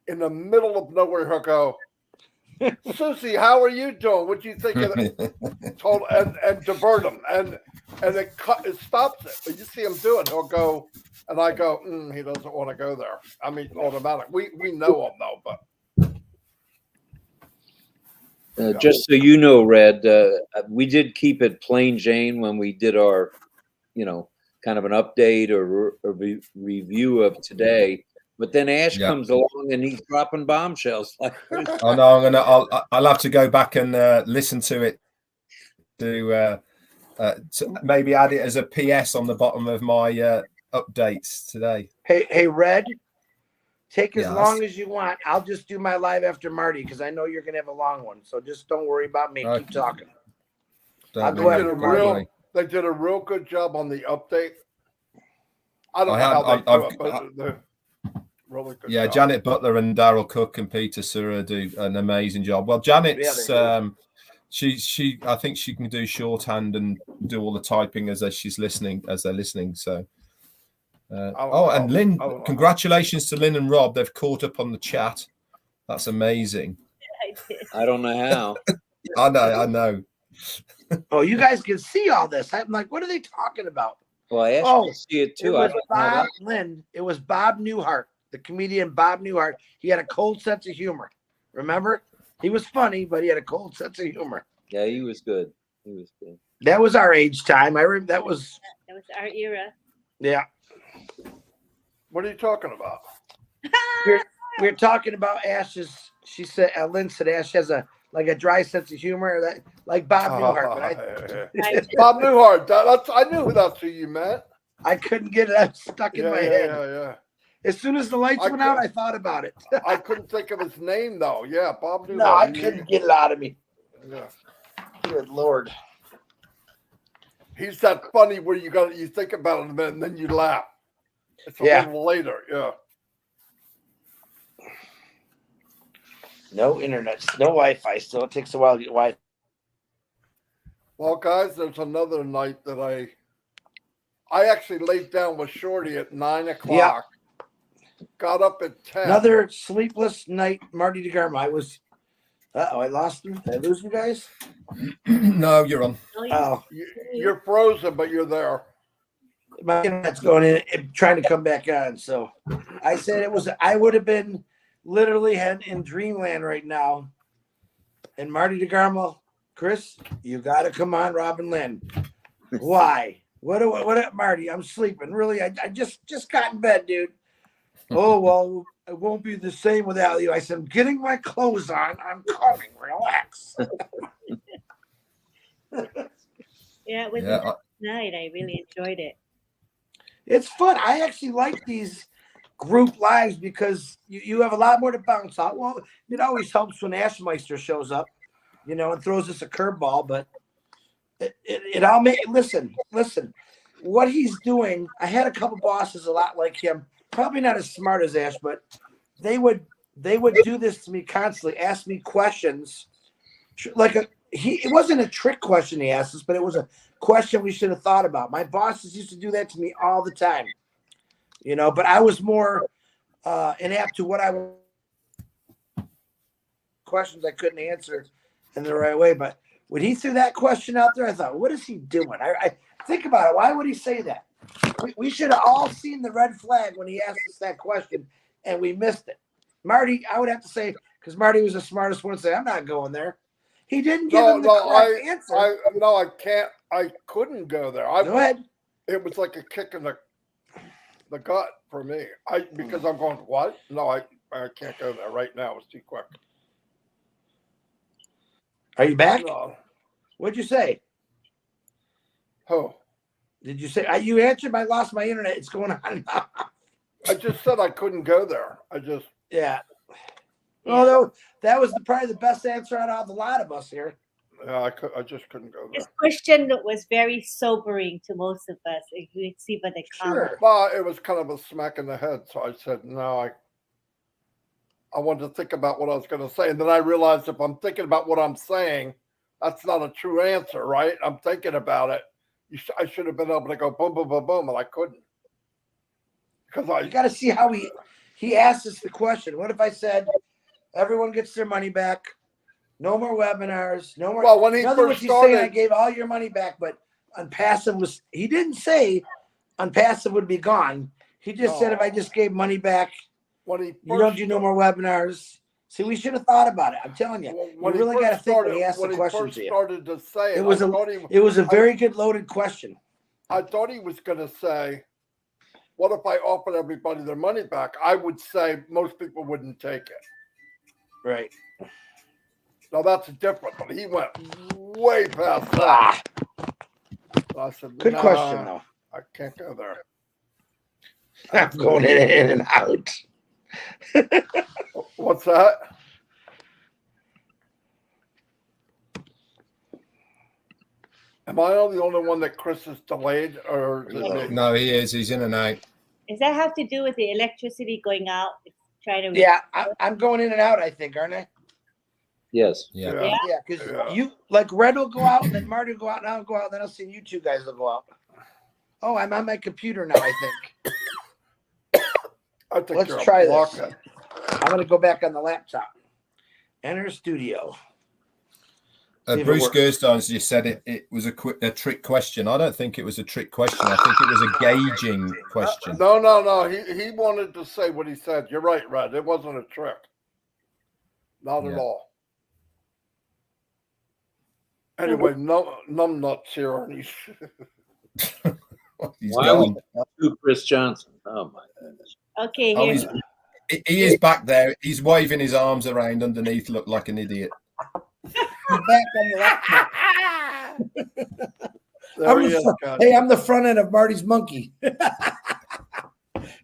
in the middle of nowhere, he'll go, Susie, how are you doing? What do you think of it? And divert him. And it stops it. But you see him do it. He'll go, and I go, he doesn't want to go there. I mean, automatic. We know him though, but just so you know, Red, we did keep it plain Jane when we did our, you know, kind of an update or a review of today. But then Ash comes along and he's dropping bombshells. Like, oh no, I'll have to go back and listen to it to maybe add it as a PS on the bottom of my updates today. Hey, Red. Take as Yes. long as you want. I'll just do my live after Marty because I know you're gonna have a long one. So just don't worry about me. Okay. Keep talking. Don't I'll go worry, They did after a don't Marty. worry. they did a real good job on the update. I don't I know have- how they do I've- it, but they're really good. Yeah, job. Janet Butler and Daryl Cook and Peter Sura do an amazing job. Well, Janet's she I think she can do shorthand and do all the typing as she's listening as they're listening. So and Lynn, congratulations to Lynn and Rob. They've caught up on the chat. That's amazing. I did. I don't know how. I know. Oh, you guys can see all this. I'm like, what are they talking about? Well, I asked Oh, you to see it It too. I was didn't know Bob that. Lynn. It was Bob Newhart, the comedian Bob Newhart. He had a cold sense of humor. Remember? He was funny, but he had a cold sense of humor. Yeah, he was good. He was good. That was our age time. I remember that was That was our era. yeah. What are you talking about? We're talking about Ash's. She said, Lynn said Ash has a dry sense of humor, that like Bob Newhart. But Bob Newhart. I knew that's who you meant. I couldn't get it. I was stuck in my head. Yeah. As soon as the lights went out, I thought about it. I couldn't think of his name though. Yeah, Bob Newhart. No, I couldn't get it out of me. Yeah. Good Lord. He's that funny where you think about it and then you laugh. It's a little later, yeah. No internet, no Wi-Fi. Still, it takes a while to get Wi-Fi. Well, guys, there's another night that I actually laid down with Shorty at 9 o'clock. Got up at 10. Another sleepless night, Marty DeGarmo. I lost him. Did I lose you guys? No, you're on. Oh, You're frozen, but you're there. my internet's going in, trying to come back on. So I said I would have been literally in dreamland right now. And Marty DeGarmo, Chris, you got to come on, RobLynn. Why? What, Marty? I'm sleeping. Really? I just got in bed, dude. Oh, well, it won't be the same without you. I said, I'm getting my clothes on. I'm coming. Relax. Yeah, it was a nice night. I really enjoyed it. It's fun. I actually like these group lives because you have a lot more to bounce out. Well, it always helps when Ashmeister shows up, and throws us a curveball. But it all make listen. What he's doing. I had a couple bosses a lot like him. Probably not as smart as Ash, but they would do this to me constantly. Ask me questions, it wasn't a trick question he asked us, but it was a question we should have thought about. My bosses used to do that to me all the time, but I was more inept to what questions I couldn't answer in the right way. But when he threw that question out there, I thought, what is he doing? I think about it. Why would he say that? We should have all seen the red flag when he asked us that question, and we missed it. Marty, I would have to say, because Marty was the smartest one to say, I'm not going there. He didn't give him the correct answer. I can't. I couldn't go there. Go ahead. It was like a kick in the gut for me. Because I'm going, what? No, I can't go there right now. It's too quick. Are you back? No. What'd you say? Oh. Did you say you answered? I lost my internet. It's going on now. I just said I couldn't go there. Yeah. Well, that was probably the best answer out of a lot of us here. Yeah, I just couldn't go there. This question was very sobering to most of us. You could see by the comments. Sure. Well, it was kind of a smack in the head. So I said, no, I wanted to think about what I was going to say. And then I realized if I'm thinking about what I'm saying, that's not a true answer, right? I'm thinking about it. I should have been able to go boom, boom, boom, boom, and I couldn't. Because you got to see how he asked us the question. What if I said, everyone gets their money back, no more webinars, no more. Well, when he in other words, first he's started, saying I gave all your money back, but unpassive he didn't say unpassive would be gone. He just said if I just gave money back, you don't do no more webinars. See, we should have thought about it. I'm telling you, you really got to think when he asked the question to you. Started to say it was a very good loaded question. I thought he was going to say, what if I offered everybody their money back? I would say most people wouldn't take it. Right. Now that's different, but he went way past that. So I said, good question, though. I can't go there. I'm going in and out. What's that? Am I the only one that Chris is delayed, or is it me? No, he is. He's in and out. Does that have to do with the electricity going out? It's trying to Yeah, I'm going in and out, I think, aren't I? Yes. Yeah. Yeah. Yeah, because Yeah. you like Red will go out, and then Marty will go out, and I'll go out, and then I'll see you two guys will go out. Oh, I'm on my computer now, I think. I think Let's you're a try this. blockhead. I'm going to go back on the laptop. Enter studio. See if it Bruce works. Gerstein, as you said, it was a trick question. I don't think it was a trick question. I think it was a gauging question. No. He wanted to say what he said. You're right, Red. It wasn't a trick. Not at Yeah. all. Anyway, numbnuts here, and he's He's Why would gone. you do Chris Johnson? Oh my goodness. Okay, Oh, here. he is back there. He's waving his arms around underneath, look like an idiot. He's back on the laptop. there he is. guys. Hey, I'm the front end of Marty's monkey.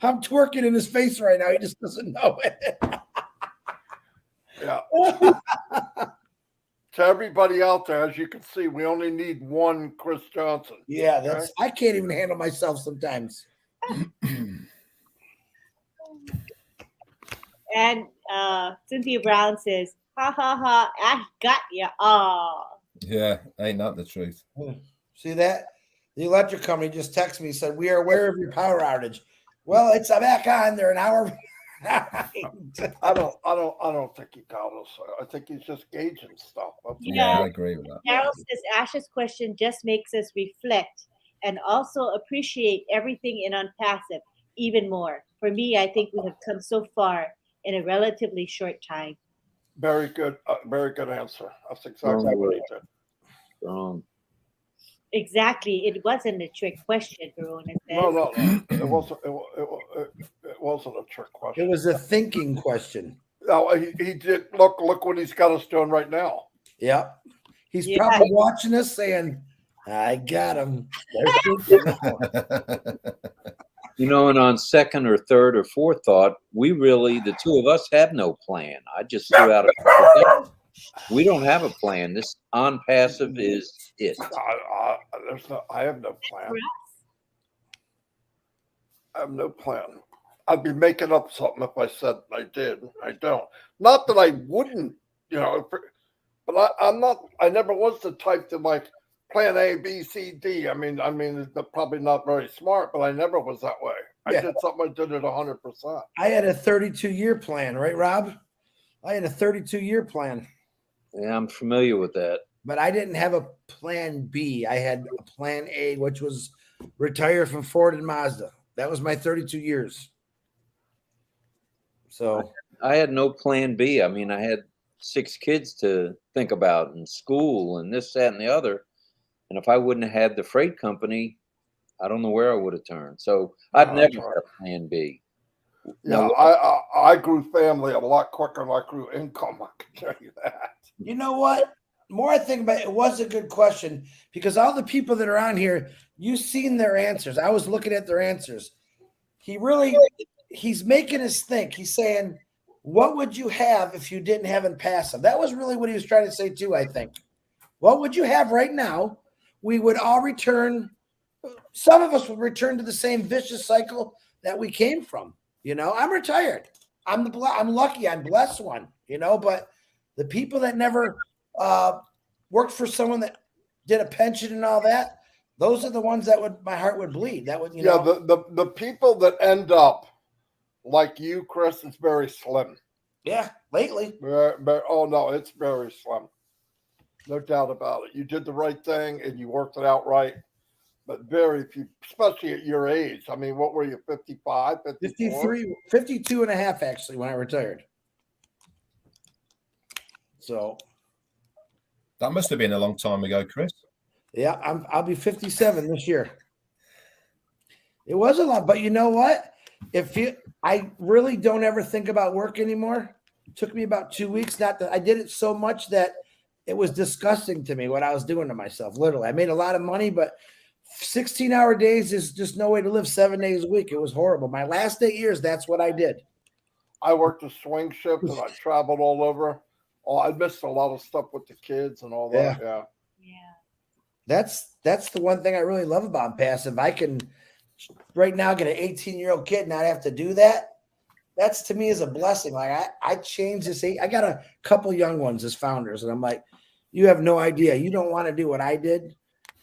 I'm twerking in his face right now. He just doesn't know it. Yeah. To everybody out there, as you can see, we only need one Chris Johnson. Yeah, that's. I can't even handle myself sometimes. And Cynthia Brown says, ha ha ha, I got ya. Oh. Yeah, ain't that the truth? See that? The electric company just texted me, said, we are aware of your power outage. Well, it's back on. They're an hour. I don't think he got us. I think he's just gauging stuff. Yeah, I agree with that. Carol says Ash's question just makes us reflect and also appreciate everything in Unpassive even more. For me, I think we have come so far in a relatively short time. Very good answer. That's exactly what he did. Exactly. It wasn't a trick question, Verona says. No. It wasn't. It wasn't a trick question. It was a thinking question. No, he did. Look what he's got us doing right now. Yep. He's Yeah. probably watching us saying, I got him. You know, and on second or third or fourth thought, the two of us have no plan. I just threw out a we don't have a plan. This ONPASSIVE is it. I have no plan. I have no plan. I'd be making up something if I said I did. I don't. Not that I wouldn't, but I'm not. I never was the type to like plan A, B, C, D. I mean, it's probably not very smart, but I never was that way. I did something. I did it 100%. I had a 32-year plan, right, Rob? I had a 32-year plan. Yeah, I'm familiar with that. But I didn't have a plan B. I had a plan A, which was retire from Ford and Mazda. That was my 32 years. So I had no plan B. I mean, I had 6 kids to think about in school and this, that, and the other. And if I wouldn't have had the freight company, I don't know where I would have turned. So I've never had a plan B. Yeah, I grew family a lot quicker than I grew income. I can tell you that. you know what? More I think about it, it was a good question because all the people that are on here, you've seen their answers. I was looking at their answers. He's making us think. He's saying, what would you have if you didn't have Unpassive? That was really what he was trying to say too, I think. What would you have right now? We would all return. Some of us would return to the same vicious cycle that we came from. I'm retired. I'm lucky. I'm blessed one, but the people that never worked for someone that did a pension and all that, those are the ones that my heart would bleed. That would, the people that end up like you, Chris, is very slim. Yeah, lately. Oh no, it's very slim. No doubt about it. You did the right thing and you worked it out right. But very few, especially at your age. I mean, what were you, 55, 54? 52 and a half, actually, when I retired. So. That must have been a long time ago, Chris. Yeah, I'll be 57 this year. It was a lot, but you know what? I really don't ever think about work anymore. It took me about 2 weeks. Not that I did it so much that it was disgusting to me what I was doing to myself. Literally, I made a lot of money, but 16-hour days is just no way to live 7 days a week. It was horrible. My last 8 years, that's what I did. I worked a swing shift and I traveled all over. Oh, I missed a lot of stuff with the kids and all that. Yeah. That's the one thing I really love about passive. I can right now get an 18-year-old kid and not have to do that. That's to me is a blessing. Like I changed this. I got a couple young ones as founders, and I'm like, you have no idea. You don't want to do what I did.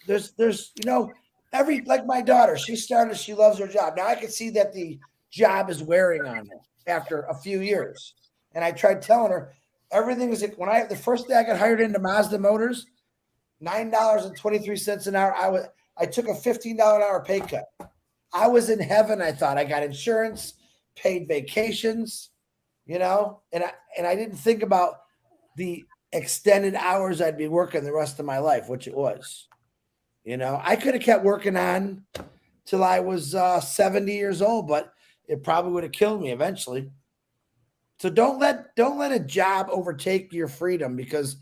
There's like my daughter, she started, she loves her job. Now I can see that the job is wearing on her after a few years. And I tried telling her everything is when the first day I got hired into Mazda Motors, $9.23 an hour. I took a $15 an hour pay cut. I was in heaven. I thought I got insurance, paid vacations, and I didn't think about the extended hours I'd be working the rest of my life, which it was. I could have kept working on till I was 70 years old, but it probably would have killed me eventually. So don't let a job overtake your freedom, because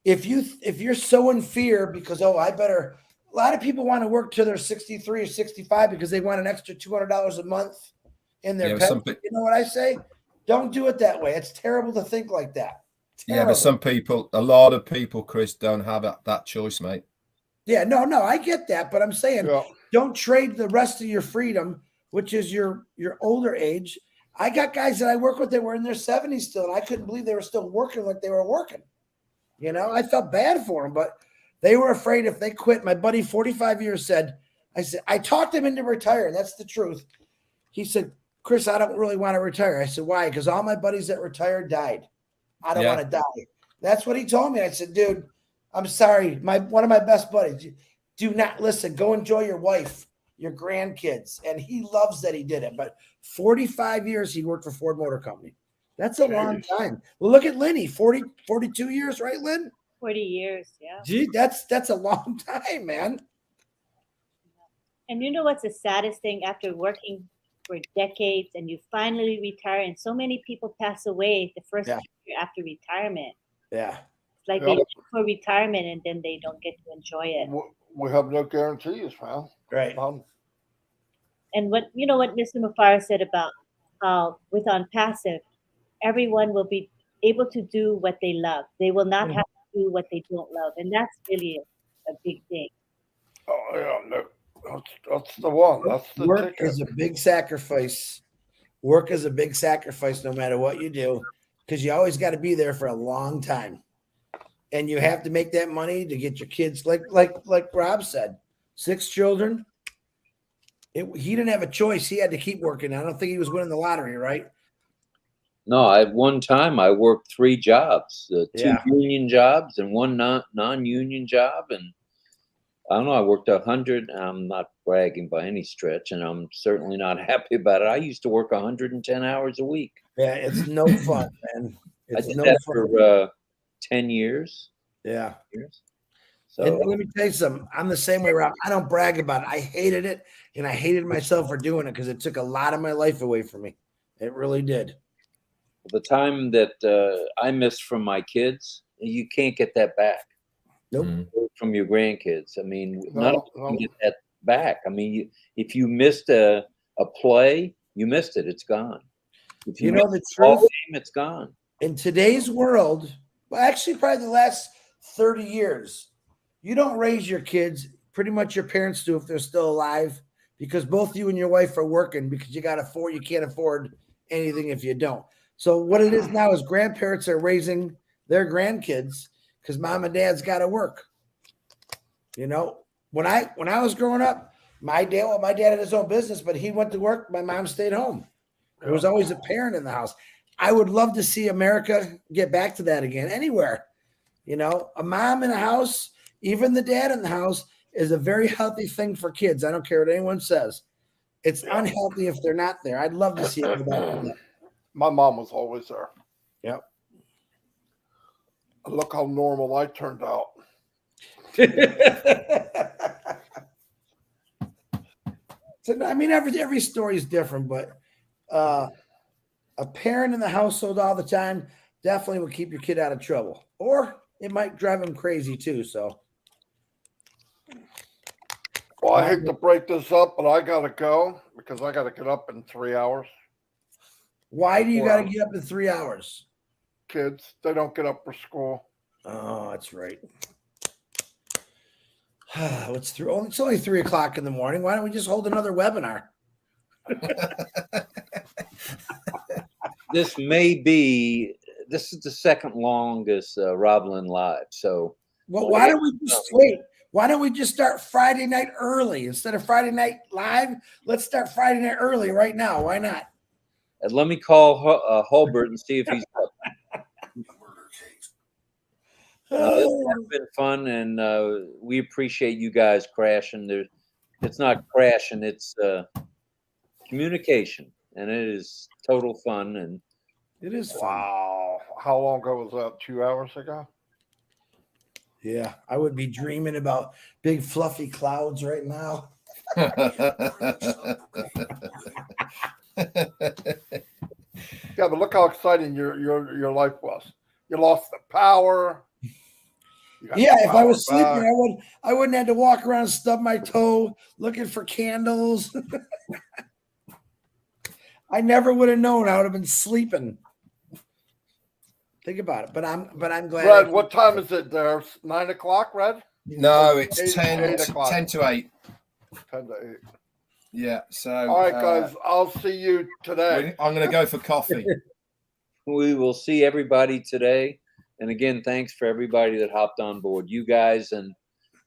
if you're so in fear because, a lot of people want to work till they're 63 or 65 because they want an extra $200 a month in their pension. You know what I say? Don't do it that way. It's terrible to think like that. Terrible. Yeah, but a lot of people, Chris, don't have that choice, mate. Yeah, no, I get that, but I'm saying don't trade the rest of your freedom, which is your older age. I got guys that I work with that were in their 70s still, and I couldn't believe they were still working like they were working. I felt bad for them, but they were afraid if they quit. My buddy, 45 years, I talked him into retiring. That's the truth. He said, Chris, I don't really want to retire. I said, why? Because all my buddies that retired died. I don't want to die. That's what he told me. I said, dude, I'm sorry. One of my best buddies, do not listen. Go enjoy your wife, your grandkids. And he loves that he did it. But 45 years he worked for Ford Motor Company. That's a long time. Well, look at Lenny, 42 years, right, Lynn? 40 years, yeah. Gee, that's a long time, man. And you know what's the saddest thing? After working for decades and you finally retire, and so many people pass away the first year after retirement. Yeah. It's like they look for retirement and then they don't get to enjoy it. We have no guarantees, man. Right. And what Mr. MUFAREH said about how with ONPASSIVE, everyone will be able to do what they love. They will not have to do what they don't love. And that's really a big thing. Oh, yeah, no. That's the one. That's the work ticket. is a big sacrifice. Work is a big sacrifice no matter what you do, because you always got to be there for a long time. And you have to make that money to get your kids, like Rob said, 6 children. He didn't have a choice. He had to keep working. I don't think he was winning the lottery, right? No, at one time I worked 3 jobs, 2 union jobs and 1 non-union job. And I don't know, I worked 100. I'm not bragging by any stretch, and I'm certainly not happy about it. I used to work 110 hours a week. Yeah, it's no fun, man. It's I did no that fun. for 10 years. Yeah. So and let me tell you something. I'm the same way, Rob. I don't brag about it. I hated it, and I hated myself for doing it because it took a lot of my life away from me. It really did. the time that I missed from my kids, you can't get that back. Nope. From your grandkids. I mean, none of us can get that back. I mean, if you missed a play, you missed it. It's gone. If you know the truth, game, it's gone. In today's world, well, actually, probably the last 30 years, you don't raise your kids. Pretty much your parents do if they're still alive, because both you and your wife are working because you can't afford anything if you don't. So what it is now is grandparents are raising their grandkids because mom and dad's got to work. You know, when I was growing up, my dad had his own business, but he went to work. My mom stayed home. There was always a parent in the house. I would love to see America get back to that again, anywhere. You know, a mom in a house, even the dad in the house, is a very healthy thing for kids. I don't care what anyone says. It's unhealthy if they're not there. I'd love to see it go back to that. My mom was always there. Yep. Look how normal I turned out. So, I mean, every story is different, but a parent in the household all the time definitely will keep your kid out of trouble, or it might drive them crazy too. So, well, I hate to break this up, but I gotta go because I gotta get up in 3 hours. Why do you 4 got to hours. get up in 3 hours? Kids, they don't get up for school. Oh, that's right. It's only 3 o'clock in the morning. Why don't we just hold another webinar? This is the second longest RobLynn live. So Well, why don't we just wait? Why don't we just start Friday night early instead of Friday night live? Let's start Friday night early right now. Why not? let me call Hulbert and see if he's up. It's been fun, and we appreciate you guys crashing. It's not crashing; it's communication, and it is total fun. And It is fun. Wow. How long ago was that? 2 hours ago? Yeah, I would be dreaming about big fluffy clouds right now. Yeah, but look how exciting your life was. You lost the power. You got Yeah, the if I was power back. sleeping, I wouldn't have to walk around, stub my toe, looking for candles. I never would have known. I would have been sleeping. Think about it. But I'm glad. Red, what time is it there? 9 o'clock, Red? No, it's 8 o'clock. 10 to 8. 10 to 8. Yeah. So All right, guys. I'll see you today. I'm going to go for coffee. we will see everybody today. And again, thanks for everybody that hopped on board. You guys, and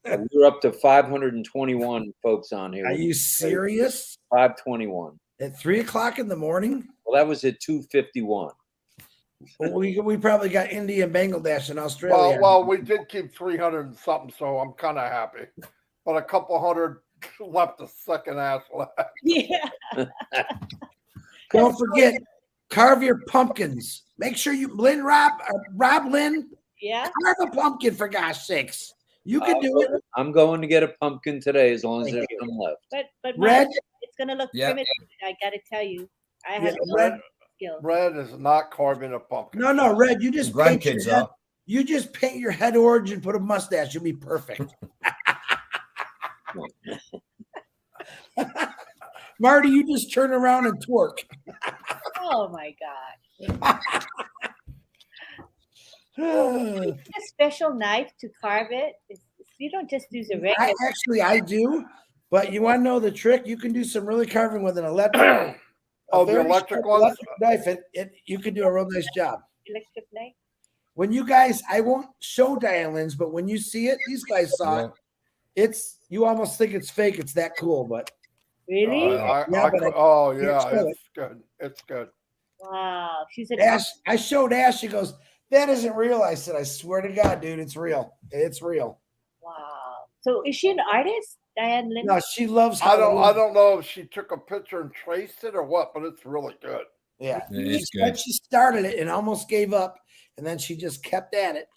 we're up to 521 folks on here. Are you serious? 521 At 3 o'clock in the morning? Well, that was at 251. Well, we probably got India and Bangladesh and Australia. Well, we did keep 300 and something, so I'm kind of happy. But a couple hundred left the second ass left. Yeah. Don't forget, carve your pumpkins. Make sure you, RobLynn, Yeah. carve a pumpkin for gosh sakes. You can do it. I'm going to get a pumpkin today as long as there's some left. But Red? it's gonna look Yeah. primitive. I gotta tell you, I have Yeah, no Red. skills. Red is not carving a pumpkin. No, Red, you just paint your Grandkids head. are. You just paint your head orange and put a mustache. You'll be perfect. Marty, you just turn around and twerk. Oh my god! A special knife to carve it. You don't just use a regular. I do, but you want to know the trick? You can do some really carving with an electric. Oh, a the very electric sharp ones? knife. You can do a real nice job. Electric knife. When you guys, I won't show Diane Lynn's, but when you see it, these guys saw it. It's you almost think it's fake. It's that cool, but Really? Yeah, it's good. It's good. Wow. She's an Ash, I showed Ash. She goes, "That isn't real." I said, "I swear to God, dude, it's real. It's real." Wow. So is she an artist, Diane Lynn? No, she loves. I Halloween. don't know if she took a picture and traced it or what, but it's really good. Yeah, It's good. she started it and almost gave up, and then she just kept at it,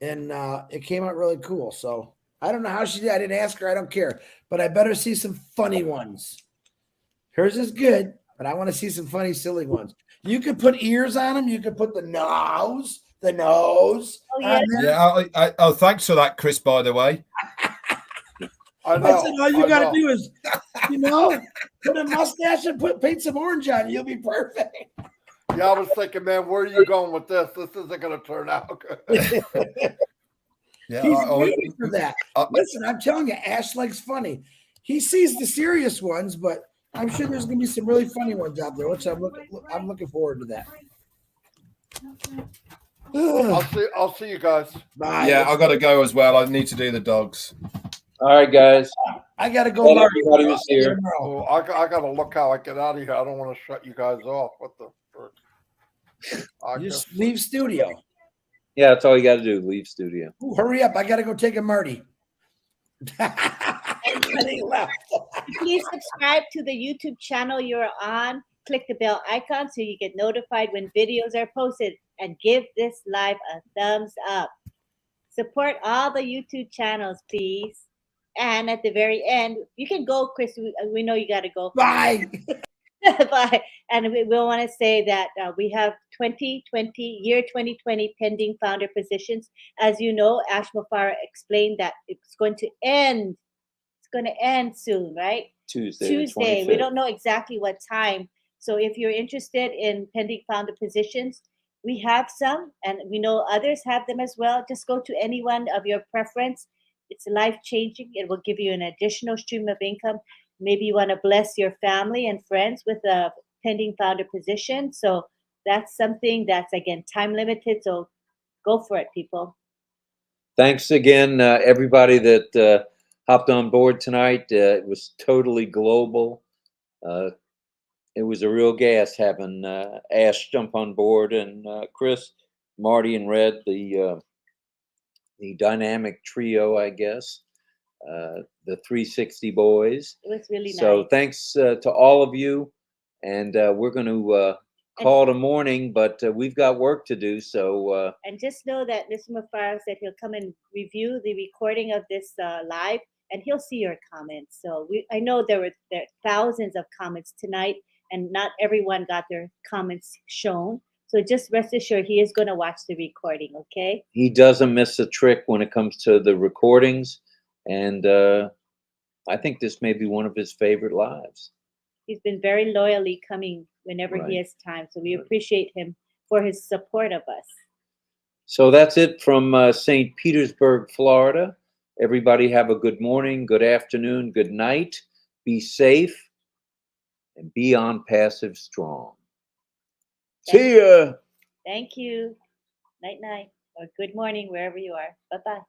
and it came out really cool. So I don't know how she did. I didn't ask her. I don't care, but I better see some funny ones. Hers is good, but I want to see some funny, silly ones. You could put ears on them. You could put the nose. Oh, yeah. Yeah. Oh, thanks for that, Chris. By the way. I I know. said, all you got to do is, put a mustache and paint some orange on. You'll be perfect. Yeah, I was thinking, man, where are you going with this? This isn't going to turn out good. Yeah. He's waiting for that. I- Listen, I'm telling you, Ash likes funny. He sees the serious ones, but I'm sure there's going to be some really funny ones out there, which I'm looking forward to that. I'll see you guys. Bye. Yeah, I got to go as well. I need to do the dogs. All right, guys. I got to go. Glad Marty. everybody was here. Tomorrow. Oh, I got to look how I get out of here. I don't want to shut you guys off. What the frick? Just leave studio. Yeah, that's all you got to do. Leave studio. Ooh, hurry up. I got to go take a Marty. He left. Please subscribe to the YouTube channel you're on. Click the bell icon so you get notified when videos are posted, and give this live a thumbs up. Support all the YouTube channels, please. And at the very end, you can go, Chris. We know you got to go. Bye. Bye. And we will want to say that we have 2020 pending founder positions. As you know, Ash MUFAREH explained that it's going to end. It's going to end soon, right? Tuesday. We don't know exactly what time, So if you're interested in pending founder positions, we have some, and we know others have them as well. Just go to any one of your preference. It's life-changing. It will give you an additional stream of income. Maybe you want to bless your family and friends with a pending founder position. So that's something that's, again, time limited. So go for it, people. Thanks again, everybody that hopped on board tonight. It was totally global. It was a real gas having Ash jump on board, and Chris, Marty, and Red, the dynamic trio, I guess, the 360 boys. It was really So nice. thanks to all of you, and we're going to call it a morning, but we've got work to do. So and just know that Mr. MUFAREH said he'll come and review the recording of this live, and he'll see your comments. So I know there are thousands of comments tonight, and not everyone got their comments shown. So just rest assured, he is going to watch the recording. Okay. he doesn't miss a trick when it comes to the recordings, and I think this may be one of his favorite lives. He's been very loyally coming whenever Right. he has time. So we appreciate him for his support of us. So that's it from St. Petersburg, Florida. Everybody have a good morning, good afternoon, good night. Be safe and be on passive strong. See ya. Thank you. Night, night, or good morning, wherever you are. Bye-bye.